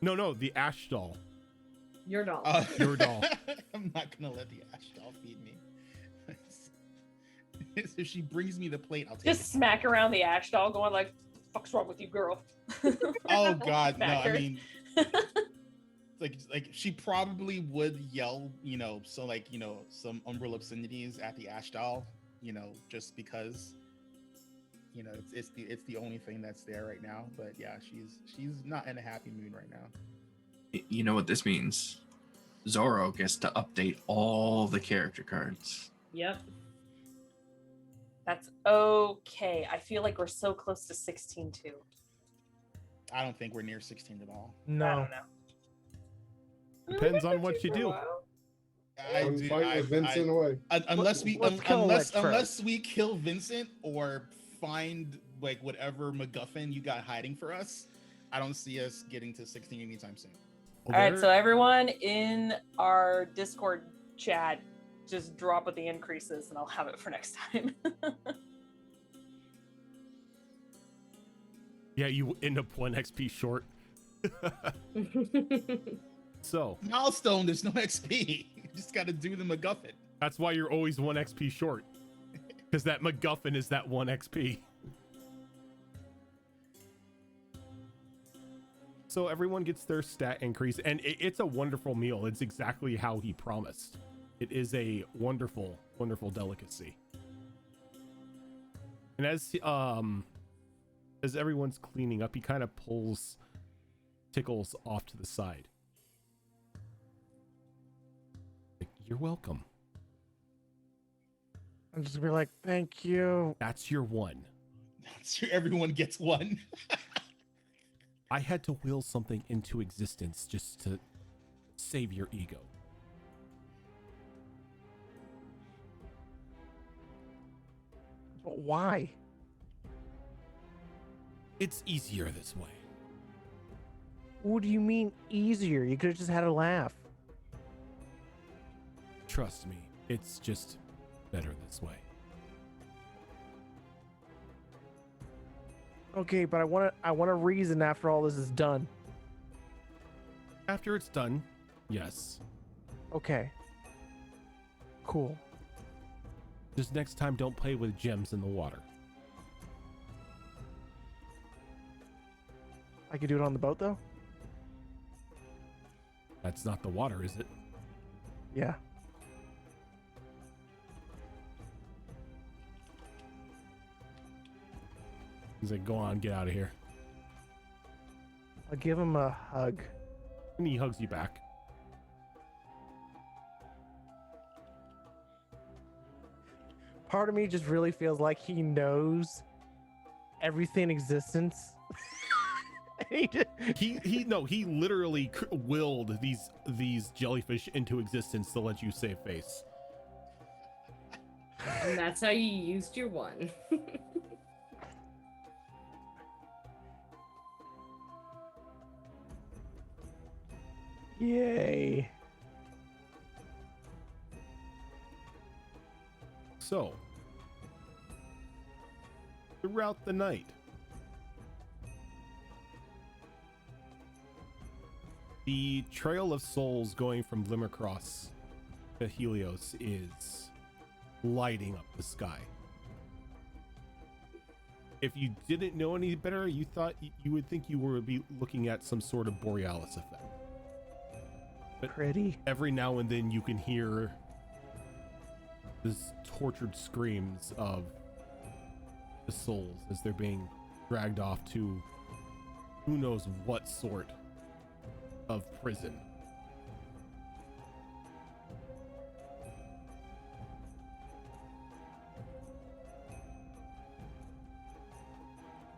No, the Ash doll. Your doll. Your doll. I'm not gonna let the Ash doll feed me. If she brings me the plate, I'll take Just it. smack around the Ash doll, going like, "Fuck's wrong with you, girl?" Oh God, no! Smack her. I mean, like she probably would yell, some umbral obscenities at the Ash doll, just because, it's the only thing that's there right now. But yeah, she's not in a happy mood right now. You know what this means? Zoro gets to update all the character cards. Yep. That's okay. I feel like we're so close to 16 too. I don't think we're near 16 at all. I No. don't know. Depends on what you do. I'm fighting with Vincent away. Unless let's kill Lich unless we kill Vincent or find like whatever MacGuffin you got hiding for us, I don't see us getting to 16 anytime soon. All right, so everyone in our Discord chat, just drop with the increases and I'll have it for next time. Yeah, you end up 1 XP short. So Milestone, there's no XP. You just got to do the MacGuffin. that's why you're always 1 XP short, because that MacGuffin is that 1 XP. So everyone gets their stat increase, and it's a wonderful meal. It's exactly how he promised. It is a wonderful, wonderful delicacy. And as everyone's cleaning up, he kind of pulls Tickles off to the side. Like, you're welcome. I'm just gonna be like, thank you. That's your one. So everyone gets one. I had to will something into existence just to save your ego. But why? It's easier this way. What do you mean easier? You could have just had a laugh. Trust me, it's just better this way. Okay, but I want a reason after all this is done. After it's done, yes. Okay. Cool. Just next time, don't play with gems in the water. I could do it on the boat though? That's not the water, is it? Yeah. He's like, go on, get out of here. I'll give him a hug. And he hugs you back. Part of me just really feels like he knows everything in existence. He literally willed these jellyfish into existence to let you save face. And that's how you used your one. Yay. So, throughout the night, the trail of souls going from Glimmercross to Helios is lighting up the sky. If you didn't know any better, you thought you would think you would be looking at some sort of Borealis effect. But Pretty. every now and then you can hear these tortured screams of the souls as they're being dragged off to who knows what sort of prison.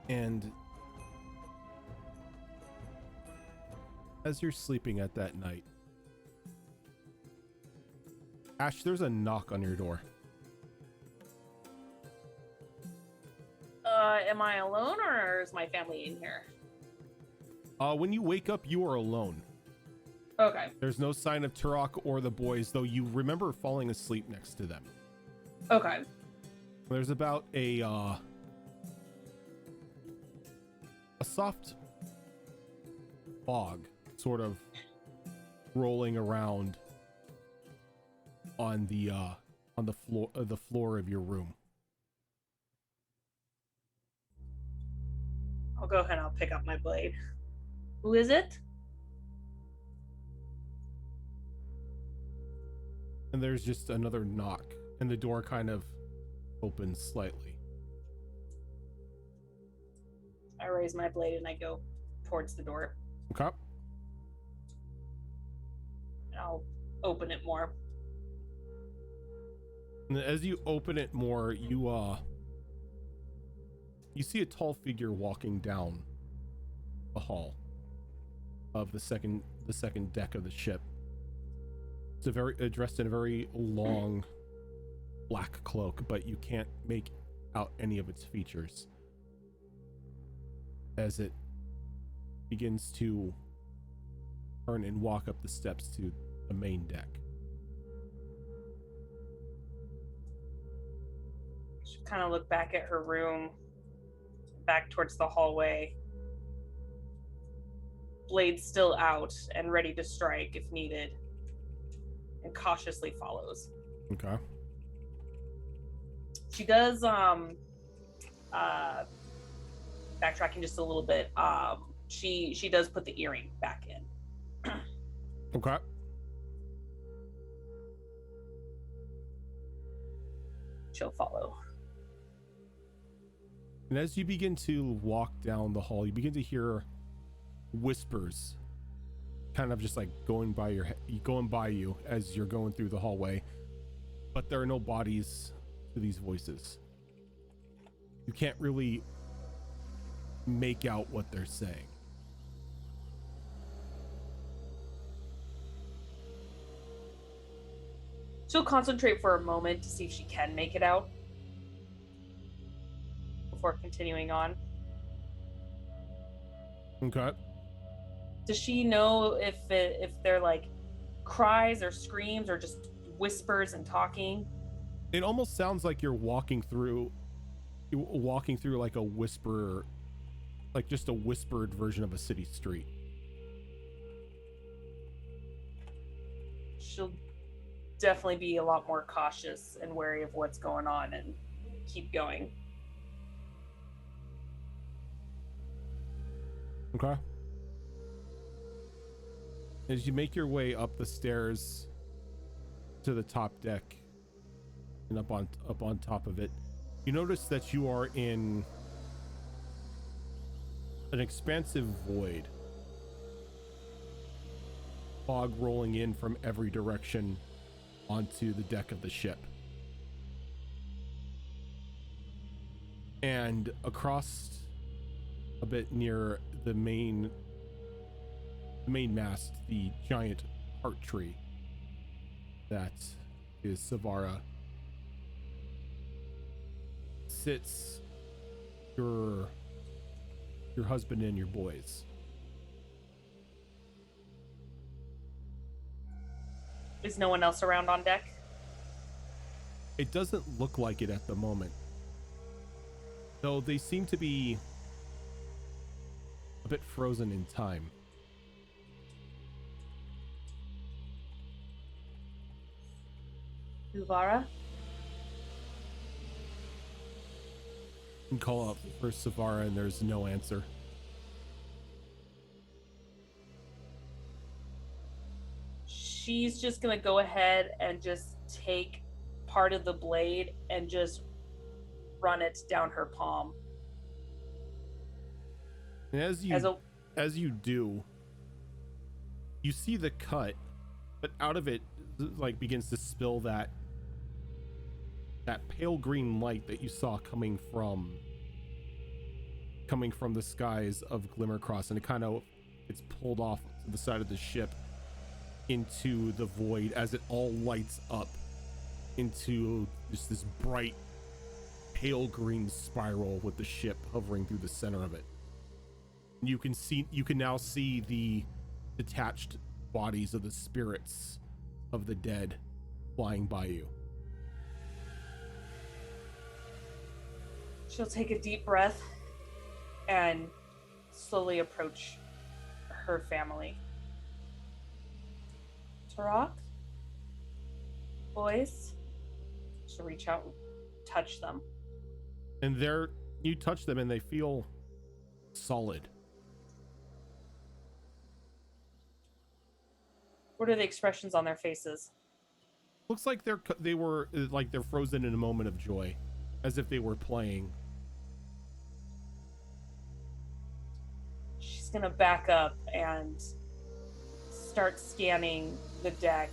And as you're sleeping at that night, Ash, there's a knock on your door. Am I alone or is my family in here? When you wake up, you are alone. Okay. There's no sign of Turok or the boys, though you remember falling asleep next to them. Okay. There's about a soft fog sort of rolling around on the floor of your room. I'll go ahead and I'll pick up my blade. Who is it? And there's just another knock, and the door kind of opens slightly. I raise my blade and I go towards the door. Okay. And I'll open it more. And as you open it more, you see a tall figure walking down the hall of the second deck of the ship. It's dressed in a very long black cloak, but you can't make out any of its features as it begins to turn and walk up the steps to the main deck. She kind of look back at her room, back towards the hallway. Blade still out and ready to strike if needed, and cautiously follows. Okay. She does backtracking just a little bit. She does put the earring back in. Okay. She'll follow. And as you begin to walk down the hall, you begin to hear whispers kind of just like going by you as you're going through the hallway, but there are no bodies to these voices. You can't really make out what they're saying. She'll concentrate for a moment to see if she can make it out before continuing on. Okay. Does she know if they're like cries or screams or just whispers and talking? It almost sounds like you're walking through like a whisper, like just a whispered version of a city street. She'll definitely be a lot more cautious and wary of what's going on and keep going. Okay. As you make your way up the stairs to the top deck and up on top of it, you notice that you are in an expansive void. Fog rolling in from every direction onto the deck of the ship. And across a bit near the main mast, the giant heart tree that is Savara, sits your husband and your boys. Is no one else around on deck? It doesn't look like it at the moment, though they seem to be a bit frozen in time. Uvara? You call out for Savara and there's no answer. she's just gonna go ahead and just take part of the blade and just run it down her palm. And as you do, you see the cut, but out of it like begins to spill that pale green light that you saw coming from the skies of Glimmercross, and it's pulled off to the side of the ship into the void as it all lights up into just this bright pale green spiral with the ship hovering through the center of it. You can now see the detached bodies of the spirits of the dead flying by you. She'll take a deep breath and slowly approach her family. Tarak, boys, she'll reach out and touch them. And you touch them and they feel solid. What are the expressions on their faces? Looks like they're frozen in a moment of joy, as if they were playing. She's gonna back up and start scanning the deck,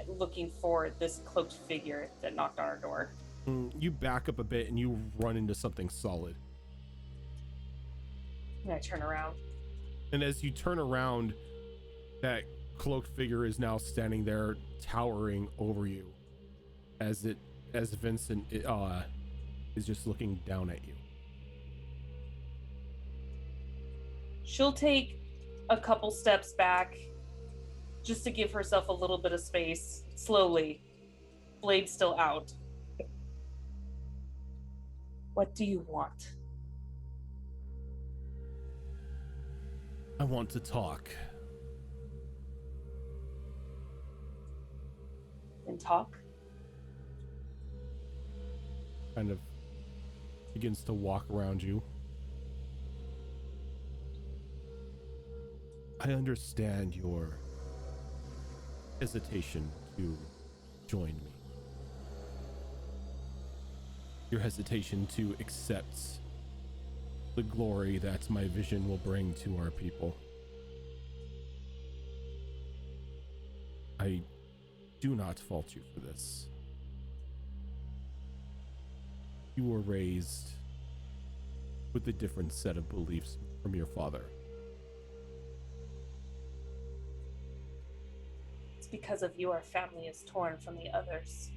looking for this cloaked figure that knocked on her door. You back up a bit and you run into something solid. And I turn around. And as you turn around, that cloaked figure is now standing there, towering over you, as Vincent is just looking down at you. She'll take a couple steps back just to give herself a little bit of space, slowly, blade still out. What do you want? I want to talk. And talk? Kind of begins to walk around you. I understand your hesitation to join me. Your hesitation to accept the glory that my vision will bring to our people. I do not fault you for this. You were raised with a different set of beliefs from your father. It's because of you our family is torn from the others.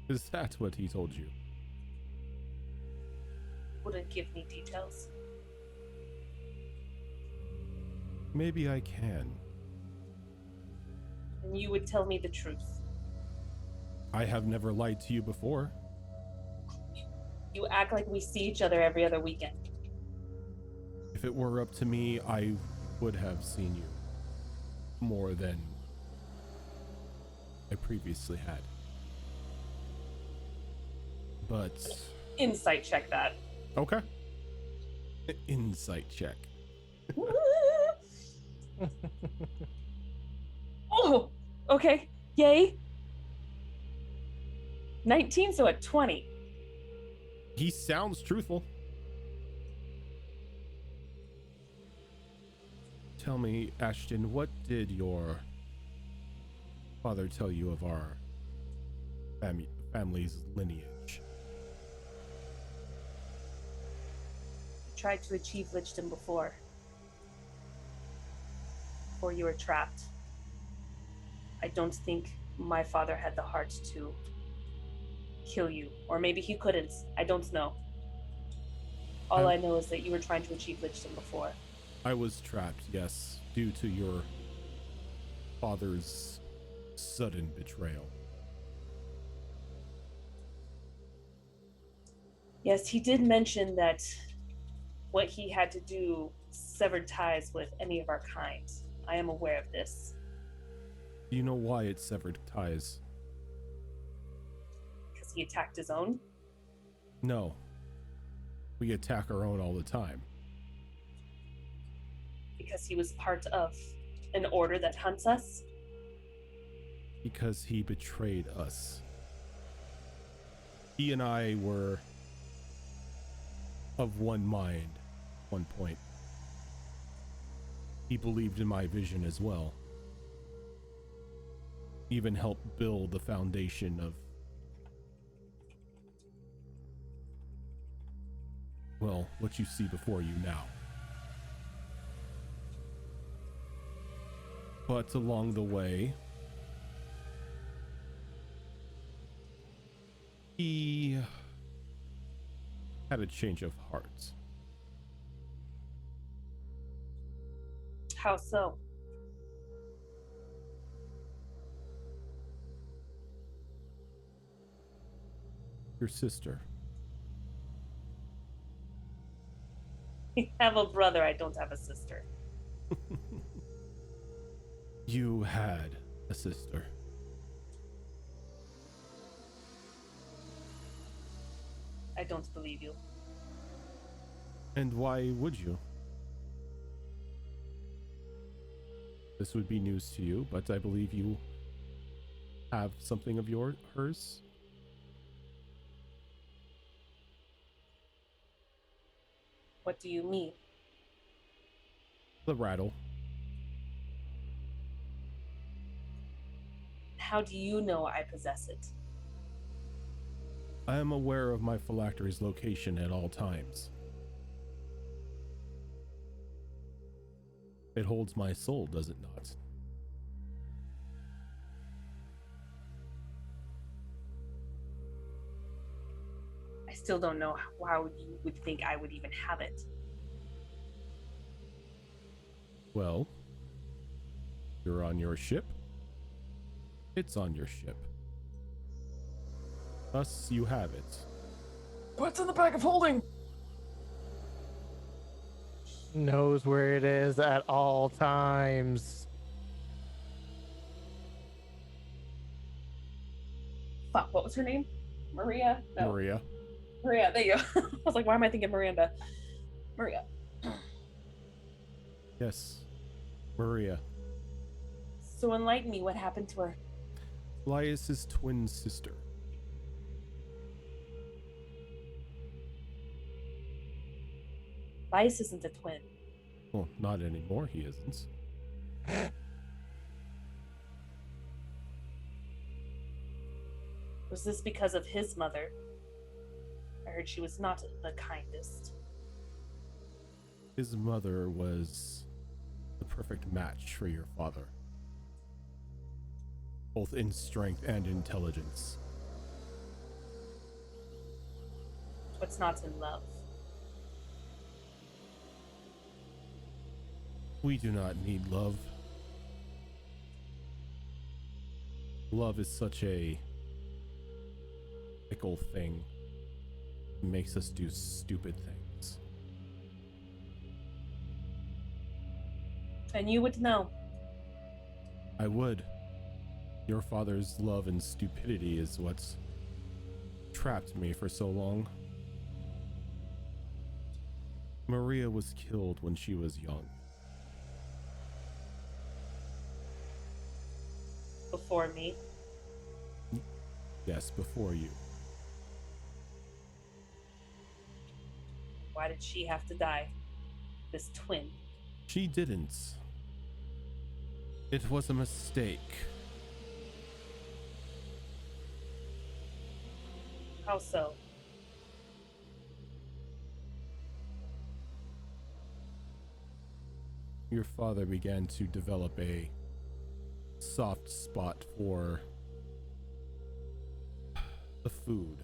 Is that what he told you? Wouldn't give me details. Maybe I can. And you would tell me the truth. I have never lied to you before. You act like we see each other every other weekend. If it were up to me, I would have seen you more than I previously had. But... Insight check that. Okay. Insight check. Oh, okay. Yay. 19, so at 20. He sounds truthful. Tell me, Ashton, what did your father tell you of our family's lineage? Tried to achieve Lichdom before you were trapped. I don't think my father had the heart to kill you, or maybe he couldn't. I don't know. All I know is that you were trying to achieve Lichdom before. I was trapped, yes, due to your father's sudden betrayal. Yes, he did mention that what he had to do severed ties with any of our kind. I am aware of this. Do you know why it severed ties? Because he attacked his own? No. We attack our own all the time. Because he was part of an order that hunts us? Because he betrayed us. He and I were of one mind at one point. He believed in my vision as well. Even helped build the foundation of, well, what you see before you now. But along the way, he had a change of heart. How so? Your sister. I have a brother, I don't have a sister. You had a sister. I don't believe you. And why would you? This would be news to you, but I believe you have something of hers. What do you mean? The rattle. How do you know I possess it? I am aware of my phylactery's location at all times. It holds my soul, does it not? I still don't know how you would think I would even have it. Well, you're on your ship. It's on your ship. Thus, you have it. What's in the bag of holding? Knows where it is at all times. Fuck, what was her name? Maria? No. Maria. Maria, there you go. I was like, why am I thinking Miranda? Maria. Yes, Maria. So enlighten me, what happened to her? Elias's twin sister. Vice isn't a twin. Well, not anymore, he isn't. Was this because of his mother? I heard she was not the kindest. His mother was the perfect match for your father, both in strength and intelligence. What's not in love? We do not need love. Love is such a fickle thing. It makes us do stupid things. And you would know. I would. Your father's love and stupidity is what's trapped me for so long. Maria was killed when she was young. Before me. Yes, before you. Why did she have to die? This twin. She didn't. It was a mistake. How so? Your father began to develop a soft spot for the food.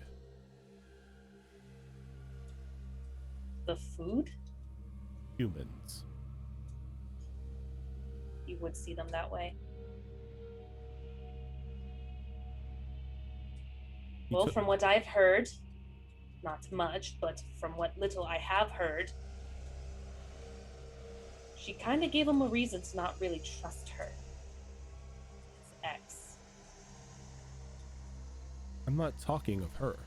The food? Humans. You would see them that way. Well, from what I've heard, not much, but from what little I have heard, she kind of gave him a reason to not really trust her. His ex. I'm not talking of her.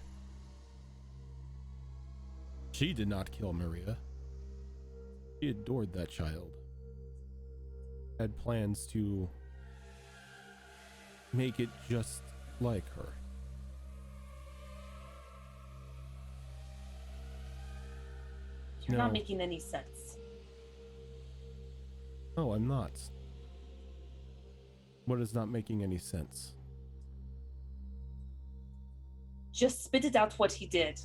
She did not kill Maria. She adored that child. had plans to make it just like her. You're No. not making any sense. No, I'm not. What is not making any sense? Just spit it out what he did.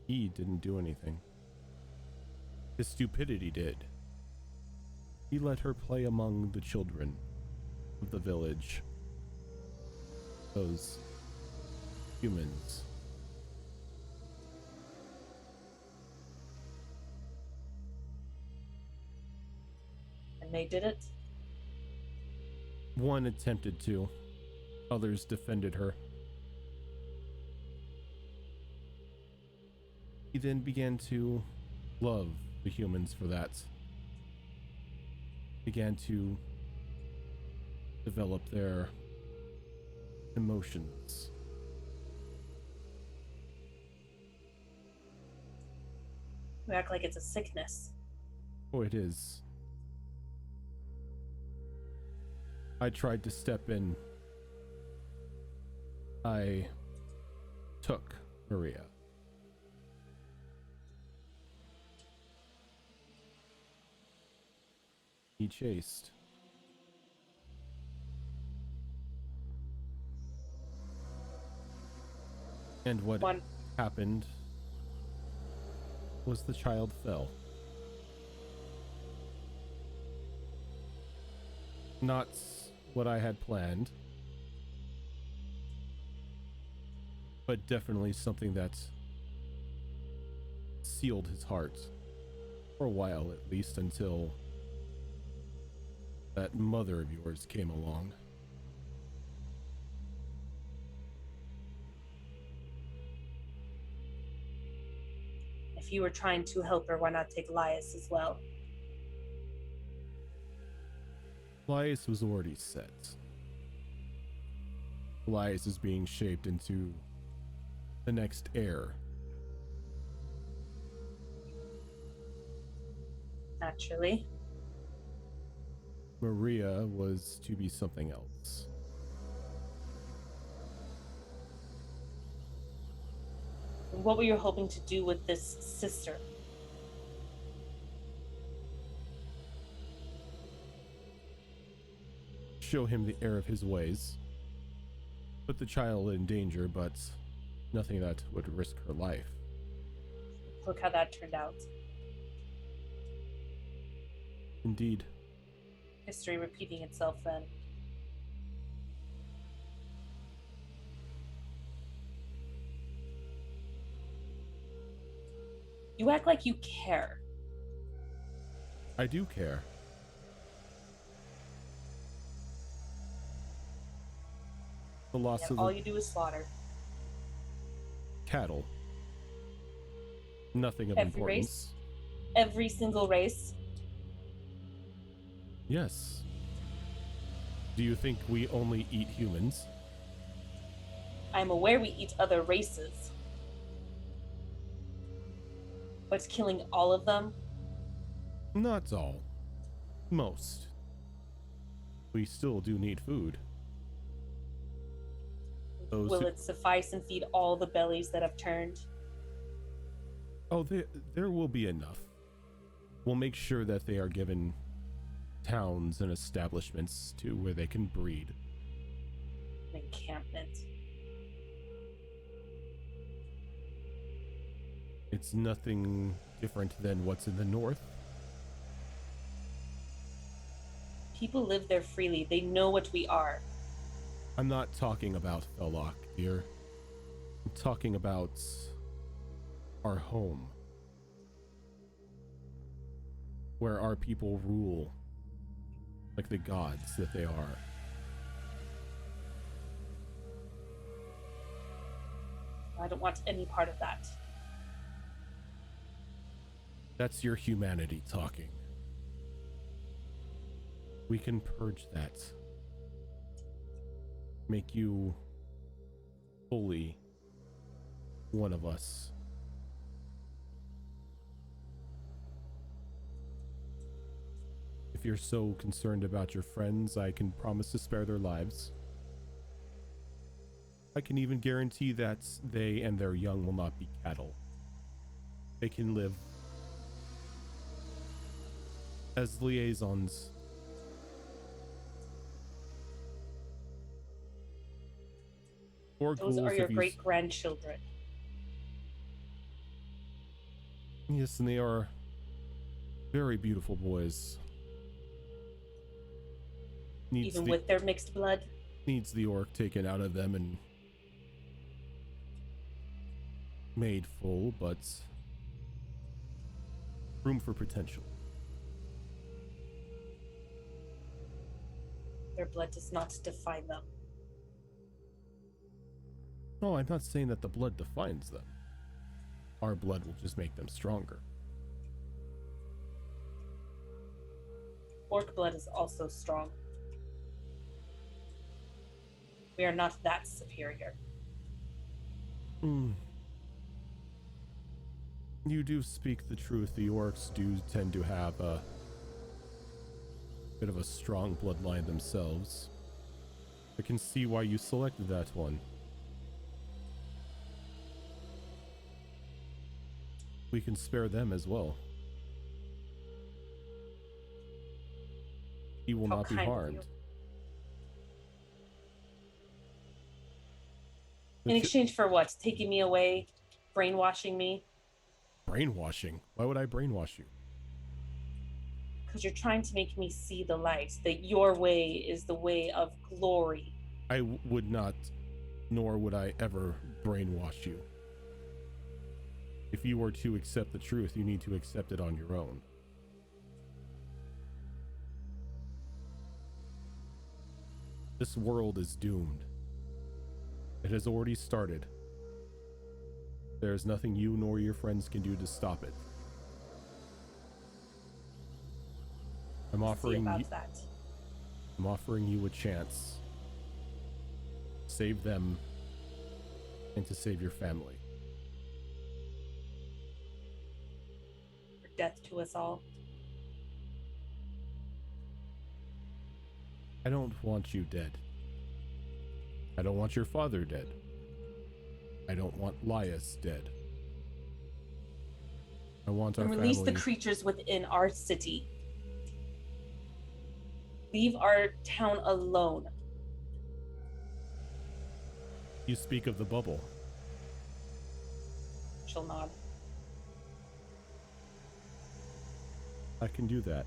He didn't do anything. His stupidity did. He let her play among the children of the village. Those humans. And they did it. One attempted to. Others defended her. He then began to love the humans for that. Began to develop their emotions. You act like it's a sickness. Oh, it is. I tried to step in. I took Maria. He chased. And what happened was the child fell. Not what I had planned, but definitely something that sealed his heart for a while, at least, until that mother of yours came along. If you were trying to help her, why not take Elias as well? Elias was already set. Elias is being shaped into the next heir. Naturally. Maria was to be something else. What were you hoping to do with this sister? Show him the error of his ways. Put the child in danger, but nothing that would risk her life. Look how that turned out. Indeed. History repeating itself then. You act like you care. I do care. The loss And of all the you do is slaughter. cattle. Nothing of Every importance. Every single race. Yes. Do you think we only eat humans? I'm aware we eat other races. But killing all of them? Not all. Most. We still do need food. Will it suffice and feed all the bellies that have turned? Oh, there will be enough. We'll make sure that they are given towns and establishments to where they can breed. An encampment. It's nothing different than what's in the north. People live there freely. They know what we are. I'm not talking about Felloc, dear. I'm talking about our home. Where our people rule like the gods that they are. I don't want any part of that. That's your humanity talking. We can purge that. Make you fully one of us. If you're so concerned about your friends, I can promise to spare their lives. I can even guarantee that they and their young will not be cattle. They can live as liaisons. Or Those ghouls are your if you great grandchildren. Yes, and they are very beautiful boys. Even with their mixed blood. Needs the orc taken out of them and made full, but room for potential. Their blood does not define them. No, I'm not saying that the blood defines them. Our blood will just make them stronger. Orc blood is also strong. We are not that superior. You do speak the truth. The orcs do tend to have a bit of a strong bloodline themselves. I can see why you selected that one. We can spare them as well. He will not be harmed. In exchange for what? Taking me away? Brainwashing me? Brainwashing? Why would I brainwash you? Because you're trying to make me see the light, that your way is the way of glory. I would not, nor would I ever brainwash you. If you were to accept the truth, you need to accept it on your own. This world is doomed. It has already started. There is nothing you nor your friends can do to stop it. I'm offering you a chance. Save them and to save your family. For death to us all. I don't want you dead. I don't want your father dead. I don't want Lias dead. I want our release family. the creatures within our city. Leave our town alone. You speak of the bubble. She'll nod. I can do that.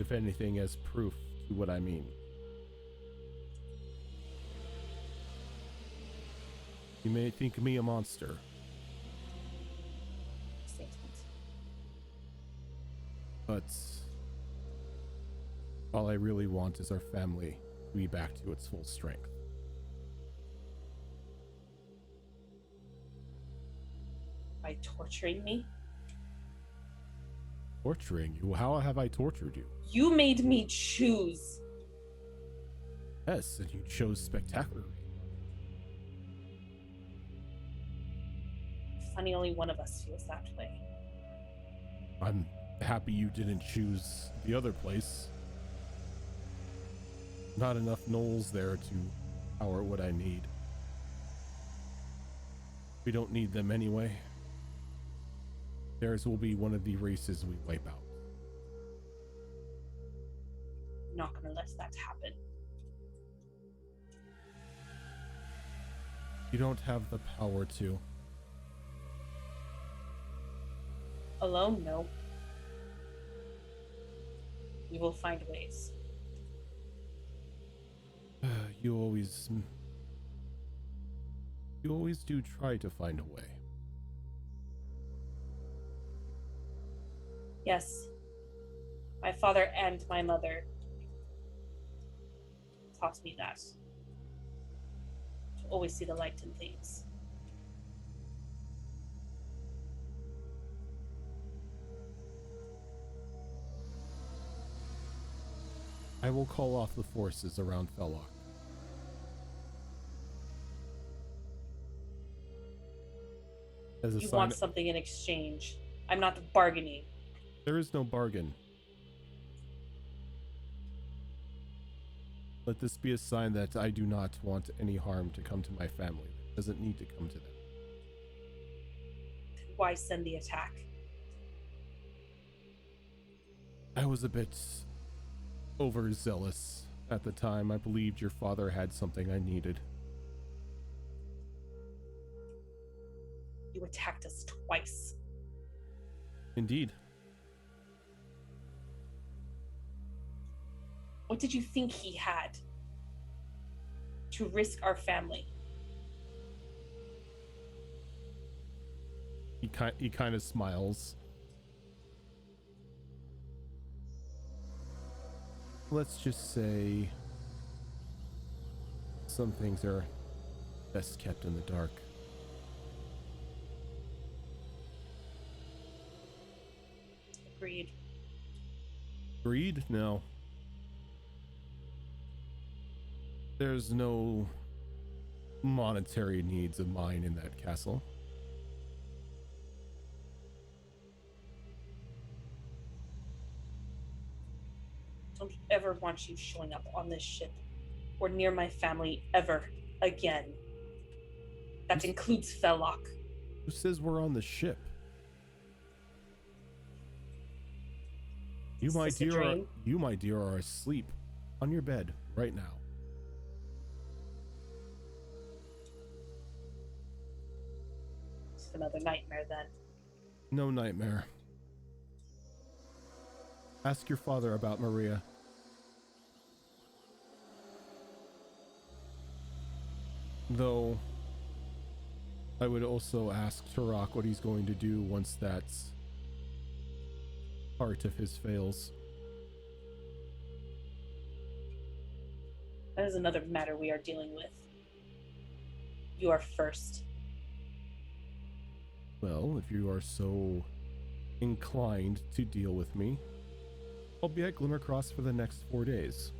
If anything, as proof to what I mean. You may think me a monster. But all I really want is our family to be back to its full strength. By torturing me? Torturing you? How have I tortured you? You made me choose. Yes, and you chose spectacularly. Funny, only one of us feels that way. I'm happy you didn't choose the other place. Not enough gnolls there to power what I need. We don't need them anyway. Theirs will be one of the races we wipe out. I'm not gonna let that happen. You don't have the power to. Alone, no. We will find ways. You always do try to find a way. Yes. My father and my mother taught me that. To always see the light in things. I will call off the forces around Felloc. As a You sign, want something in exchange. I'm not bargaining. there is no bargain. Let this be a sign that I do not want any harm to come to my family. It doesn't need to come to them. Why send the attack? I was a bit overzealous at the time. I believed your father had something I needed. You attacked us twice. Indeed. What did you think he had to risk our family? He kind of smiles. Let's just say some things are best kept in the dark. Agreed. Greed? No. There's no monetary needs of mine in that castle. Don't ever want you showing up on this ship or near my family ever again. That includes Felloc. Who says we're on the ship? You, my dear, are asleep on your bed right now. It's another nightmare then. No nightmare. Ask your father about Maria. Though, I would also ask Turok what he's going to do once that part of his fails. That is another matter we are dealing with. You are first. Well, if you are so inclined to deal with me, I'll be at Glimmercross for the next 4 days.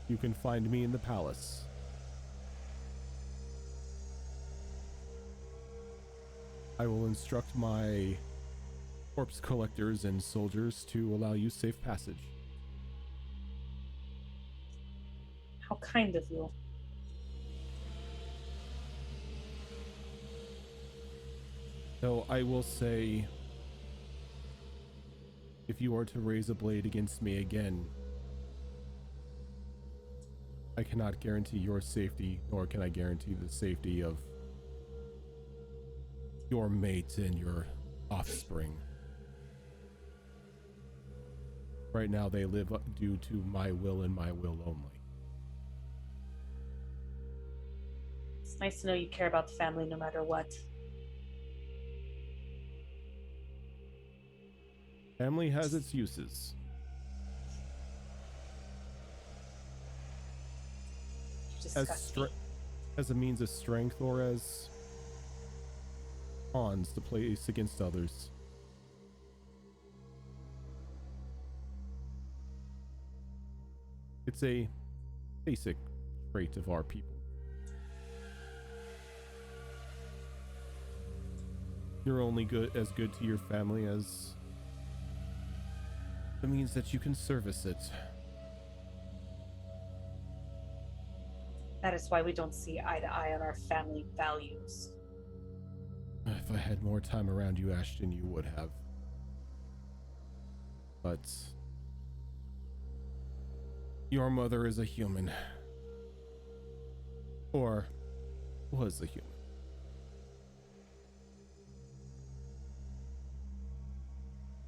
You can find me in the palace. I will instruct my corpse collectors and soldiers to allow you safe passage. How kind of you. Though I will say, if you are to raise a blade against me again, I cannot guarantee your safety, nor can I guarantee the safety of your mate and your offspring. Right now, they live due to my will and my will only. It's nice to know you care about the family no matter what. Family has its uses. As a means of strength or as pawns to place against others. It's a basic trait of our people. You're only as good to your family as the means that you can service it. That is why we don't see eye to eye on our family values. If I had more time around you, Ashton, you would have. But your mother is a human. Or was a human.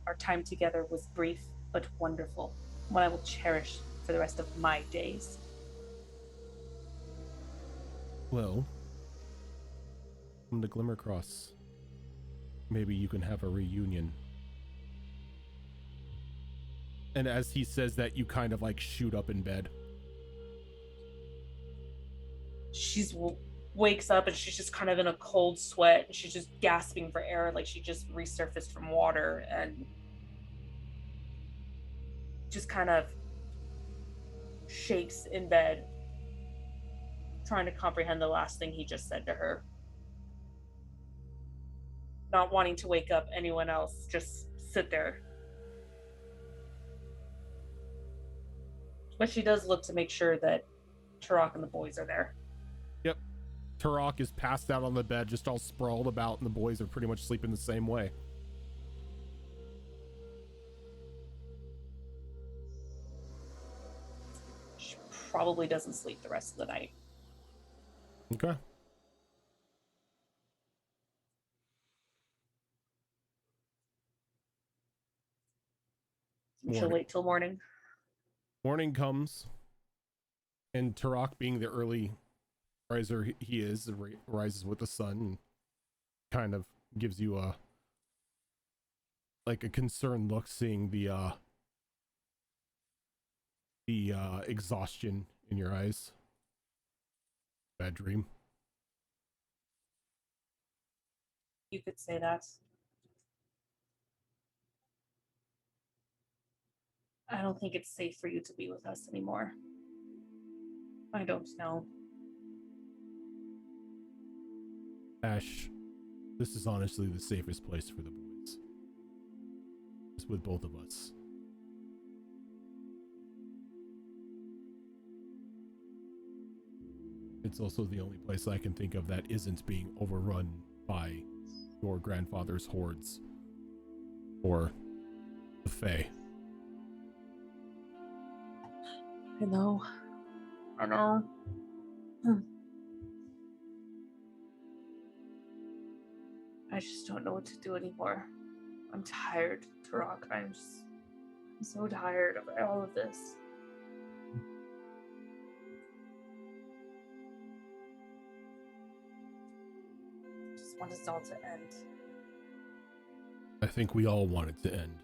Our time together was brief but wonderful, one I will cherish for the rest of my days. Well, come to Glimmercross. Maybe you can have a reunion. And as he says that, you kind of like shoot up in bed. She's wakes up and she's just kind of in a cold sweat and she's just gasping for air like she just resurfaced from water and just kind of shakes in bed trying to comprehend the last thing he just said to her. Not wanting to wake up anyone else, just sit there. But she does look to make sure that Turok and the boys are there. Yep. Turok is passed out on the bed, just all sprawled about, and the boys are pretty much sleeping the same way. She probably doesn't sleep the rest of the night. Okay. She'll wait till morning. Morning comes, and Turok, being the early riser he is, rises with the sun and kind of gives you a concerned look, seeing the exhaustion in your eyes. Bad dream. You could say that. I don't think it's safe for you to be with us anymore. I don't know. Ash, this is honestly the safest place for the boys. It's with both of us. It's also the only place I can think of that isn't being overrun by your grandfather's hordes or the Fae. I know. I know. I just don't know what to do anymore. I'm tired, Turok. I'm so tired of all of this. I just want this all to end. I think we all want it to end.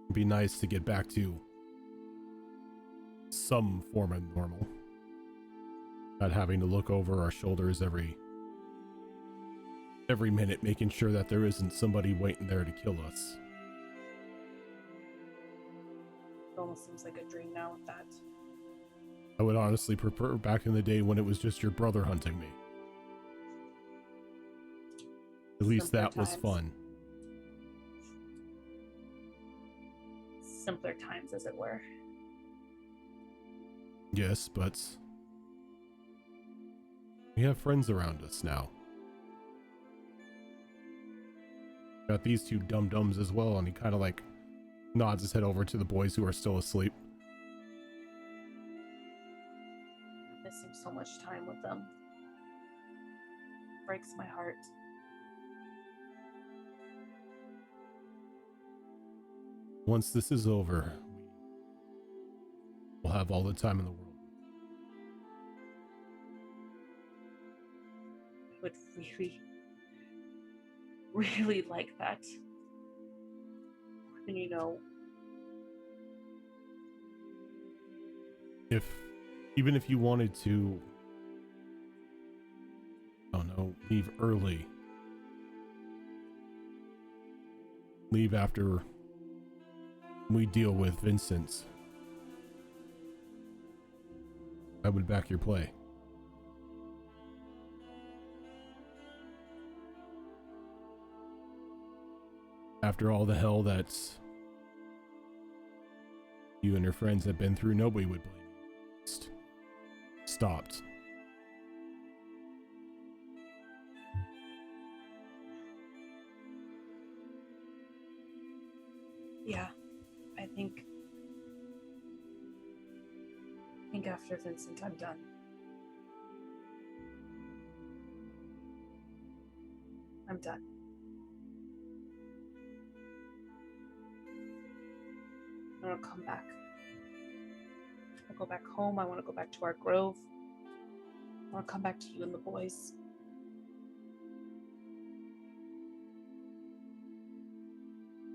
It'd be nice to get back to some form of normal. Not having to look over our shoulders every minute, making sure that there isn't somebody waiting there to kill us. It almost seems like a dream now with that. I would honestly prefer back in the day when it was just your brother hunting me. At least Simpler that was times. fun. Simpler times, as it were. Yes, but we have friends around us now. Got these two dum-dums as well, and he kind of nods his head over to the boys who are still asleep. I'm missing so much time with them. It breaks my heart. Once this is over, we'll have all the time in the world. I would really like that. And Even if you wanted to, I don't know, leave early. Leave after we deal with Vincent. I would back your play. After all the hell that you and your friends have been through, nobody would blame you. Just stopped. Yeah, I think after Vincent, I'm done. I'm done. I want to come back. I go back home. I want to go back to our grove. I want to come back to you and the boys.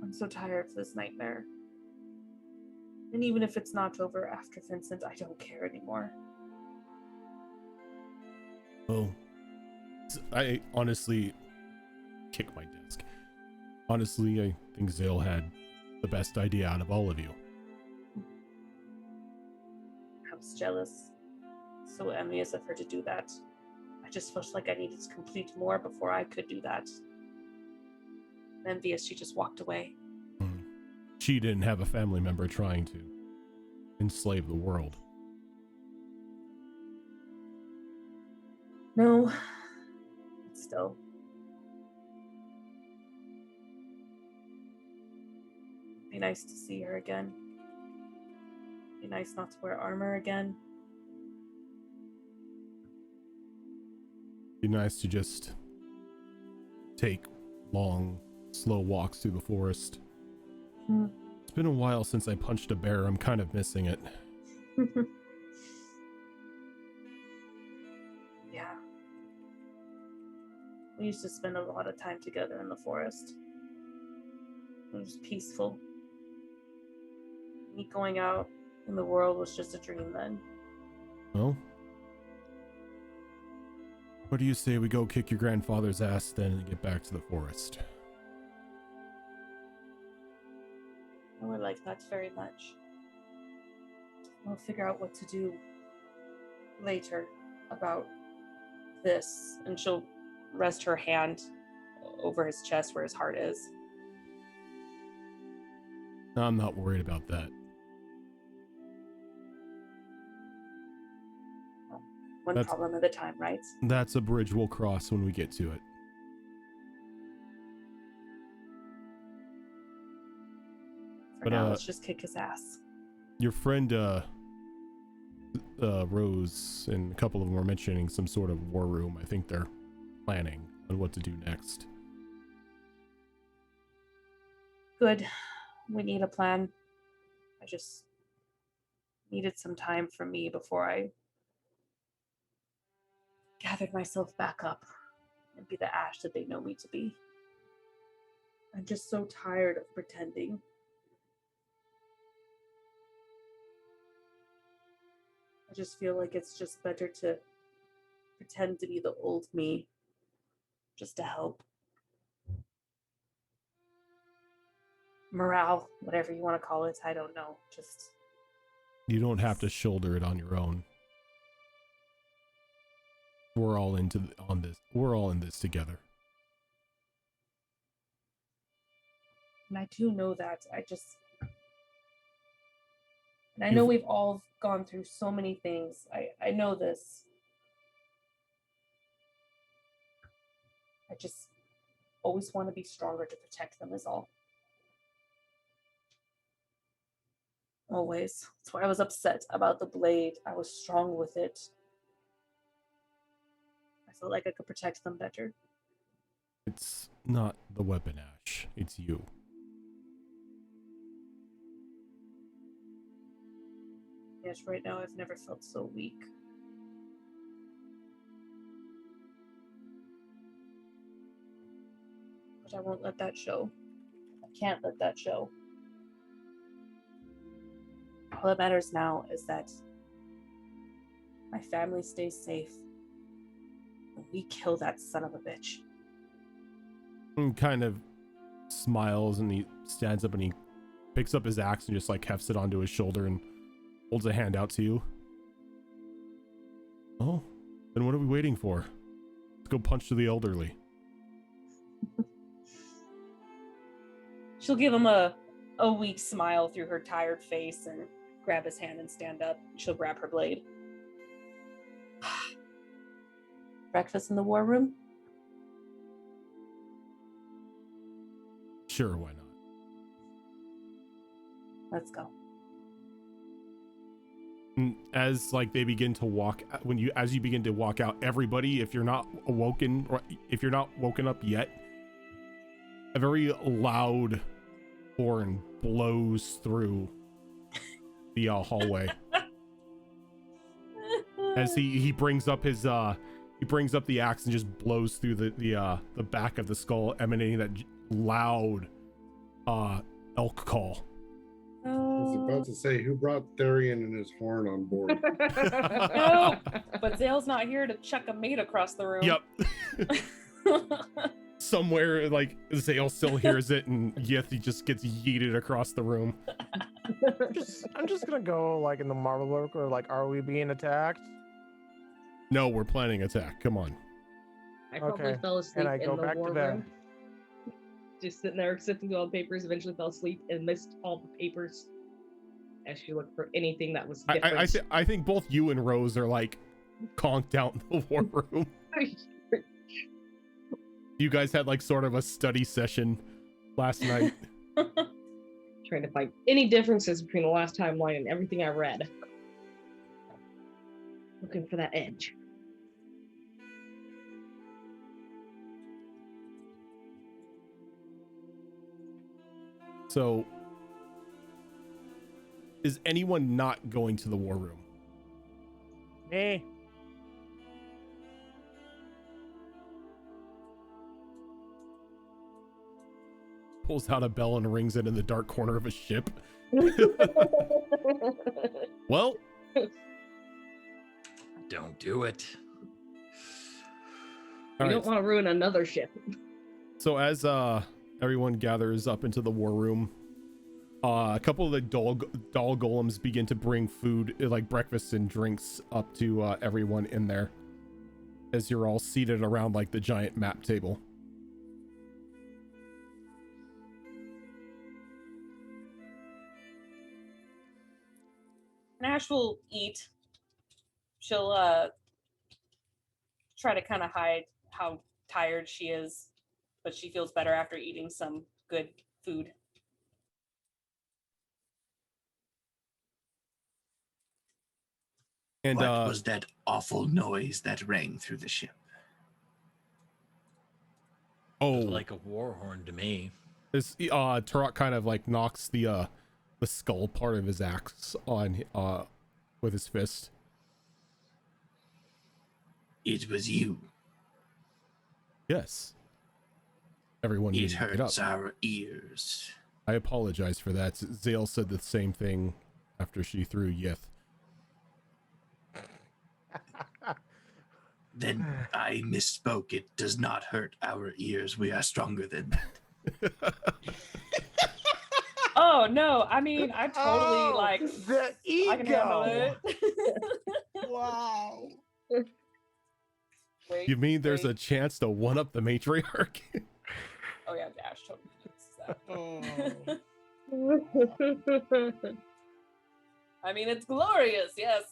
I'm so tired of this nightmare. And even if it's not over after Vincent, I don't care anymore. Oh, I honestly kick my desk. Honestly, I think Zale had the best idea out of all of you. was jealous, so envious of her to do that. I just felt like I needed to complete more before I could do that. Envious, she just walked away. She didn't have a family member trying to enslave the world. No, but still. Be nice to see her again. Be nice not to wear armor again. Be nice to just take long, slow walks through the forest. It's been a while since I punched a bear. I'm kind of missing it. Yeah. We used to spend a lot of time together in the forest. It was peaceful. Me going out in the world was just a dream then. Well, what do you say we go kick your grandfather's ass then and get back to the forest? I would like that very much. We'll figure out what to do later about this, and she'll rest her hand over his chest where his heart is. I'm not worried about that. One problem at a time, right? That's a bridge we'll cross when we get to it. For now, let's just kick his ass. Your friend, Rose, and a couple of them were mentioning some sort of war room. I think they're planning on what to do next. Good. We need a plan. I just needed some time for me before I gathered myself back up and be the Ash that they know me to be. I'm just so tired of pretending. I just feel like it's just better to pretend to be the old me, just to help. Morale, whatever you want to call it, I don't know. Just You don't have to shoulder it on your own. We're all in this together. And I do know that. And I know we've all gone through so many things. I know this. I just always want to be stronger to protect them is all. Always. That's why I was upset about the blade. I was strong with it. I felt like I could protect them better. It's not the weapon, Ash. It's you. Yes, right now I've never felt so weak. But I won't let that show. I can't let that show. All that matters now is that my family stays safe. And we kill that son of a bitch. And kind of smiles and he stands up and he picks up his axe and just like hefts it onto his shoulder and holds a hand out to you. Oh, then what are we waiting for? Let's go punch to the elderly. She'll give him a weak smile through her tired face and grab his hand and stand up. She'll grab her blade. Breakfast in the war room? Sure, why not? Let's go. And as like they begin to walk, as you begin to walk out, everybody, if you're not woken up yet, a very loud horn blows through the hallway as he brings up his the axe and just blows through the back of the skull, emanating that loud elk call. I was about to say, who brought Therian and his horn on board? No, but Zale's not here to chuck a mate across the room. Yep. somewhere like Zale still hears it, and Yith just gets yeeted across the room. I'm just gonna go like in the marble work, or like, are we being attacked? No, we're planning attack. Come on. I probably Okay, fell asleep and I in go the back war to bed. room. Just sitting there sifting through all the papers, eventually fell asleep and missed all the papers as she looked for anything that was different. I think both you and Rose are like conked out in the war room. You guys had like sort of a study session last night. Trying to find any differences between the last timeline and everything I read. Looking for that edge. So, is anyone not going to the war room? Me. Pulls out a bell and rings it in the dark corner of a ship. Well, Don't do it. We all don't right. want to ruin another ship. So as everyone gathers up into the war room, a couple of the doll golems begin to bring food, like breakfast and drinks, up to everyone in there, as you're all seated around like the giant map table. Nash will eat. She'll try to kind of hide how tired she is, but she feels better after eating some good food. And What was that awful noise that rang through the ship? Like a war horn to me. this Turok kind of like knocks the skull part of his axe on with his fist. It was you. Yes. Everyone It needs to get up. hurts our ears. I apologize for that. Zale said the same thing after she threw Yith. Then I misspoke. It does not hurt our ears. We are stronger than that. Oh no, I mean I totally like the ego. I can handle it. Wow. Wait, You mean there's wait. a chance to one up the matriarch? Oh yeah, Dash totally fixes that. Oh. I mean it's glorious, yes.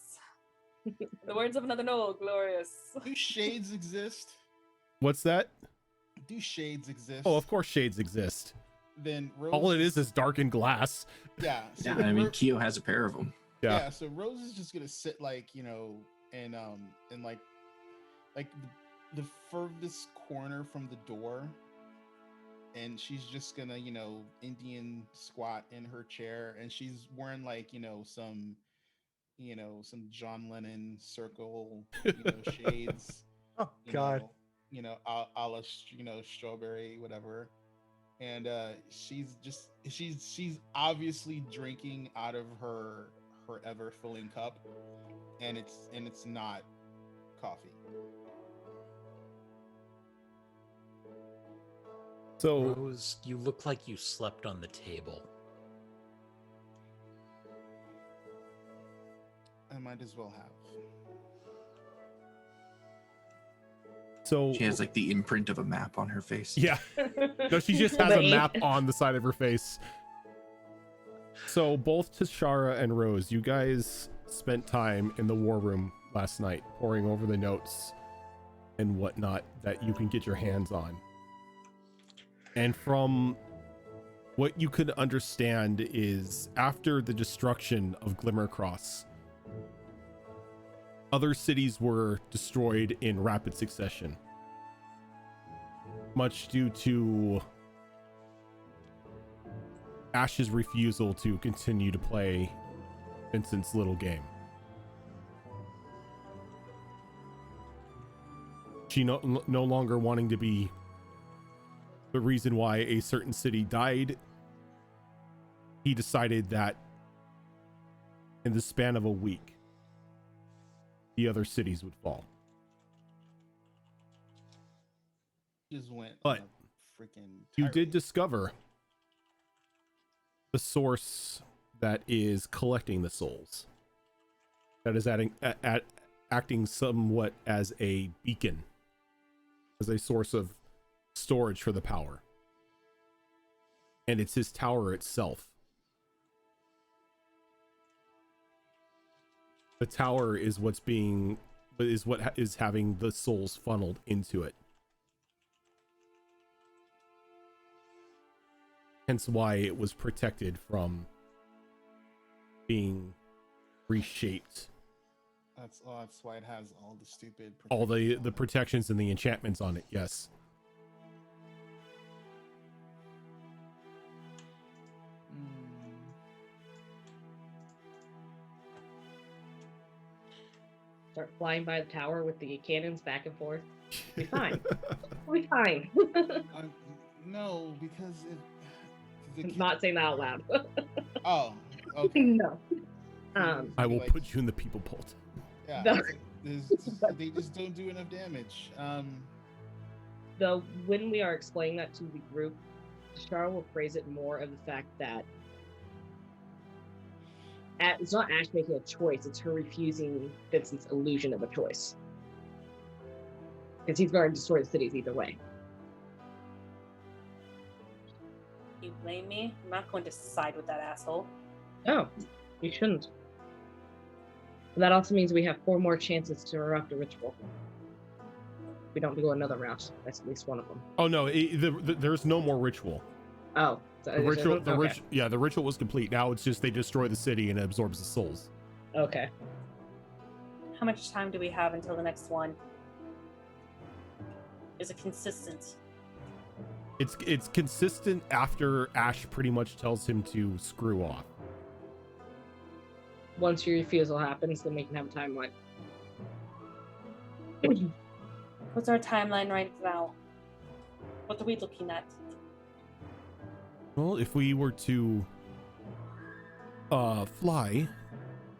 In the words of another Noel, glorious. Do shades exist? What's that? Do shades exist? Oh, of course shades exist. Then Rose All it is darkened glass. yeah. So Yeah, I mean, Keo has a pair of them. Yeah. So Rose is just gonna sit like, you know, and like the furthest corner from the door, and she's just gonna, you know, Indian squat in her chair, and she's wearing like, you know, some John Lennon circle, you know, shades. Oh God. You know, a la, you know, strawberry, whatever. And she's obviously drinking out of her ever filling cup, and it's not coffee. So Rose, you look like you slept on the table. I might as well have. So She has like the imprint of a map on her face. yeah. No, she just has a map on the side of her face. So both Tashara and Rose, you guys spent time in the war room last night, poring over the notes and whatnot that you can get your hands on. And from what you could understand is after the destruction of Glimmercross, other cities were destroyed in rapid succession, much due to Ash's refusal to continue to play Vincent's little game. She no longer wanting to be the reason why a certain city died. He decided that in the span of a week, the other cities would fall. Just went But freaking. You did discover the source that is collecting the souls. That is acting somewhat as a beacon, as a source of storage for the power. And it's his tower itself. The tower is what is having the souls funneled into it. Hence why it was protected from being reshaped. That's why it has all the stupid. All the protections and the enchantments on it. Yes. Start flying by the tower with the cannons back and forth. We'll be fine. We'll be fine. No, because I'm not saying that out loud. Oh, okay. No. I will put you in the people pult. Yeah, No. they just don't do enough damage. Though when we are explaining that to the group, Shara will phrase it more of the fact that it's not Ash making a choice, it's her refusing Vincent's illusion of a choice. Because he's going to destroy the cities either way. You blame me? I'm not going to side with that asshole. No, you shouldn't. But that also means we have 4 more chances to interrupt a ritual. We don't go another route. That's at least one of them. Oh no, there's no more ritual. Oh, so the ritual was complete. Now it's just they destroy the city and it absorbs the souls. Okay. How much time do we have until the next one? Is it consistent? It's consistent after Ash pretty much tells him to screw off. Once your refusal happens, then we can have a timeline. What's our timeline right now? What are we looking at? Well, if we were to fly,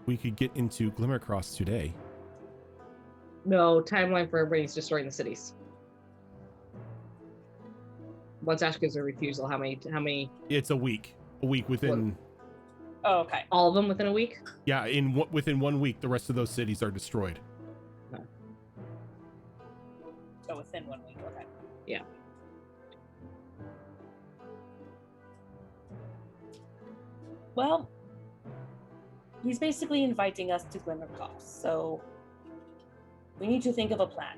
we could get into Glimmercross today. No, timeline for everybody's destroying the cities. Once Ash gives a refusal, how many? It's a week. A week within. Oh, okay. All of them within a week? Yeah, within 1 week, the rest of those cities are destroyed. Okay. So within 1 week, okay. Yeah. Well, he's basically inviting us to Glimmercross, so we need to think of a plan.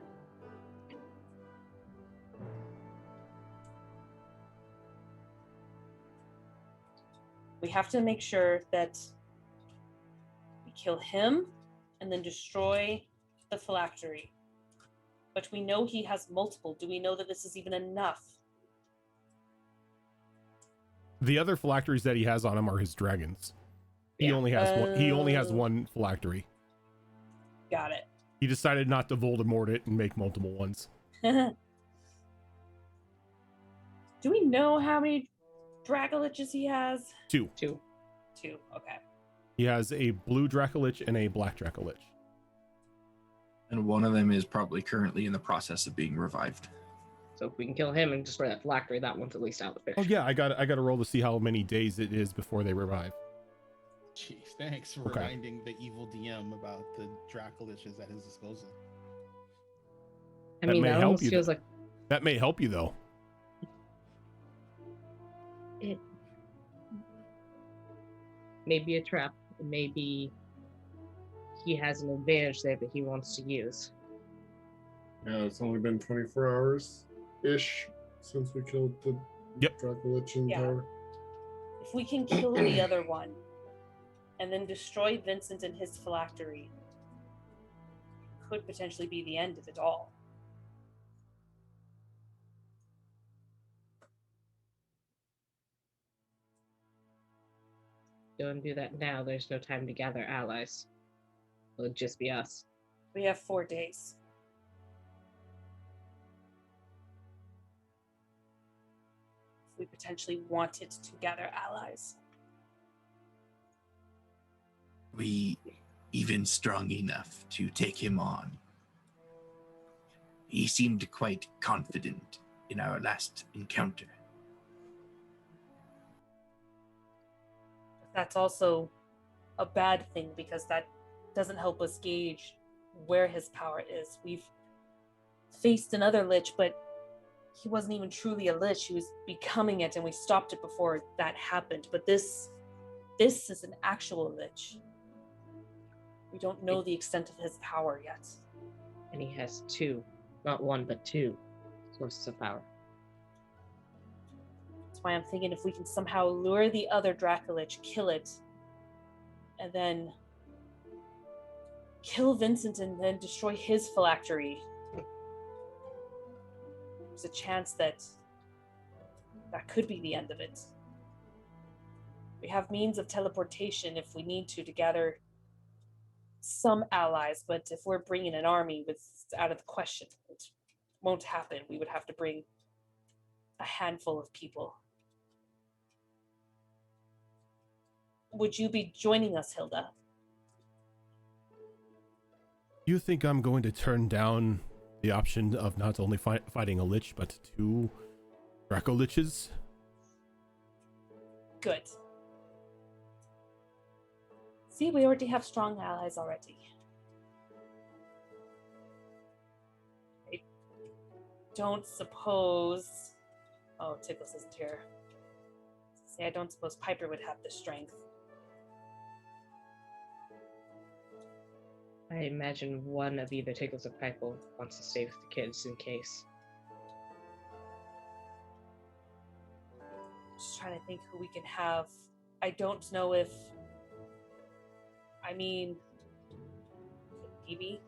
We have to make sure that we kill him and then destroy the phylactery. But we know he has multiple. Do we know that this is even enough? The other phylacteries that he has on him are his dragons. He only has one. He only has one phylactery. Got it. He decided not to Voldemort it and make multiple ones. Do we know how many Dracoliches he has? 2. 2. Okay. He has a blue Dracolich and a black Dracolich. And one of them is probably currently in the process of being revived. So if we can kill him and destroy that phylactery, that one's at least out of the picture. Oh yeah, I got to roll to see how many days it is before they revive. Jeez, thanks for reminding the evil DM about the Dracoliches at his disposal. I mean, that almost feels like that may help you though. It may be a trap. It may be he has an advantage there that he wants to use. Yeah, it's only been 24 hours-ish since we killed the Dracolich in Tower. If we can kill the other one and then destroy Vincent and his phylactery, it could potentially be the end of it all. Don't do that now. There's no time to gather allies. It'll just be us. We have 4 days. If we potentially wanted to gather allies. We even strong enough to take him on. He seemed quite confident in our last encounter. That's also a bad thing because that doesn't help us gauge where his power is. We've faced another lich, but he wasn't even truly a lich. He was becoming it, and we stopped it before that happened. But this is an actual lich. We don't know the extent of his power yet. And he has two, not one, but two sources of power. That's why I'm thinking if we can somehow lure the other Dracolich, kill it, and then kill Vincent and then destroy his phylactery, there's a chance that could be the end of it. We have means of teleportation if we need to gather some allies, but if we're bringing an army, it's out of the question. It won't happen. We would have to bring a handful of people. Would you be joining us, Hilda? You think I'm going to turn down the option of not only fighting a lich, but 2 Draco-liches? Good. See, we already have strong allies already. I don't suppose... Oh, Tickles isn't here. See, I don't suppose Piper would have the strength. I imagine one of either Tickles or Piper wants to stay with the kids in case. Just trying to think who we can have. I don't know if... I mean... Maybe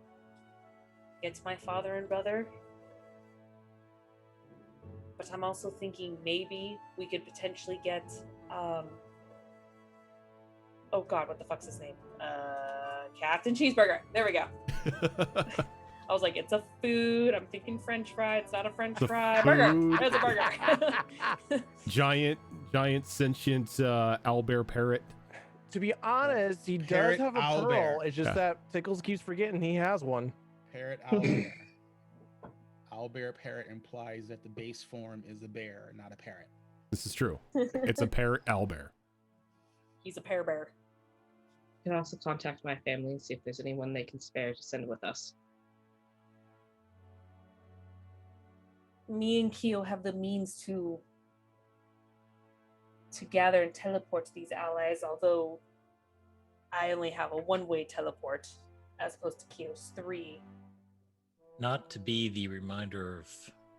get my father and brother. But I'm also thinking maybe we could potentially get... Oh god, what the fuck's his name? Captain Cheeseburger. There we go. I was like, it's a food. I'm thinking French fry. It's not a French fry. Burger. There's a burger. giant sentient owlbear parrot. To be honest, he Parrot does have a owlbear. pearl. It's just that Tickles keeps forgetting he has one. Parrot owlbear. Owlbear parrot implies that the base form is a bear, not a parrot. This is true. It's a parrot owlbear. He's a pear bear. I can also contact my family and see if there's anyone they can spare to send with us. Me and Keo have the means to gather and teleport to these allies, although I only have a one-way teleport as opposed to Keo's 3. Not to be the reminder of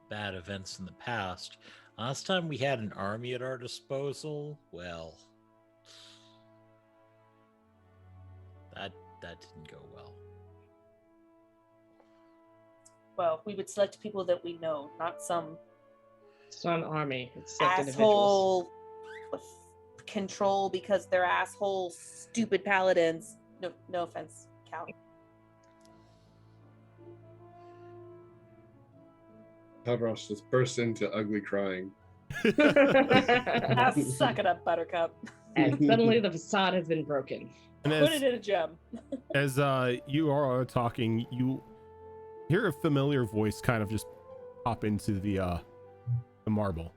bad events in the past, last time we had an army at our disposal, well, that didn't go well. Well, we would select people that we know, not some It's not an army. It's select individuals. asshole control because they're asshole stupid paladins. No offense, Cal. Tavros just burst into ugly crying. Suck it up, Buttercup. And suddenly the facade has been broken. And Put it in a gem. as you are talking, you hear a familiar voice kind of just pop into the marble.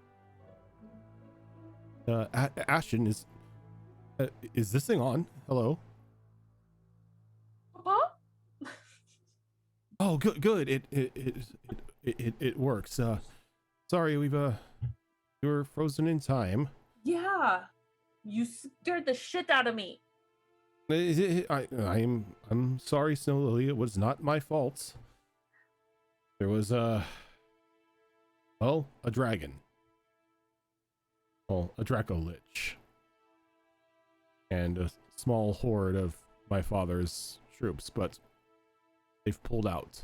Ashton, is this thing on? Hello? Papa? Oh, good. It works. Sorry, we were frozen in time. Yeah. You scared the shit out of me. I'm sorry, Snow Lily. It was not my fault. There was a dragon. Well, a Draco-lich. And a small horde of my father's troops, but they've pulled out.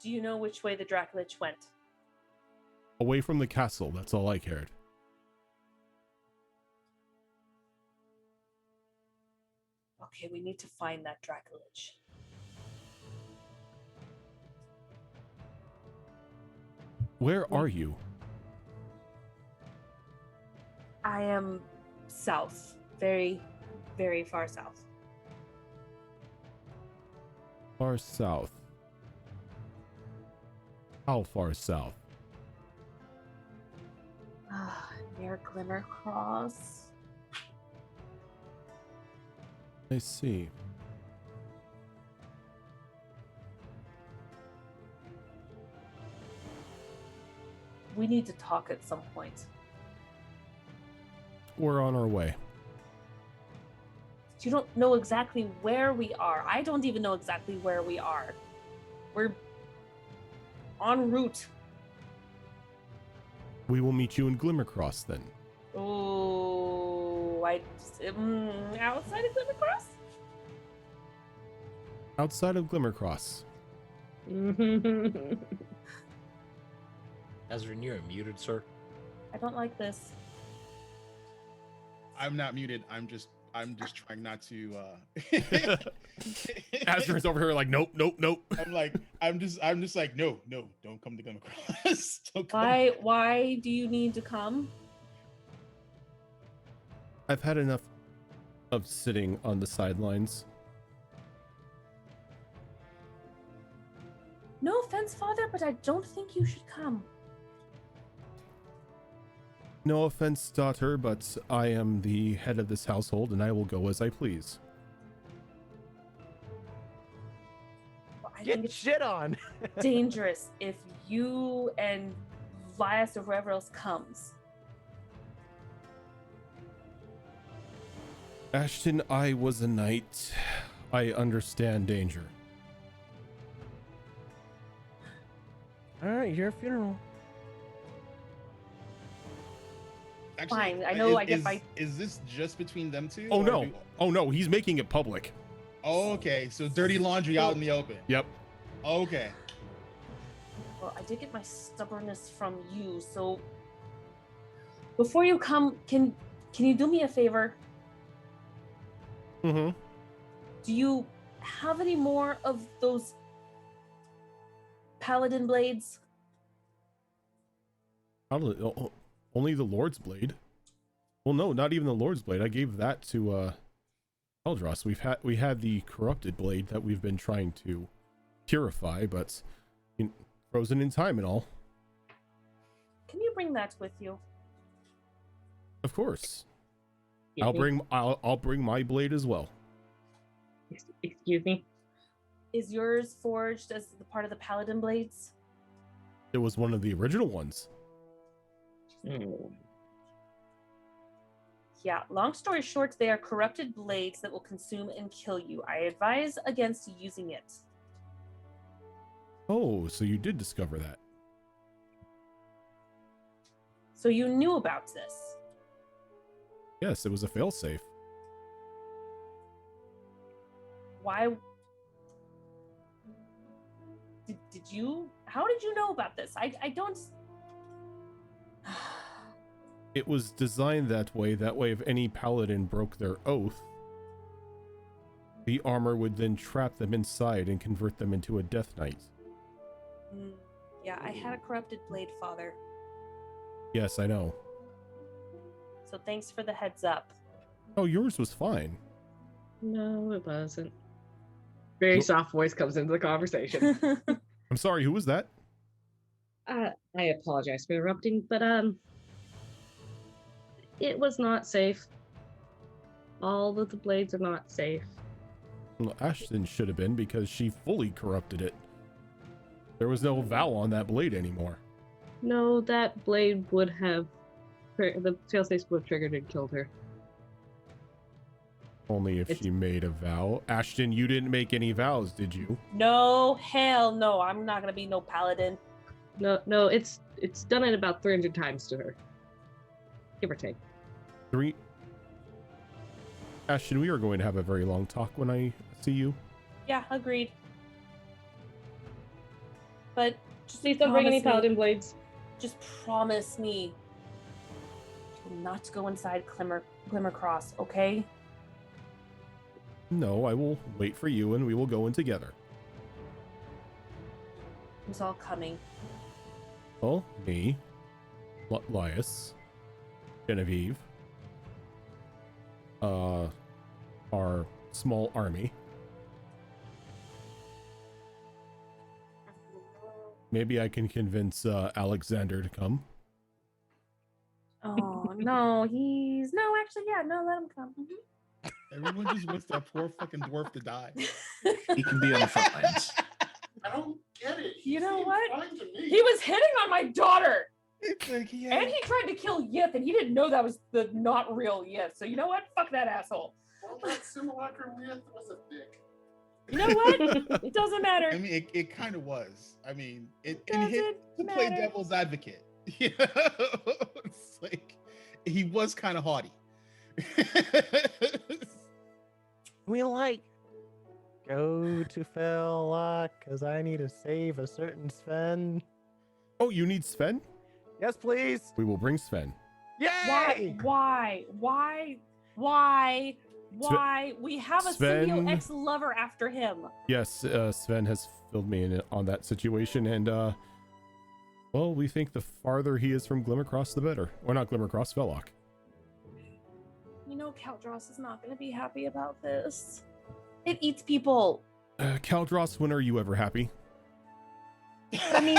Do you know which way the Dracolich went? Away from the castle, that's all I cared. Okay, we need to find that Dracolich. Where are you? I am south. Very, very far south. Far south. How far south? Near Glimmer Cross. I see. We need to talk at some point. We're on our way. You don't know exactly where we are. I don't even know exactly where we are. We're en route. We will meet you in Glimmercross then. Oh, outside of Glimmer Cross? Outside of Glimmercross. Ezra, you're muted, sir. I don't like this. I'm not muted. I'm just trying not to. Azra's over here like, nope. I'm just like, no, don't come to Glimmercross. Don't come. Why do you need to come? I've had enough of sitting on the sidelines. No offense, Father, but I don't think you should come. No offense, daughter, but I am the head of this household and I will go as I please. I think Get it's shit on. dangerous if you and Vias or whoever else comes. Ashton, I was a knight. I understand danger. All right, your funeral. Actually, Fine, I know I get my... Is this just between them two? Oh or no. do- Oh no, he's making it public. Oh, okay, so dirty laundry out in the open. Yep. Okay. Well, I did get my stubbornness from you, so before you come, can you do me a favor? Mm-hmm. Do you have any more of those paladin blades? Only the Lord's Blade. Well, no, not even the Lord's Blade. I gave that to Eldros. We had the corrupted blade that we've been trying to purify, but frozen in time and all. Can you bring that with you? Of course. Excuse me? I'll bring my blade as well. Excuse me. Is yours forged as the part of the paladin blades? It was one of the original ones. Yeah, long story short, they are corrupted blades that will consume and kill you. I advise against using it. Oh, so you did discover that. So you knew about this. Yes, it was a failsafe. Why did you, how did you know about this? I don't. It was designed that way if any paladin broke their oath, the armor would then trap them inside and convert them into a death knight. Yeah, I had a corrupted blade, Father. Yes, I know. So thanks for the heads up. Oh, yours was fine. No, it wasn't. Very soft voice comes into the conversation. I'm sorry, who was that? I apologize for interrupting, but it was not safe. All of the blades are not safe. Well, Ashton should have been because she fully corrupted it. There was no vow on that blade anymore. No, that blade would have the failsafe would have triggered and killed her. Only if she made a vow. Ashton, you didn't make any vows, did you? No, hell no. I'm not gonna be no paladin. No, it's done it about 300 times to her. Give or take. 3. Ashton, we are going to have a very long talk when I see you. Yeah, agreed. But just Please don't bring any promise me- paladin blades. Just promise me you will not go inside Glimmer Cross, okay? No, I will wait for you and we will go in together. Who's all coming? Well, me, Lias, Genevieve, our small army. Maybe I can convince Alexander to come. Oh no, actually, yeah, no, let him come. Everyone just wants that poor fucking dwarf to die. He can be on the front lines. I don't get it. You know what? Fine to me. He was hitting on my daughter, It's like, and he tried to kill Yith, and he didn't know that was the not real Yith. So you know what? Fuck that asshole. Well, that simulacrum myth was a dick. You know what? It doesn't matter. I mean, it kind of was. I mean, to Doesn't play matter. devil's advocate. You know? It's like he was kind of haughty. We like go to Felloc because I need to save a certain Sven. Oh, you need Sven? Yes, please. We will bring Sven. Yay! Why? We have a Sven- Symbio ex-lover after him. Yes, Sven has filled me in on that situation, and well, we think the farther he is from Glimmercross, the better. Or not Glimmercross, Felloc. You know, Caldross is not going to be happy about this. It eats people. Caldross, when are you ever happy? I mean,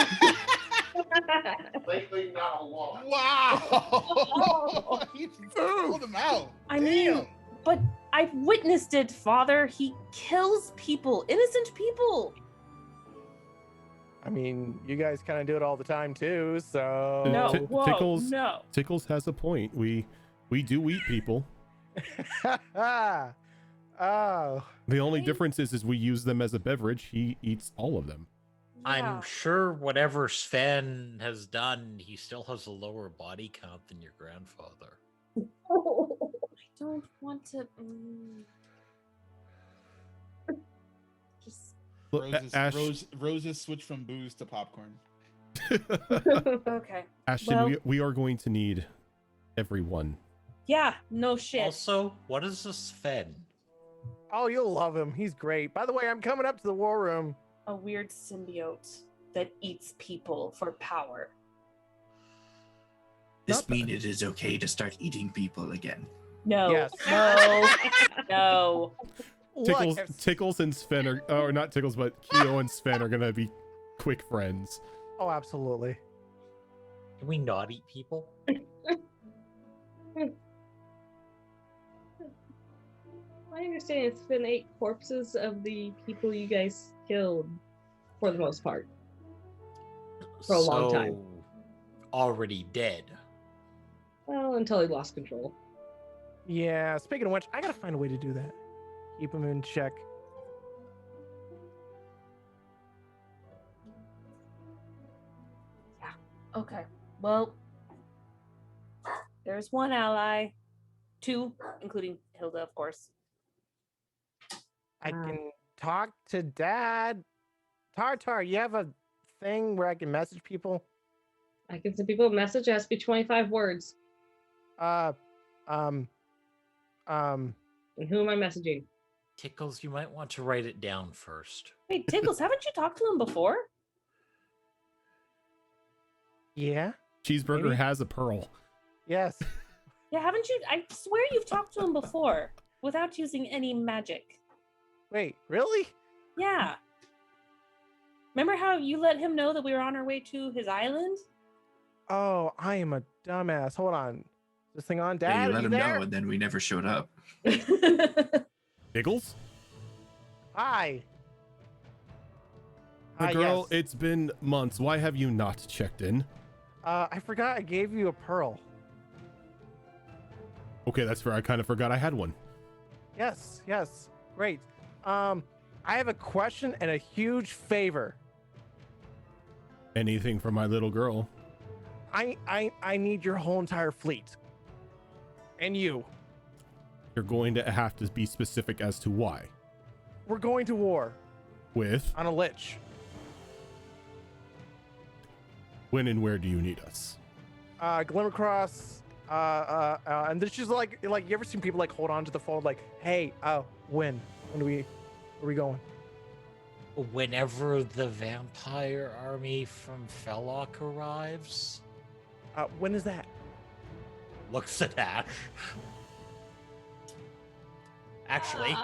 Lately, not a lot. Wow! You just pulled him out. I mean, but I've witnessed it, Father. He kills people, innocent people. I mean, you guys kind of do it all the time too, so. No, T- whoa, Tickles- no. Tickles has a point. We do eat people. Oh. The only difference is we use them as a beverage. He eats all of them. Yeah. I'm sure whatever Sven has done, he still has a lower body count than your grandfather. I don't want to. Just Look, Ash, Roses switch from booze to popcorn. okay. Ashton, Well- we are going to need everyone. Yeah, no shit. Also, what is a Sven? Oh, you'll love him. He's great. By the way, I'm coming up to the war room. A weird symbiote that eats people for power. This means it is okay to start eating people again. No, Yes. no, no. Tickles, Look, Tickles and Sven are, or not Tickles, but Keo and Sven are gonna be quick friends. oh, absolutely. Can we not eat people? I understand it's been 8 corpses of the people you guys killed, for the most part. For a long time. Already dead. Well, until he lost control. Yeah, speaking of which, I gotta find a way to do that. Keep him in check. Okay. Well, there's one ally, 2, including Hilda, of course. I can talk to Dad. Tartar, you have a thing where I can message people? I can send people a message, it has to be 25 words. Um, And who am I messaging? Tickles, you might want to write it down first. Wait, Tickles, haven't you talked to him before? yeah, Cheeseburger Maybe. has a pearl. yes. Yeah, haven't you? I swear you've talked to him before without using any magic. Wait, really? Yeah. Remember how you let him know that we were on our way to his island? Oh, I am a dumbass. Hold on. Is this thing on, Yeah, Dad? you Are let you him there? know, and then we never showed up. Tickles? Hi. The girl, Yes. it's been months. Why have you not checked in? I forgot I gave you a pearl. Okay, that's fair. I kind of forgot I had one. Yes, yes. Great. I have a question and a huge favor. Anything for my little girl. I need your whole entire fleet. And you. You're going to have to be specific as to why. We're going to war With on a lich. when and where do you need us? Glimmercross. And this is like you ever seen people like hold on to the phone like, hey, when are we going? Whenever the vampire army from Felloc arrives, When is that? looks at Ash. Actually,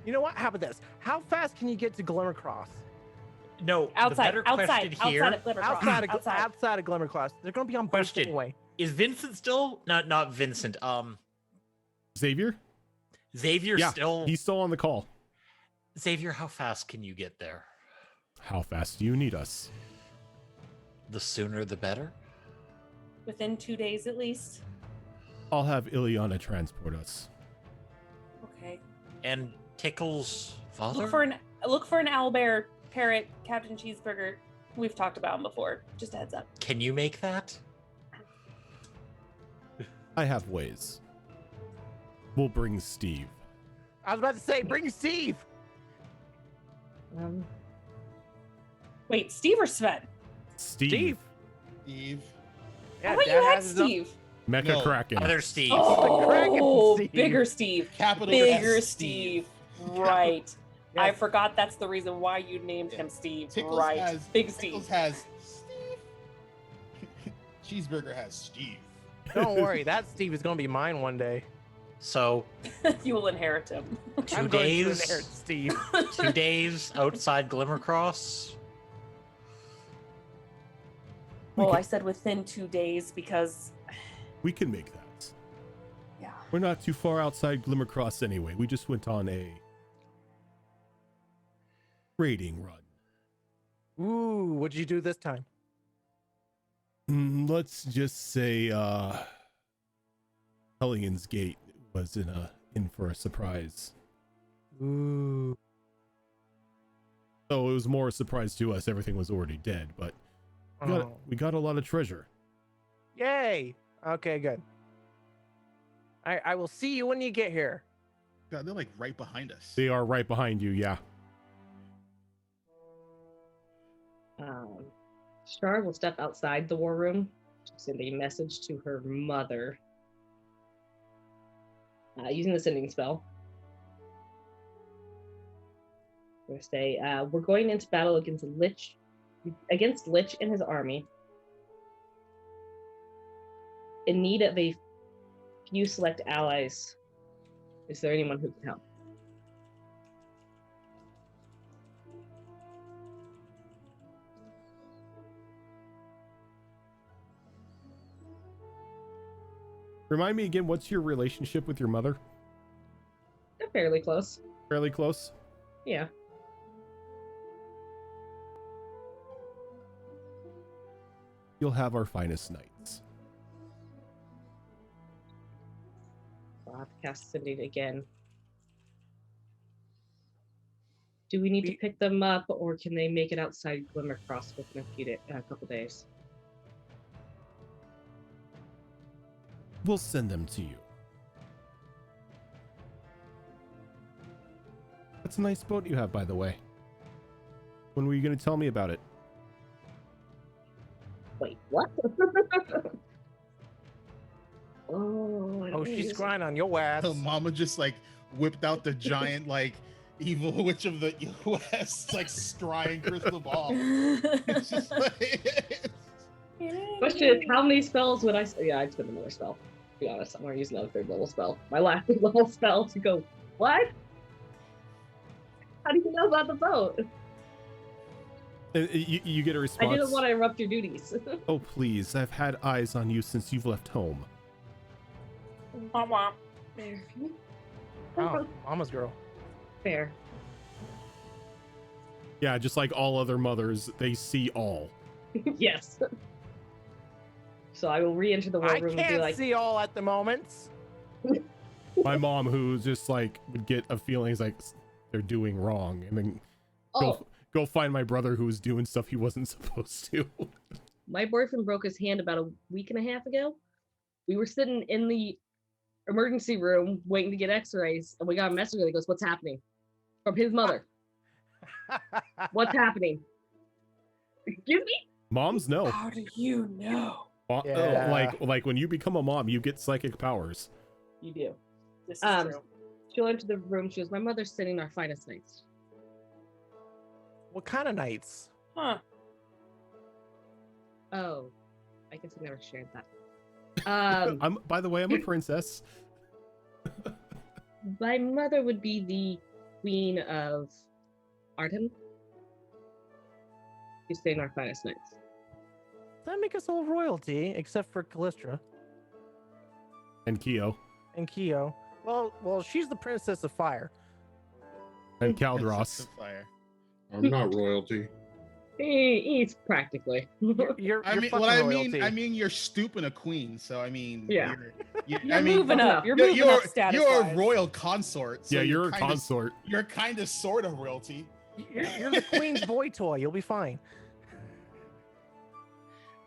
You know what? How about this? How fast can you get to Glimmercross? No, the Outside, better outside, question here outside of Glimmercross. Outside of Glimmercross. They're gonna be on both Question. anyway. is Vincent still not Vincent? Xavier? Xavier Yeah, still. he's still on the call. Xavier, how fast can you get there? How fast do you need us? The sooner the better. Within 2 days at least. I'll have Ileana transport us. Okay. And Tickle's father. Look for an owlbear parrot Captain Cheeseburger. We've talked about him before. Just a heads up. Can you make that? I have ways. We'll bring Steve. I was about to say, bring Steve. Wait, Steve or Sven? Steve. Eve. I thought you had Steve. Mecha No. Kraken. Other Steve. Oh, Kraken Steve. bigger Steve. Capital Bigger S Steve. Right. Yes. I forgot that's the reason why you named him Steve. Tickles right. has Big Tickles Steve. has Steve. Cheeseburger has Steve. Don't worry, that Steve is gonna be mine one day. So You will inherit him. 2 I'm going to days. inherit Steve. 2 days outside Glimmercross. Well, I said within 2 days because, We can make that. yeah. We're not too far outside Glimmercross anyway. We just went on a raiding run. Ooh, what'd you do this time? Let's just say Hellions Gate was in for a surprise. Ooh. So it was more a surprise to us. Everything was already dead, but we got a lot of treasure. Yay! Okay, good. I will see you when you get here. God, they're like right behind us. They are right behind you, yeah. Shar will step outside the war room to send a message to her mother using the sending spell. We're gonna say we're going into battle against Lich and his army. In need of a few select allies. Is there anyone who can help? Remind me again, what's your relationship with your mother? They're fairly close. Fairly close? Yeah. You'll have our finest knights. I'll have to cast sending again. Do we need to pick them up, or can they make it outside Glimmercross within a couple days? We'll send them to you. That's a nice boat you have, by the way. When were you going to tell me about it? Wait, what? Oh, she's grinding on your ass. Her mama just like whipped out the giant like evil witch of the US like scrying crystal ball. It's just like Question is, how many spells would I? Yeah, I'd spend another spell. To be honest, I'm gonna use another third level spell. My last third level spell to go. What? How do you know about the boat? You get a response. I didn't want to interrupt your duties. Oh, please. I've had eyes on you since you've left home. Womp womp. Oh, mama's girl. Fair. Yeah, just like all other mothers, they see all. Yes. So I will re-enter the war I room and be can't like, see all at the moment. My mom, who just like would get a feeling like they're doing wrong, and then go find my brother who was doing stuff he wasn't supposed to. my boyfriend broke his hand about a week and a half ago. We were sitting in the emergency room waiting to get x-rays, and we got a message that goes, "What's happening?" From his mother. What's happening? Excuse me? Moms know. How do you know? Yeah. Like when you become a mom, you get psychic powers. You do. This is true. She'll enter the room. She goes, "My mother's sending our finest knights." What kind of knights? Huh. Oh, I guess I never shared that. By the way, I'm a princess. My mother would be the queen of Arden. to stay in our finest nights. Does that make us all royalty, except for Callistra And Keo. and Keo? Well, she's the princess of fire. And Princess Caldros. of Fire. I'm not royalty. He's practically. You're I mean, fucking well, I royalty. mean, you're stooping a queen, so I mean, Yeah. You're I mean, moving up. You're you're, moving up status. you're a royal consort. So Yeah, you're a kind of- consort. You're kind of sort of royalty. You're the queen's boy toy. You'll be fine.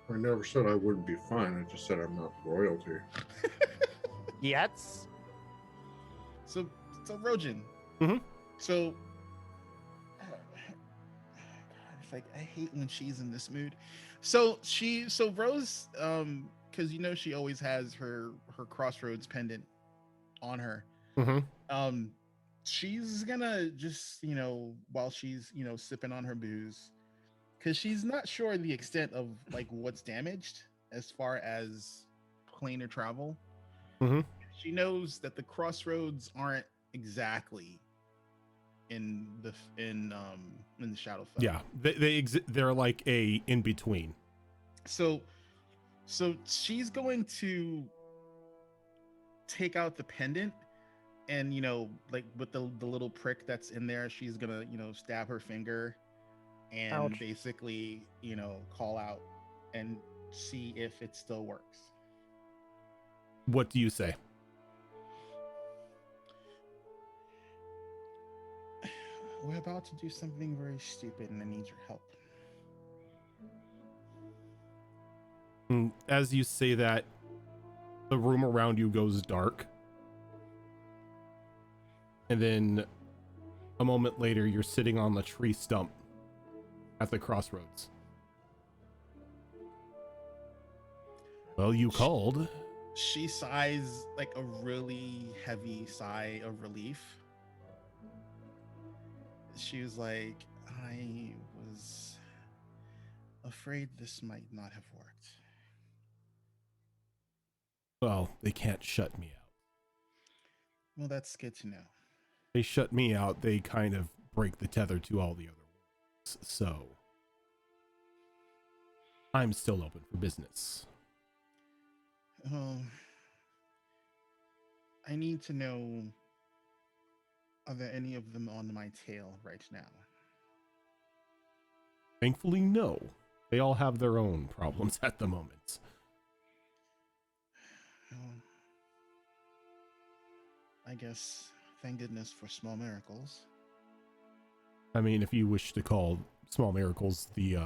I never said I wouldn't be fine. I just said I'm not royalty. Yes. So Rojan. Mhm. So, God, it's like I hate when she's in this mood. So Rose, because you know she always has her crossroads pendant on her. Mm-hmm. She's gonna just while she's sipping on her booze, because she's not sure the extent of like what's damaged as far as planar travel. Mm-hmm. She knows that the crossroads aren't exactly in the Shadowfell. Yeah, they're like a in between. So she's going to take out the pendant, and like with the little prick that's in there, she's gonna stab her finger, and Ouch. basically call out and see if it still works. What do you say? We're about to do something very stupid, and I need your help. As you say that, the room around you goes dark. And then a moment later, you're sitting on the tree stump at the crossroads. Well, you called. She sighs like a really heavy sigh of relief. She was like, I was afraid this might not have worked. Well, they can't shut me out. Well, that's good to know. They shut me out, they kind of break the tether to all the other worlds. So I'm still open for business. I need to know, are there any of them on my tail right now? Thankfully, no. They all have their own problems at the moment. I guess, thank goodness for small miracles. I mean, if you wish to call small miracles the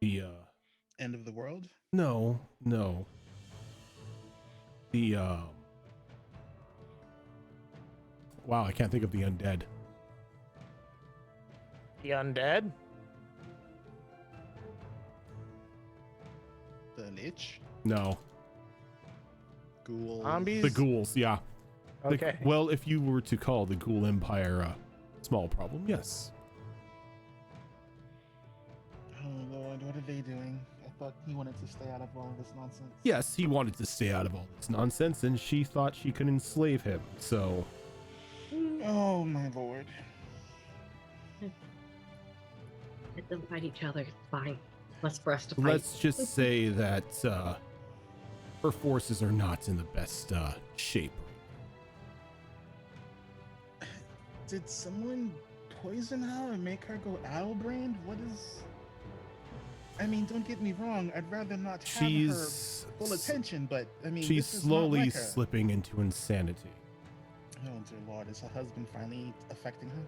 End of the world? No. Wow, I can't think of the undead. The undead? The Lich? No. Ghouls? Zombies? The ghouls, yeah. Okay. Well, if you were to call the Ghoul Empire a small problem, yes. Oh Lord, what are they doing? I thought he wanted to stay out of all of this nonsense. Yes, he wanted to stay out of all this nonsense, and she thought she could enslave him, so... Oh my Lord. Let them fight each other. It's fine. Less for us to fight. Let's just say that her forces are not in the best shape. Did someone poison her and make her go owl-brained? What is... I mean, don't get me wrong. I'd rather not have her full attention, but I mean, she's this is not slowly like her. slipping into insanity. Oh dear Lord, is her husband finally affecting her?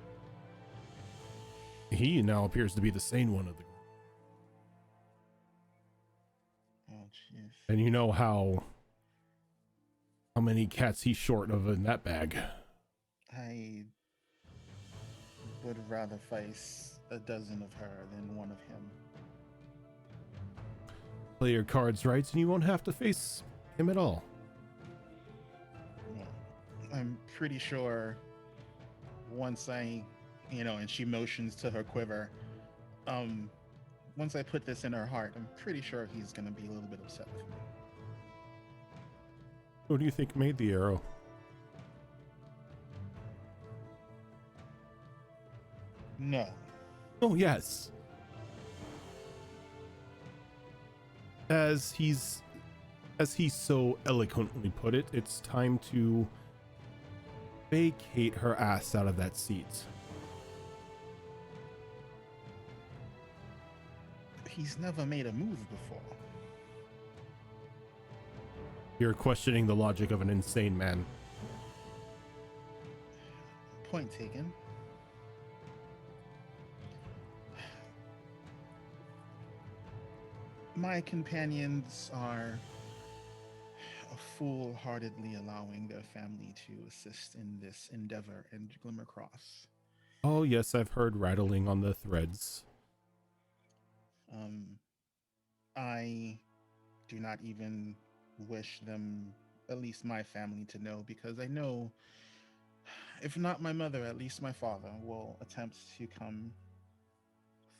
He now appears to be the sane one of the group. Oh jeez. And you know how many cats he's short of in that bag. I would rather face a dozen of her than one of him. Play your cards right, and you won't have to face him at all. Well, I'm pretty sure once I, and she motions to her quiver, once I put this in her heart, I'm pretty sure he's going to be a little bit upset with me. Who do you think made the arrow? No. Oh, yes. As he so eloquently put it, it's time to vacate her ass out of that seat. He's never made a move before. You're questioning the logic of an insane man. Point taken. My companions are foolhardily allowing their family to assist in this endeavor in Glimmercross. Oh, yes, I've heard rattling on the threads. I do not even wish them, at least my family, to know, because I know, if not my mother, at least my father will attempt to come,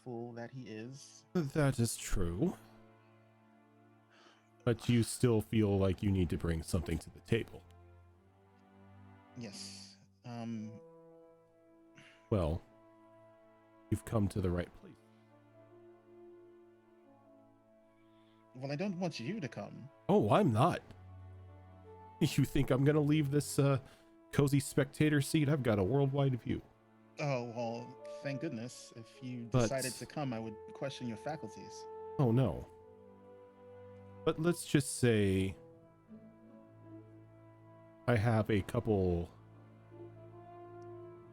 fool that he is. That is true. But you still feel like you need to bring something to the table. Yes. Well, you've come to the right place. Well, I don't want you to come. Oh, I'm not. You think I'm gonna leave this cozy spectator seat? I've got a worldwide view. Oh, well, thank goodness. If you decided to come, I would question your faculties. Oh, no. But let's just say I have a couple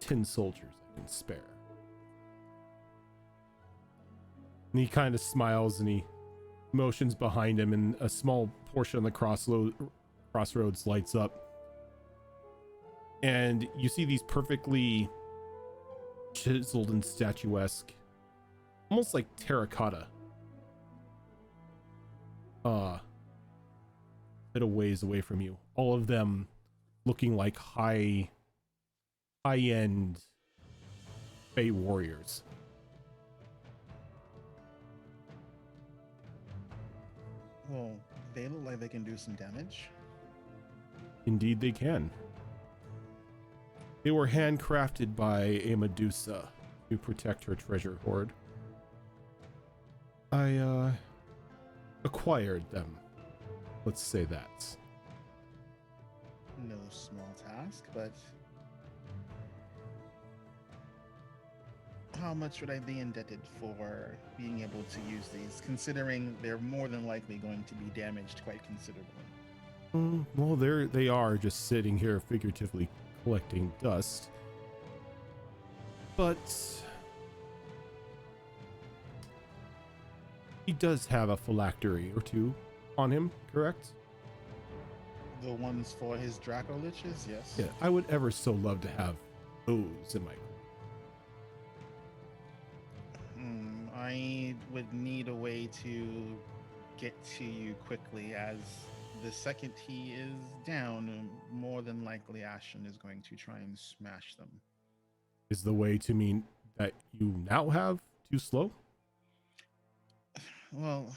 tin soldiers I can spare. And he kind of smiles and he motions behind him, and a small portion of the crossroads lights up. And you see these perfectly chiseled and statuesque, almost like terracotta, bit of ways away from you. All of them looking like high-end Fey warriors. Well, they look like they can do some damage. Indeed they can. They were handcrafted by a Medusa to protect her treasure hoard. I acquired them. Let's say that. No small task, but how much would I be indebted for being able to use these, considering they're more than likely going to be damaged quite considerably? Well, they are just sitting here figuratively collecting dust. But he does have a phylactery or two on him, correct? The ones for his Draco Liches, yes. Yeah, I would ever so love to have those in my... I would need a way to get to you quickly, as the second he is down, more than likely Ashen is going to try and smash them. Is the way to mean that you now have too slow? Well,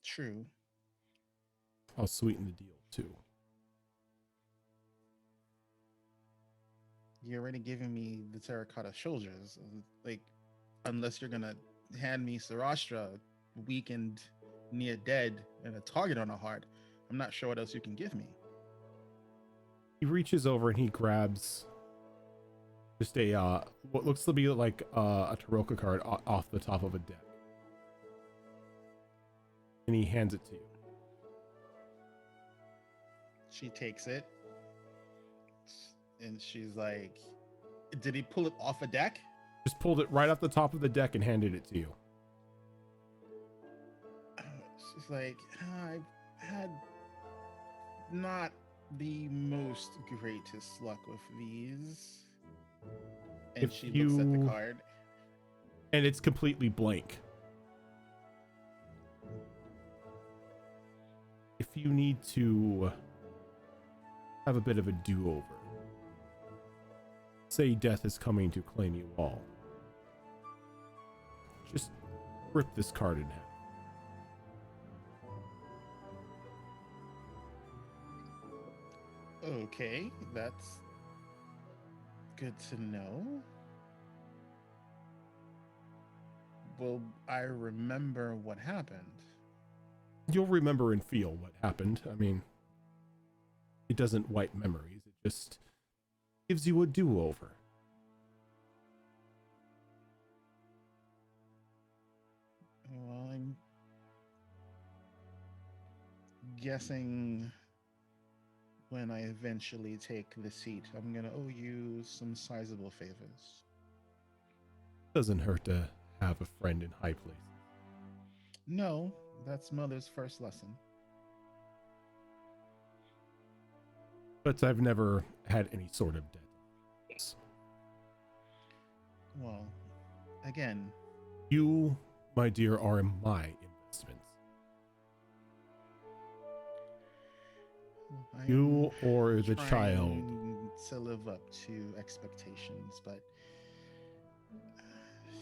true. I'll sweeten the deal too. You're already giving me the terracotta shoulders. Like, unless you're gonna hand me Sarastra, weakened, near dead, and a target on a heart, I'm not sure what else you can give me. He reaches over and he grabs just a what looks to be like a Taroka card off the top of a deck, and he hands it to you. She takes it, and she's like, "Did he pull it off a deck?" Just pulled it right off the top of the deck and handed it to you. She's like, "I've had not the most greatest luck with these." And If she looks at the card. And it's completely blank. If you need to have a bit of a do-over, say death is coming to claim you all, just rip this card in half. Okay, that's good to know. Will I remember what happened? You'll remember and feel what happened. I mean, it doesn't wipe memories. It just gives you a do-over. Well, I'm guessing when I eventually take the seat, I'm gonna owe you some sizable favors. Doesn't hurt to have a friend in high places. No, that's Mother's first lesson. But I've never had any sort of debt. Well, again, You, my dear, are my investments. I You am or the child. trying to live up to expectations, but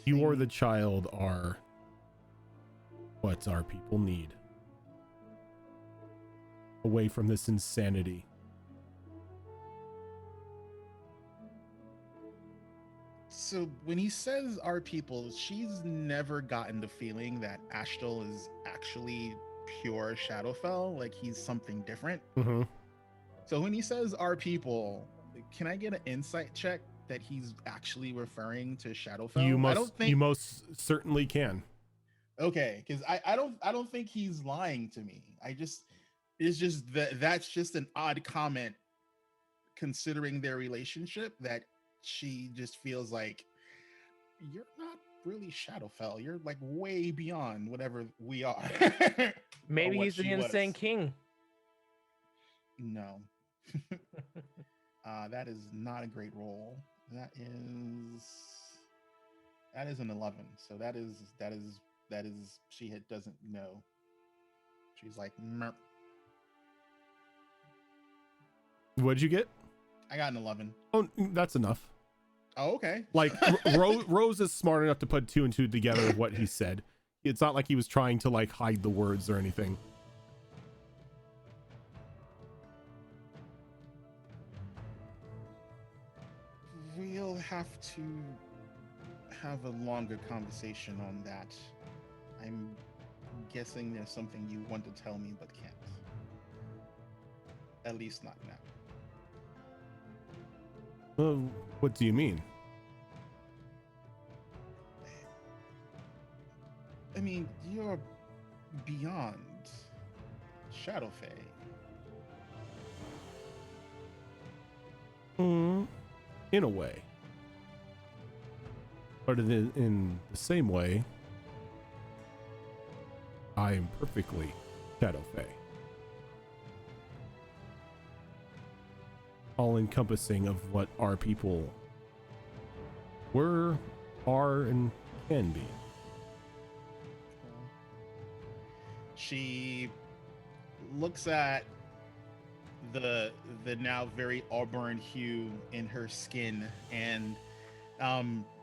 You or the child are what our people need. Away from this insanity. So when he says our people, she's never gotten the feeling that Ashtel is actually pure Shadowfell, like he's something different. Mm-hmm. So when he says our people, can I get an insight check that he's actually referring to Shadowfell? I don't think You most certainly can. okay, because I don't think he's lying to me. It's just that's just an odd comment considering their relationship, that she just feels like you're not really Shadowfell. You're like way beyond whatever we are. Maybe what he's the she was. insane king. No. That is not a great roll. That is an 11. So that is she doesn't know. She's like, merp. What'd you get? I got an 11. Oh, that's enough. Oh, okay. Like Rose is smart enough to put two and two together of what he said. It's not like he was trying to like hide the words or anything. We'll have to have a longer conversation on that. I'm guessing there's something you want to tell me but can't. At least not now. What do you mean? I mean, you're beyond Shadowfae. In a way. But in the same way, I am perfectly Shadowfae. All encompassing of what our people were, are, and can be. She looks at the now very auburn hue in her skin, and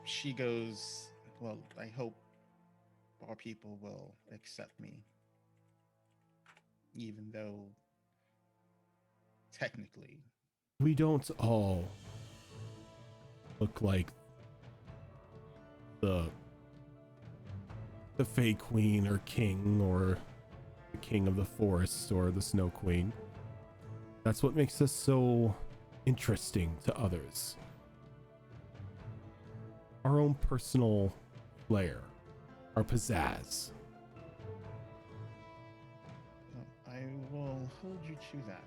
she goes, well, I hope our people will accept me, even though technically We don't all look like the Fae Queen or King or the King of the Forest or the Snow Queen. That's what makes us so interesting to others. Our own personal flair, our pizzazz. I will hold you to that.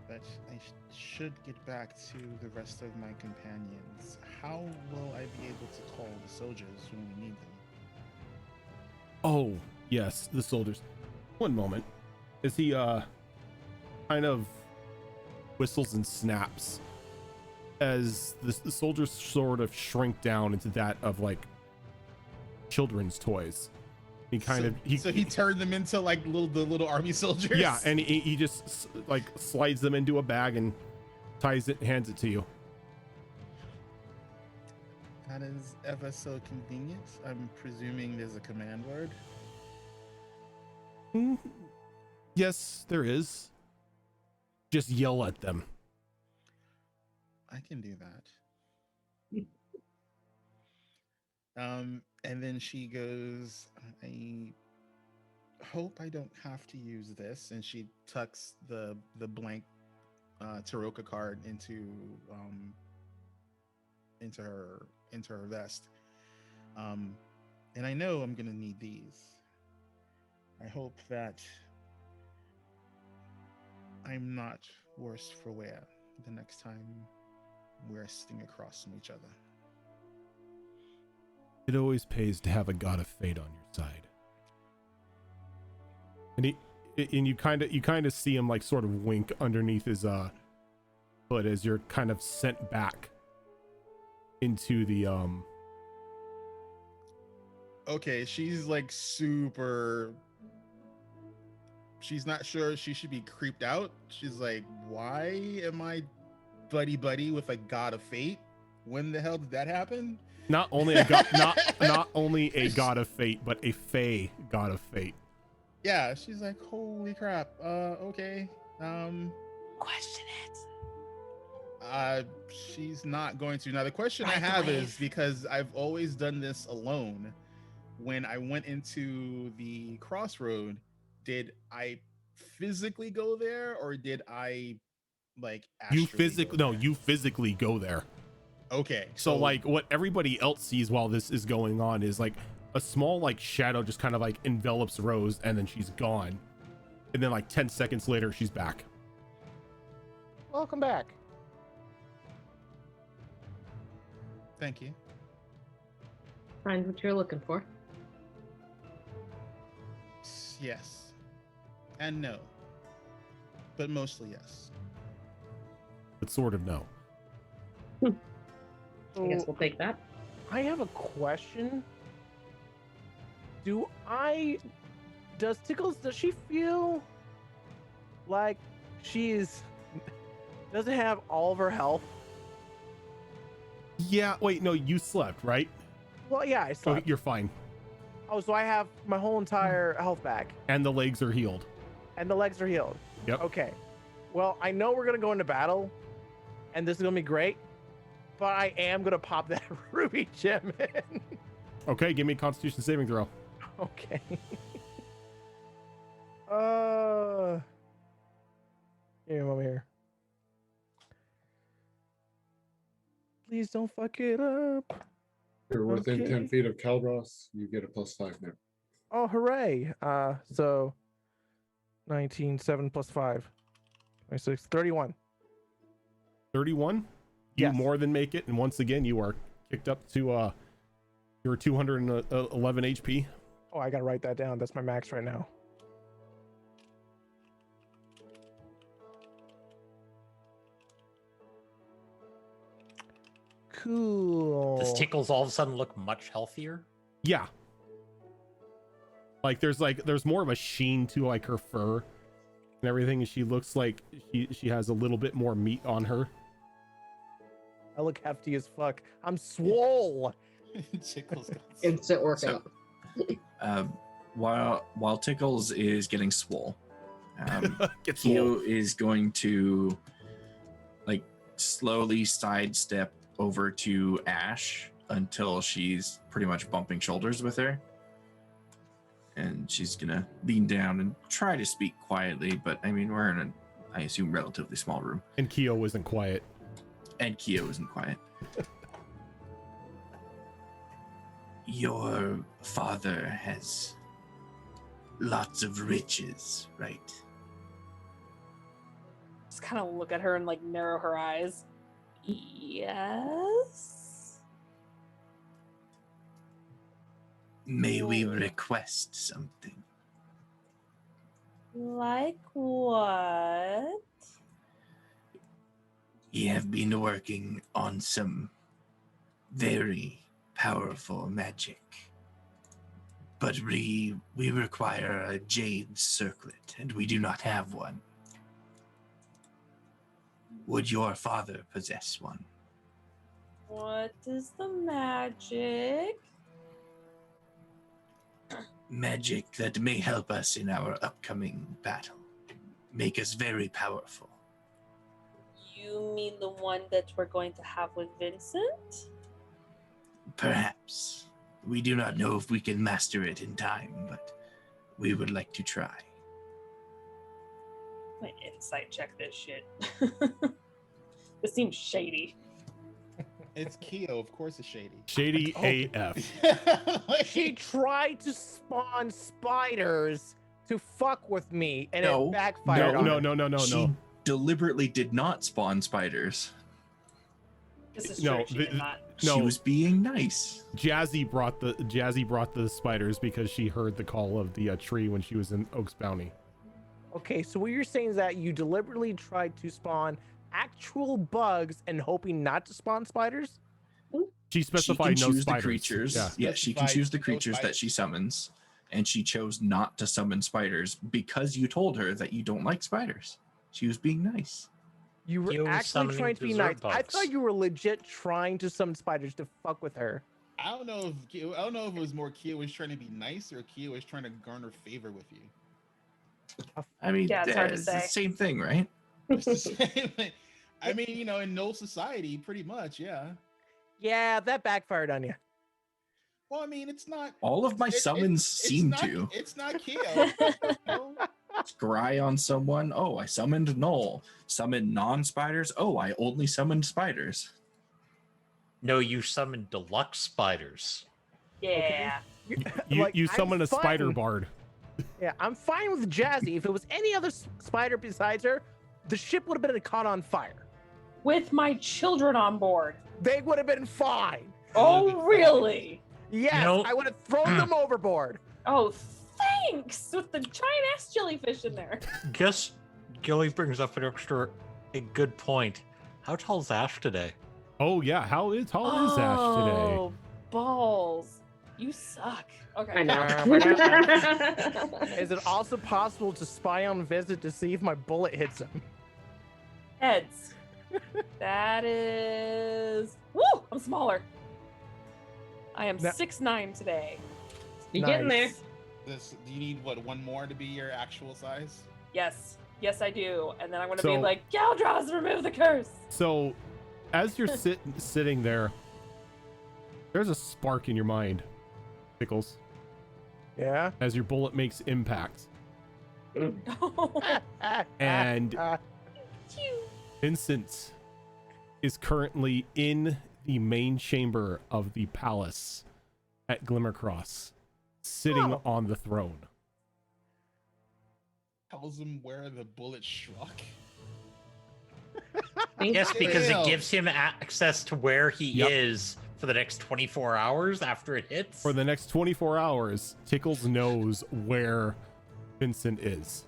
But I should get back to the rest of my companions. How will I be able to call the soldiers when we need them? Oh, yes, the soldiers. One moment. Is he kind of whistles and snaps as the soldiers sort of shrink down into that of like children's toys. He he turned them into like the little army soldiers. Yeah, and he just like slides them into a bag and ties it, hands it to you. That is ever so convenient. I'm presuming there's a command word. Yes, there is. Just yell at them. I can do that. And then she goes, I hope I don't have to use this. And she tucks the blank Taroka card into her vest. And I know I'm gonna need these. I hope that I'm not worse for wear the next time we're sitting across from each other. It always pays to have a god of fate on your side. And you kind of see him like sort of wink underneath his hood as you're kind of sent back into the Okay, she's like super. She's not sure she should be creeped out. She's like, why am I buddy with a god of fate? When the hell did that happen? not only a god not only a god of fate, but a fey god of fate. Yeah, she's like, holy crap. Okay. Question it. She's not going to. Now the question I Right have away. is, because I've always done this alone, when I went into the crossroad, did I physically go there, or did I like You astrally physically go no, there? you physically go there. Okay. So like what everybody else sees while this is going on is like a small like shadow just kind of like envelops Rose, and then she's gone. And then like 10 seconds later she's back. Welcome back. Thank you. Find what you're looking for. Yes. And no. But mostly yes. But sort of no. I guess we'll take that. I have a question. Does she feel like doesn't have all of her health? Yeah, wait, no, you slept, right? Well, yeah, I So slept. you're fine. Oh, so I have my whole entire health back, And the legs are healed. and the legs are healed. Yep. Okay. Well, I know we're gonna go into battle, and this is gonna be great, but I am gonna pop that ruby gem in. Okay, give me a constitution saving throw. Okay. Here, I'm over here. Please don't fuck it up. You're within Okay. 10 feet of Calros, you get a +5 now. Oh, hooray. So 19, 7 plus 5. 26, 31. 31. You Yes. more than make it, and once again you are kicked up to your 211 HP. Oh, I gotta write that down. That's my max right now. Cool. Does Tickles all of a sudden look much healthier? Yeah. Like there's more of a sheen to like her fur and everything, and she looks like she has a little bit more meat on her. I look hefty as fuck. I'm swole. Instant workout. While Tickles is getting swole, Get Keo is going to like slowly sidestep over to Ash until she's pretty much bumping shoulders with her. And she's gonna lean down and try to speak quietly, but I mean, we're in a, I assume, relatively small room. And Keo isn't quiet. And Keo isn't quiet. Your father has lots of riches, right? Just kind of look at her and like narrow her eyes. Yes. May we request something? Like what? You have been working on some very powerful magic. But we require a jade circlet, and we do not have one. Would your father possess one? What is the magic? Magic that may help us in our upcoming battle. Make us very powerful. You mean the one that we're going to have with Vincent? Perhaps. We do not know if we can master it in time, but we would like to try. My insight check this shit. This seems shady. It's Keo, of course it's shady. Shady AF. She tried to spawn spiders to fuck with me, and No. it backfired on her. No. She deliberately did not spawn spiders. This is No, true. She did not. She was being nice. Jazzy brought the spiders because she heard the call of the tree when she was in Oak's Bounty. Okay, so what you're saying is that you deliberately tried to spawn actual bugs and hoping not to spawn spiders? She specified she no can choose spiders. the creatures. Yeah. Yeah, she can Specified choose the no creatures that spiders. she summons, and she chose not to summon spiders because you told her that you don't like spiders. She was being nice. You were You were actually summoning trying to be dessert nice. I bugs. thought you were legit trying to summon spiders to fuck with her. I don't know if it was more Keo was trying to be nice or Keo was trying to garner favor with you. I mean, Yeah, it's hard to it's the say. same thing, right? It's the same. I mean, in no society, pretty much, yeah. Yeah, that backfired on you. Well, I mean, it's not. All of my summons seem not, to. It's not Keo. Scry on someone. Oh, I summoned Null. Summon non-spiders. Oh, I only summoned spiders. No, you summoned deluxe spiders. Yeah. You summon I'm a spider fine. bard. Yeah, I'm fine with Jazzy. If it was any other spider besides her, the ship would have been caught on fire. With my children on board. They would have been fine. Oh, really? Yes, know- I would have thrown them overboard. Oh, thanks. With the giant ass jellyfish in there. Guess Gilly brings up a good point. How tall is Ash today? Oh yeah, how tall is Ash today? Oh, balls. You suck. Okay. I know. Is it also possible to spy on Visit to see if my bullet hits him? Heads. That is. Woo! I'm smaller. I am Now- 6'9" today. You getting there? Nice. Do you need one more to be your actual size? Yes. Yes, I do. And then I'm going to So- be like, Galdros, remove the curse. So, as you're sitting there, there's a spark in your mind, Pickles, Yeah. as your bullet makes impact, and Vincent is currently in the main chamber of the palace at Glimmercross, sitting Oh. on the throne. Tells him where the bullet struck. Yes, because Damn. it gives him access to where he Yep. is for the next 24 hours after it hits. For the next 24 hours, Tickles knows where Vincent is.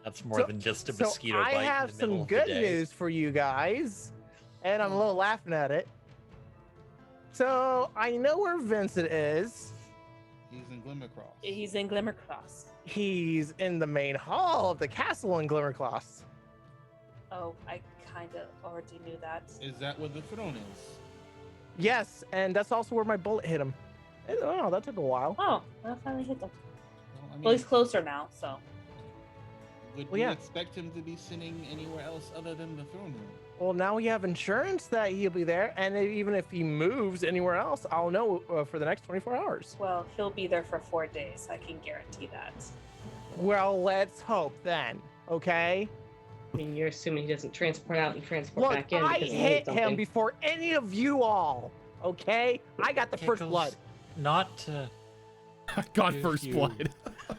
That's more than just a mosquito so bite. I have in the middle some of the good day. news for you guys, and I'm a little laughing at it. So I know where Vincent is. He's in Glimmercross. He's in Glimmercross. He's in the main hall of the castle in Glimmercross. Oh, I kind of already knew that. Is that where the throne is? Yes, and that's also where my bullet hit him. Oh, that took a while. Oh, I finally hit them. Well, I Well, he's closer now, so. would Well, we yeah. expect him to be sitting anywhere else other than the throne room? Well, now we have insurance that he'll be there, and even if he moves anywhere else, I'll know for the next 24 hours. Well, he'll be there for 4 days. I can guarantee that. Well, let's hope then, okay? I mean, you're assuming he doesn't transport out and transport Look, back in. I because he hit needs him something. before any of you all, okay? I got the first Pickles, blood. Not to Got If first you- blood.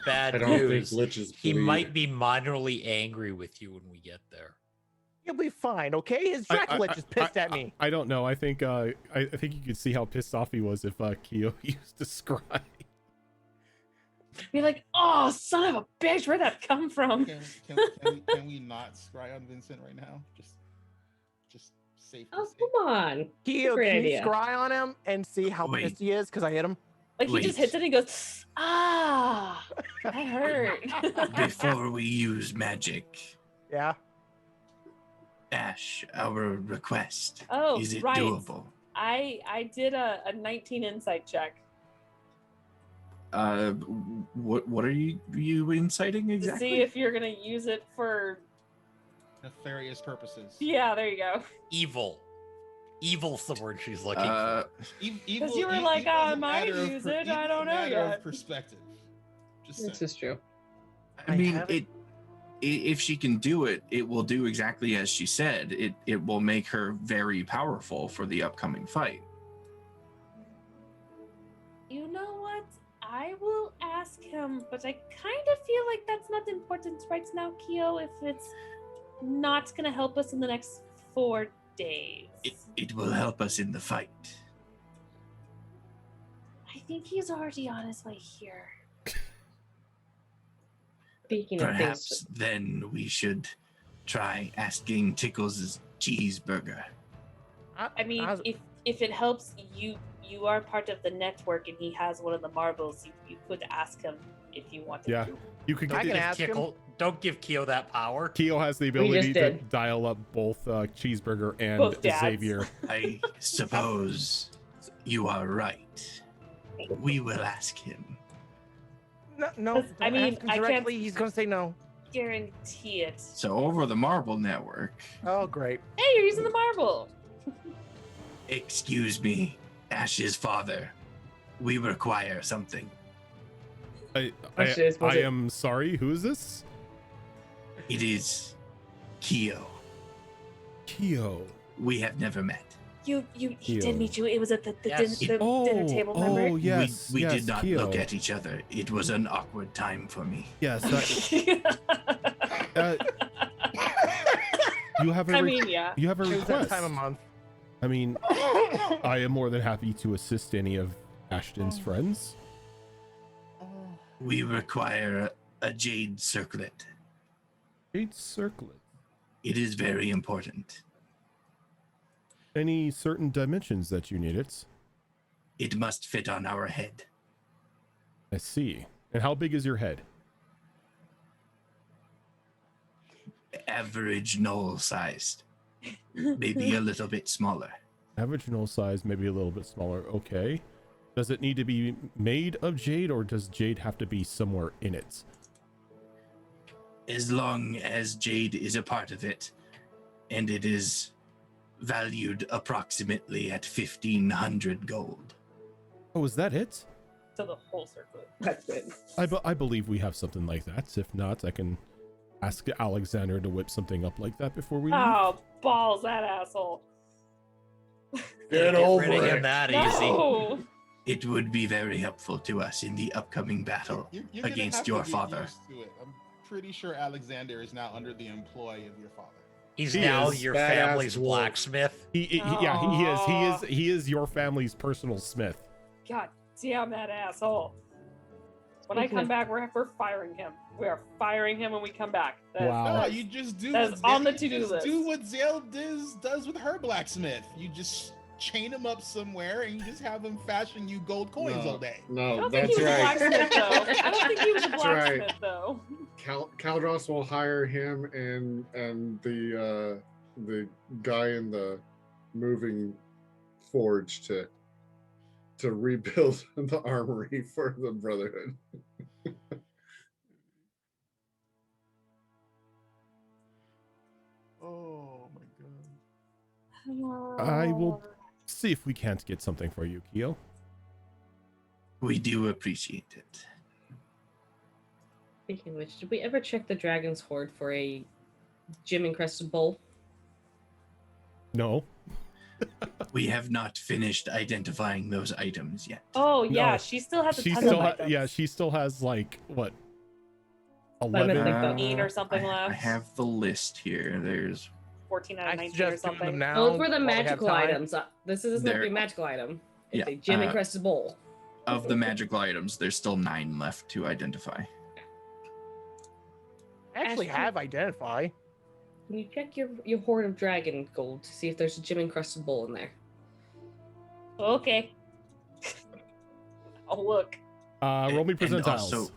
bad I don't think news. Lich's He bleed. might be minorly angry with you when we get there. He'll be fine, okay? His Draculich is pissed at me. I don't know. I think I think you could see how pissed off he was if Keo used to scry. Be like, oh, son of a bitch, where'd that come from? Can we not scry on Vincent right now? Just safe. Oh, come on. Keo, Great can you idea. scry on him and see how Wait. pissed he is because I hit him? Like, he just Wait. hits it and he goes, ah, that hurt. Before we use magic, Yeah. Ash, our request. Oh, Is it right. doable? I did a 19 insight check What are you inciting to exactly? see if you're gonna use it for. Nefarious purposes. Yeah, there you go. Evil. Evil's the word she's looking Uh, for. Because you were like, I might matter of use per- it. I evil's a don't know matter of yet. perspective. Just This saying. is true. I I mean, haven't- if she can do it, it will do exactly as she said. It will make her very powerful for the upcoming fight. You know what? I will ask him, but I kind of feel like that's not important right now, Kyo, if it's not going to help us in the next 4 days. It will help us in the fight. I think he's already on his way here. Speaking of Perhaps then we should try asking Tickles' cheeseburger. I mean, was- if it helps, you are part of the network, and he has one of the marbles. You could ask him if you wanted Yeah. to. You could I get can ask him. Don't give Keo that power. Keo has the just ability to did. dial up both Cheeseburger and Both dads. Xavier. I suppose you are right. We will ask him. No, Because, I don't mean, ask him I can't- directly. He's gonna say no. Guarantee it. So over the Marble Network, Oh, great. Hey, you're using the marble. excuse me, Ash's father. We require something. I Question is, was it- am sorry. Who is this? It is Keo. Keo. We have never met. He Kyo. did meet you. It was at the Yes. dinner table, remember? Oh, yes. we yes, did not Keo. look at each other. It was an awkward time for me. Yes. You have a I mean, yeah. you have a It was that request. time of month. I mean, I am more than happy to assist any of Ashton's friends. We require a jade circlet. Jade circlet. It is very important. Any certain dimensions that you need it? It must fit on our head. I see. And how big is your head? Average knoll sized. Maybe a little bit smaller. Average null size, maybe a little bit smaller. Okay. Does it need to be made of jade, or does jade have to be somewhere in it? As long as jade is a part of it, and it is valued approximately at 1,500 gold. Oh, is that it? So the whole circle. That's good. I believe we have something like that. If not, I can ask Alexander to whip something up like that before we leave. Oh, balls, that asshole. Get over rid of him it. that easy. No. It would be very helpful to us in the upcoming battle You're gonna against have to your get father. used to it. I'm pretty sure Alexander is now under the employ of your father. He's He now is your badass family's wolf. blacksmith. Yeah, he is your family's personal smith. God damn that asshole. When I Speaking come of- back, we're firing him. We are firing him when we come back. Wow. No, you just do That's what on the you to-do just list. do what Zale does with her blacksmith. You just chain him up somewhere and you just have him fashion you gold coins all day. I No, don't think that's he was a right. blacksmith though. I don't think he was a That's right. blacksmith though. Caldros will hire him and the guy in the moving forge to rebuild the armory for the Brotherhood. Oh my god. I will see if we can't get something for you, Keo. We do appreciate it. Speaking of which, did we ever check the Dragon's Hoard for a gem encrusted bowl? No. We have not finished identifying those items yet. Oh yeah, No. she still has a She ton still of items. yeah, she still has like what? Lemon 11 like that. 18 or something I left. have the list here. There's 14 out of I 19 or suggest doing them something. now. Those were the while we have magical time. items. This is not There- a magical item. It's Yeah, a gem uh, encrusted bowl. of the magical items, there's still 9 left to identify. I actually Ashton- have identify. Can you check your hoard of dragon gold to see if there's a gem encrusted bowl in there? Okay. Oh look. roll me And percentiles. also,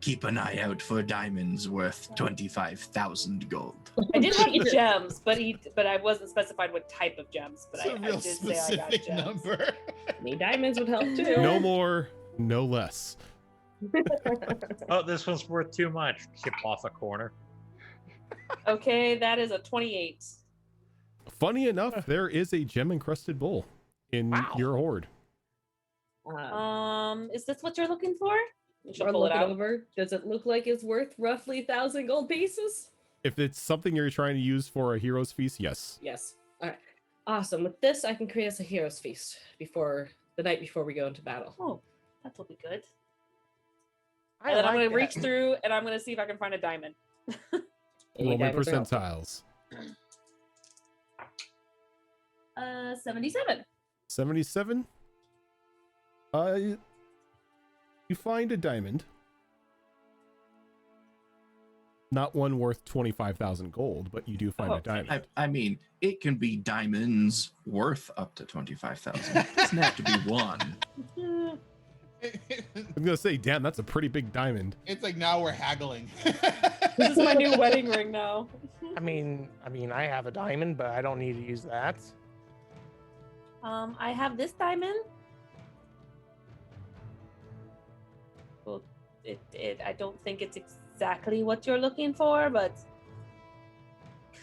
keep an eye out for diamonds worth 25,000 gold. I did have the Jesus. gems, but I wasn't specified what type of gems. But It's a I real did say I got specific gems. number. Any diamonds would help too. No more, no less. Oh, this one's worth too much. Chip off a corner. Okay, that is a 28. Funny enough, there is a gem encrusted bowl in your hoard. Is this what you're looking for? Or look it over. Does it look like it's worth roughly 1,000 gold pieces? If it's something you're trying to use for a hero's feast, yes. Yes. All right. Awesome. With this, I can create us a hero's feast before the night before we go into battle. Oh, that will be good. I And then I'm like going to reach that. through and I'm going to see if I can find a diamond. Roll my percentiles. 77. 77. You find a diamond. Not one worth 25,000 gold, but you do find a diamond. I mean, it can be diamonds worth up to 25,000. It doesn't have to be one. I'm gonna say, damn, that's a pretty big diamond. It's like now we're haggling. This is my new wedding ring now. I mean, I have a diamond, but I don't need to use that. I have this diamond. Well, I don't think it's exactly what you're looking for, but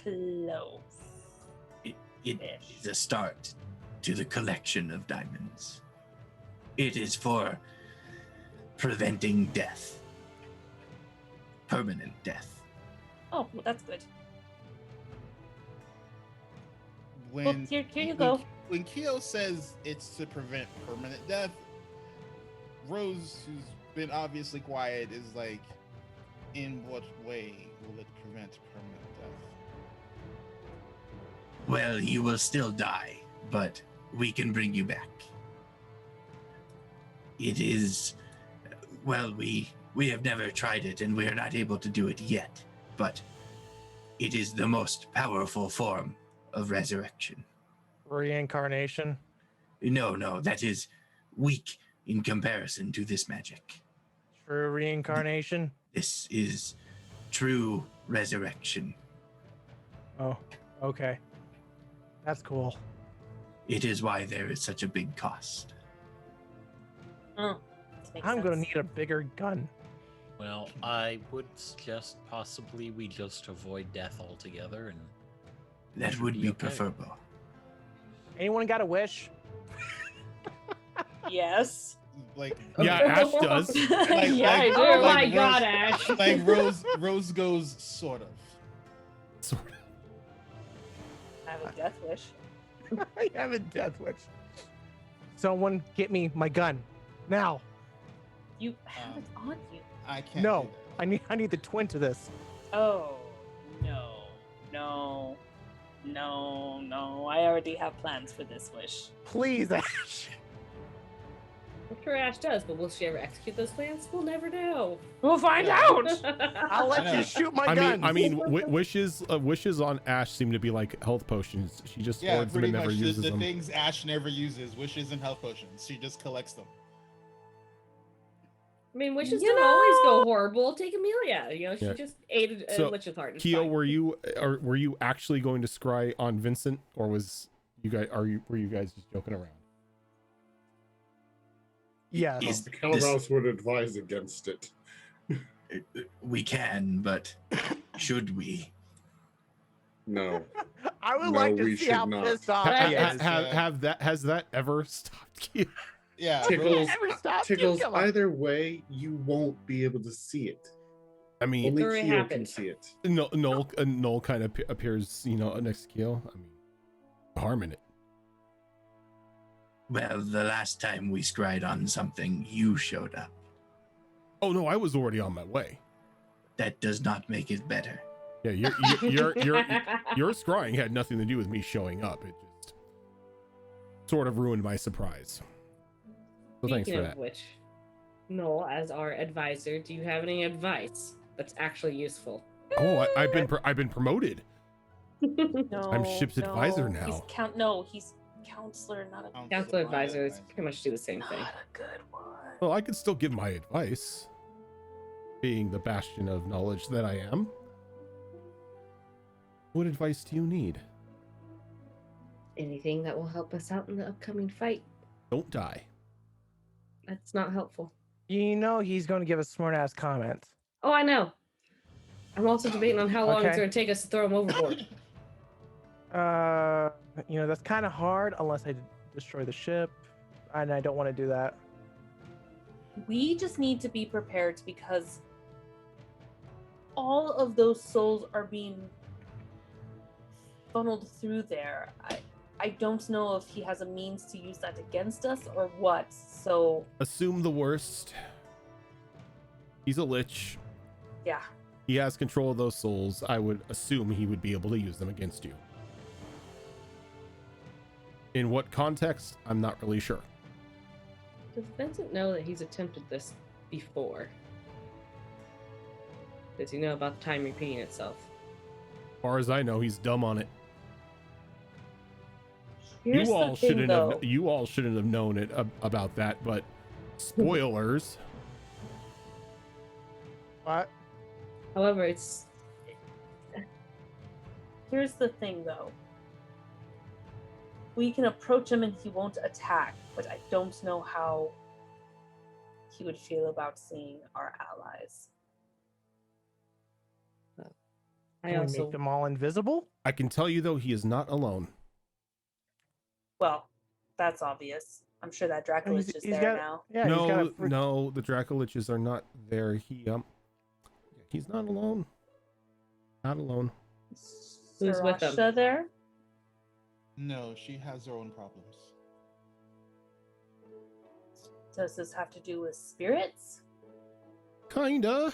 close. It is a start to the collection of diamonds. It is for preventing death. Permanent death. Oh, well, that's good. When here you go. When Keo says it's to prevent permanent death, Rose, who's been obviously quiet, is like, in what way will it prevent permanent death? Well, you will still die, but we can bring you back. It is, well, we have never tried it and we are not able to do it yet, but it is the most powerful form of resurrection. Reincarnation? No, that is weak in comparison to this magic. True reincarnation? This is true resurrection. Oh, okay. That's cool. It is why there is such a big cost. Oh, I'm going to need a bigger gun. Well, I would suggest possibly we just avoid death altogether, and that would be preferable. Anyone got a wish? Yes. Like, yeah, Ash does. Yeah, I do. Oh my Rose, God, Ash. Like Rose goes sort of. Sort of. I have a death wish. I have a death wish. Someone get me my gun now. You have it on you. I can't. No, I need the twin to this. Oh, no. I already have plans for this wish. Please, Ash. I'm sure Ash does, but will she ever execute those plans? We'll never know. We'll find out. I'll let you shoot my gun. I mean, wishes on Ash seem to be like health potions. She just hoards them and never uses the them. things Ash never uses, wishes and health potions. She just collects them. I mean, wishes don't always go horrible. Take Amelia. She Yeah. just ate a witch's heart. It's Keo, fine. were you actually going to scry on Vincent, or were you guys just joking around? Yeah. Calabas would advise against it. We can, but should we? No. I would No, like to we see should how not. pissed off he is. Has that ever stopped Keo? Yeah. Tickles, Ever stop Tickles, you? either way, you won't be able to see it. I mean, Only already Keo can happened. see it. Noel kind of appears, next to Keo. I mean, harm in it. Well, the last time we scryed on something, you showed up. Oh no, I was already on my way. That does not make it better. Yeah, your scrying had nothing to do with me showing up. It just sort of ruined my surprise. So thanks Speaking for of that. which, Noel, as our advisor, do you have any advice that's actually useful? Oh, I've been promoted. No, I'm ship's advisor now. He's counselor, not a Counselor advisors pretty much do the same thing. not a good one. Well, I could still give my advice, being the bastion of knowledge that I am. What advice do you need? Anything that will help us out in the upcoming fight. Don't die. That's not helpful. He's going to give a smart-ass comment. Oh, I know. I'm also debating on how long it's Okay. going to take us to throw him overboard. That's kind of hard unless I destroy the ship, and I don't want to do that. We just need to be prepared because all of those souls are being funneled through there. I don't know if he has a means to use that against us or what. So assume the worst. He's a lich. yeah. He has control of those souls. I would assume he would be able to use them against you. In what context? I'm not really sure. Does Vincent know that he's attempted this before? Does he know about the time repeating itself? As far as I know, he's dumb on it. Here's you all the thing, shouldn't though. have. You all shouldn't have known it about that. But spoilers. What? However, Here's the thing, though. We can approach him and he won't attack, but I don't know how he would feel about seeing our allies. I Can we also make them all invisible? I can tell you though, he is not alone. Well, that's obvious. I'm sure that Draculich is there got, now. Yeah, he's got No, no, the Dracoliches are not there. He's not alone. Not alone. Who's with him? Sarasha there? No, she has her own problems. Does this have to do with spirits? Kinda.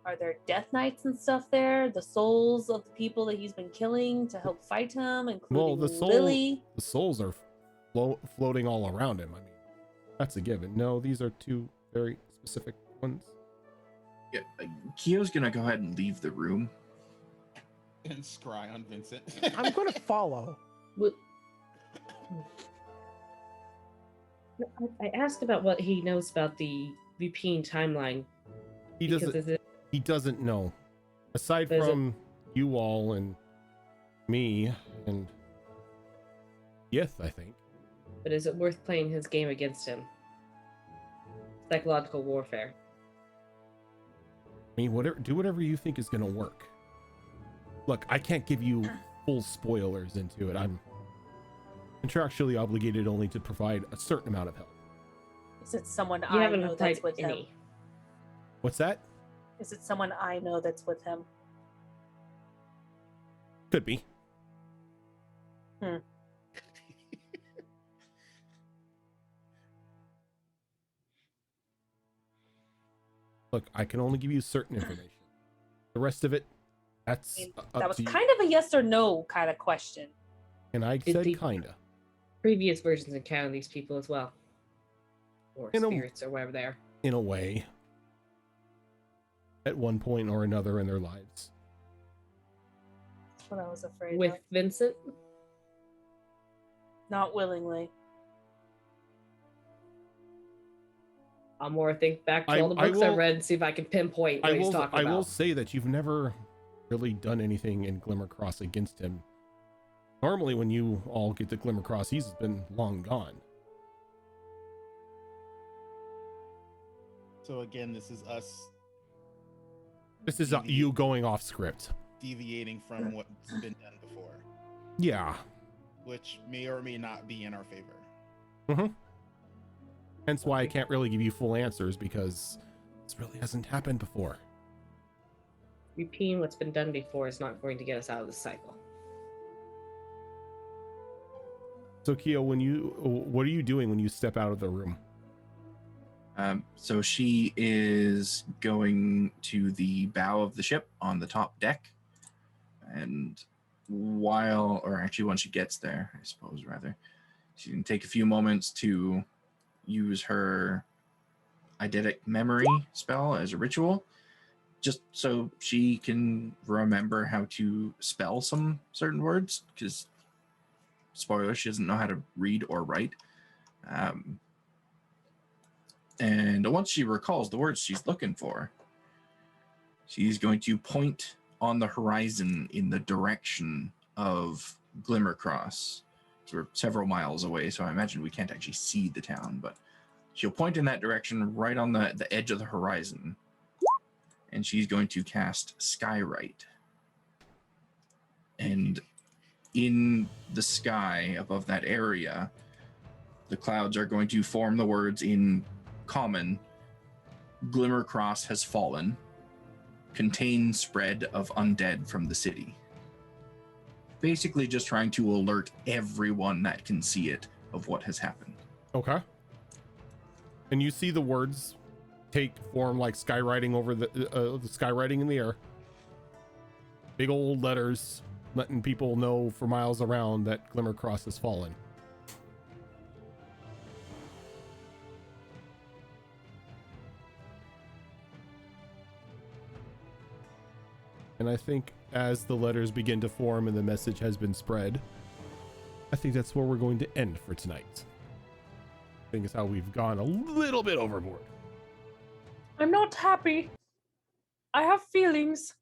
Are there death knights and stuff there? The souls of the people that he's been killing to help fight him, including Lily? The souls are floating all around him. I mean, that's a given. No, these are two very specific ones. Yeah, Kyo's gonna go ahead and leave the room. And scry on Vincent. I'm going to follow. I asked about what he knows about the repeating timeline. He doesn't. He doesn't know. Aside from you all and me and Yith, I think. But is it worth playing his game against him? Psychological warfare. I mean, do whatever you think is going to work. Look, I can't give you full spoilers into it. I'm contractually obligated only to provide a certain amount of help. Is it someone You I haven't know applied that's with him? any. What's that? Is it someone I know that's with him? Could be. Look, I can only give you certain information. The rest of it, that's up That was to you. kind of a yes or no kind of question. And I said kinda. Previous versions encounter these people as well. Or spirits or whatever they are. In a way. At one point or another in their lives. That's what I was afraid With of. Vincent? Not willingly. I'll more think back to all the books I read and see if I can pinpoint what he's talking about. I will say that you've never really done anything in Glimmercross against him. Normally when you all get to Glimmercross, he's been long gone. So again, this is us This is you going off script. deviating from what's been done before. Yeah. Which may or may not be in our favor. Mm-hmm. Hence why I can't really give you full answers, because this really hasn't happened before. Repeating what's been done before is not going to get us out of the cycle. So Kyo, what are you doing when you step out of the room? So she is going to the bow of the ship on the top deck. And once she gets there, I suppose, rather, she can take a few moments to use her eidetic memory spell as a ritual, just so she can remember how to spell some certain words, because, spoiler, she doesn't know how to read or write. And once she recalls the words she's looking for, she's going to point on the horizon in the direction of Glimmercross. We're several miles away, so I imagine we can't actually see the town, but she'll point in that direction right on the edge of the horizon, and she's going to cast Skywrite. And in the sky above that area, the clouds are going to form the words in common: Glimmer Cross has fallen. Contain spread of undead from the city. Basically just trying to alert everyone that can see it of what has happened. Okay. And you see the words take form like skywriting over the skywriting in the air. Big old letters letting people know for miles around that Glimmer Cross has fallen. And I think as the letters begin to form and the message has been spread, I think that's where we're going to end for tonight. I think it's how we've gone a little bit overboard. I'm not happy. I have feelings.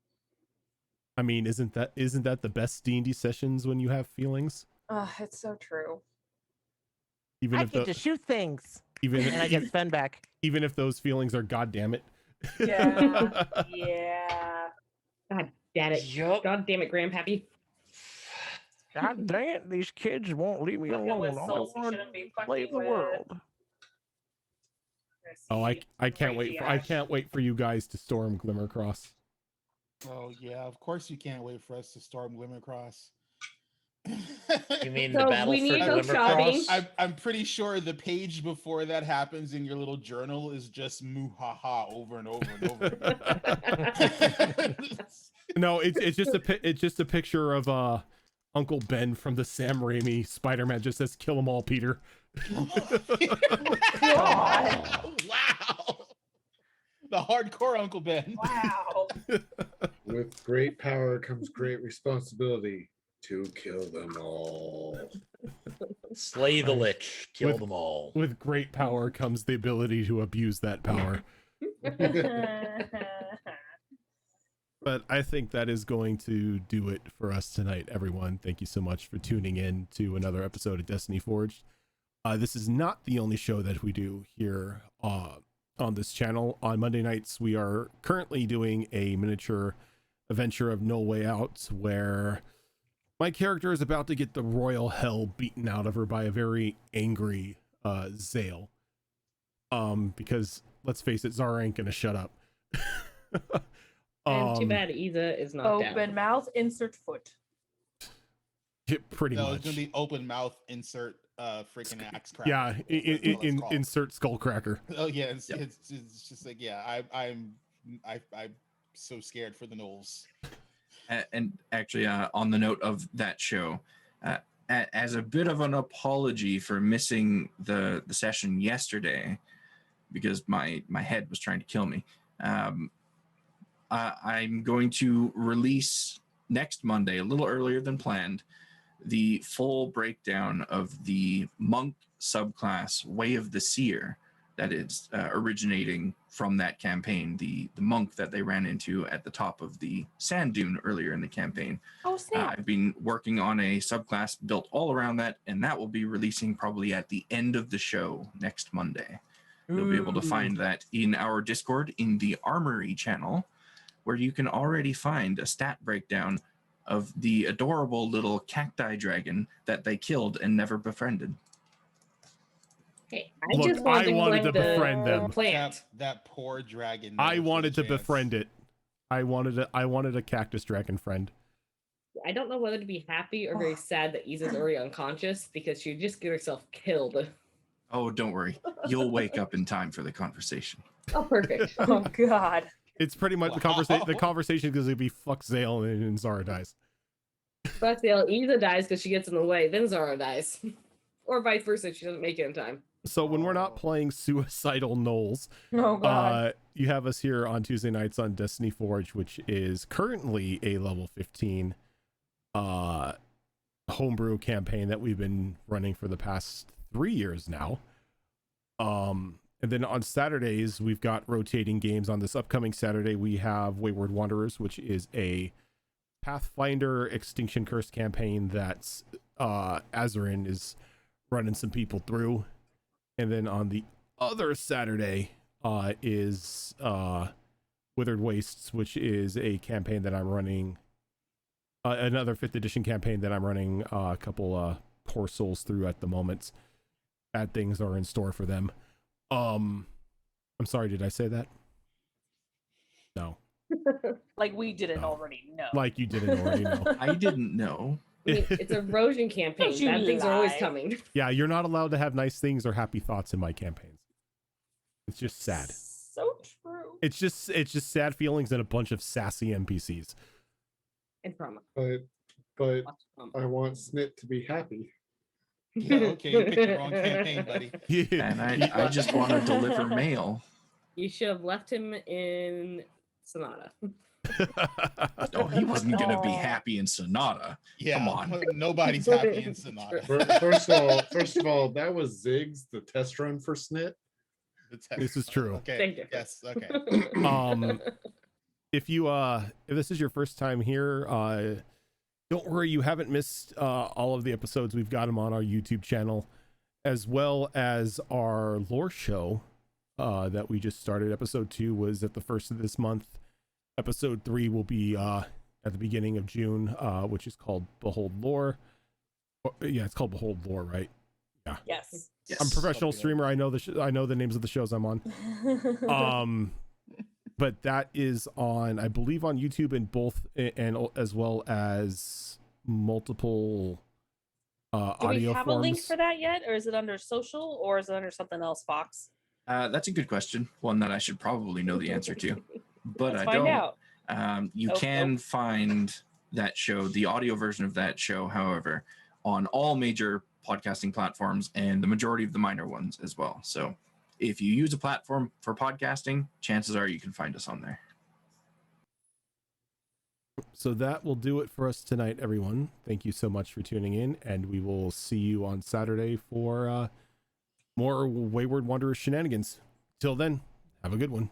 I mean, isn't that the best D&D sessions when you have feelings? It's so true. Even I if get to shoot things. even And I get Sven back. even if those feelings are goddamn it. Yeah. Yeah. God damn it. Yup. God damn it, Grandpappy. God dang it, these kids won't leave me Fucking alone. with All souls I you want shouldn't be to play fucking the with. world. Oh, I can't Right, wait for Ash. you guys to storm Glimmer Cross. Oh yeah, of course you can't wait for us to storm Glimmer Cross. You mean So the battle we for need to go Glimmer shopping. Cross? I'm pretty sure the page before that happens in your little journal is just moo ha ha over and over and over again. No, it's just a picture of Uncle Ben from the Sam Raimi Spider-Man. Just says "Kill 'em all, Peter." God. Wow. The hardcore Uncle Ben. Wow. With great power comes great responsibility to kill them all. Slay the Right. Lich, kill With- them all. With great power comes the ability to abuse that power. But I think that is going to do it for us tonight, everyone. Thank you so much for tuning in to another episode of Destiny Forged. This is not the only show that we do here on this channel. On Monday nights, we are currently doing a miniature adventure of No Way Out, where my character is about to get the royal hell beaten out of her by a very angry Zale. Because let's face it, Zara ain't gonna shut up. And too bad Iza is not Open down. mouth, insert foot. Pretty No, much. it's gonna be open mouth, insert freaking axe crack. Yeah, insert skullcracker. Oh yeah, it's, Yep. it's just like, yeah, I'm so scared for the Knolls. And actually, on the note of that show, as a bit of an apology for missing the session yesterday, because my head was trying to kill me, I'm going to release next Monday, a little earlier than planned, the full breakdown of the monk subclass Way of the Seer that is originating from that campaign, the monk that they ran into at the top of the sand dune earlier in the campaign. Oh, snap. I've been working on a subclass built all around that, and that will be releasing probably at the end of the show next Monday. You'll be able to find that in our Discord in the Armory channel, where you can already find a stat breakdown of the adorable little cacti dragon that they killed and never befriended. Hey, I Look, just want I wanted to collect the befriend them. plant. That poor dragon. I never stood wanted a to chance. befriend it. I wanted a cactus dragon friend. I don't know whether to be happy or very sad that Iza's already unconscious because she just get herself killed. Oh, don't worry. You'll wake up in time for the conversation. Oh, perfect. Oh, God. It's pretty much the conversation. The conversation is going to be fuck Zale and Zara dies. But still, Iza dies because she gets in the way, then Zara dies. Or vice versa if she doesn't make it in time. So when we're not playing suicidal Knolls, Oh, God. you have us here on Tuesday nights on Destiny Forge, which is currently a level 15 homebrew campaign that we've been running for the past 3 years now. And then on Saturdays, we've got rotating games. On this upcoming Saturday, we have Wayward Wanderers, which is a Pathfinder Extinction Curse campaign that Azarin is running some people through. And then on the other Saturday is Withered Wastes, which is a campaign that I'm running another 5th edition campaign that I'm running a couple poor souls through at the moment. Bad things are in store for them. I'm sorry, did I say that? No. Like we didn't already know. Like you didn't already know. I didn't know. I mean, it's a erosion campaign. Don't you Bad things are always lie. coming. Yeah, you're not allowed to have nice things or happy thoughts in my campaigns. It's just sad. So true. It's just sad feelings and a bunch of sassy NPCs. And trauma. But Lots of trauma. I want Snit to be happy. Yeah, okay, you picked the wrong campaign, buddy. And I just want to deliver mail. You should have left him in Sonata. Oh, he wasn't going to be happy in Sonata. Yeah, Come on. nobody's happy in Sonata. First of all, that was Ziggs, the test run for Snit. This is true. Okay. Thank you. Yes. Okay. If this is your first time here, don't worry, you haven't missed all of the episodes. We've got them on our YouTube channel, as well as our lore show that we just started. Episode 2 was at the first of this month. Episode 3 will be at the beginning of June, which is called Behold Lore. Yeah, it's called Behold Lore, right? Yeah. Yes. I'm a professional streamer. I know the names of the shows I'm on. But that is on, I believe, on YouTube and as well as multiple Do audio we have forms. a link for that yet, or is it under social, or is it under something else, Fox? That's a good question. One that I should probably know the answer to, but Let's I find don't. out. You can find that show, the audio version of that show, however, on all major podcasting platforms and the majority of the minor ones as well. So if you use a platform for podcasting, chances are you can find us on there. So that will do it for us tonight, everyone. Thank you so much for tuning in, and we will see you on Saturday for more Wayward Wanderers shenanigans. Till then, have a good one.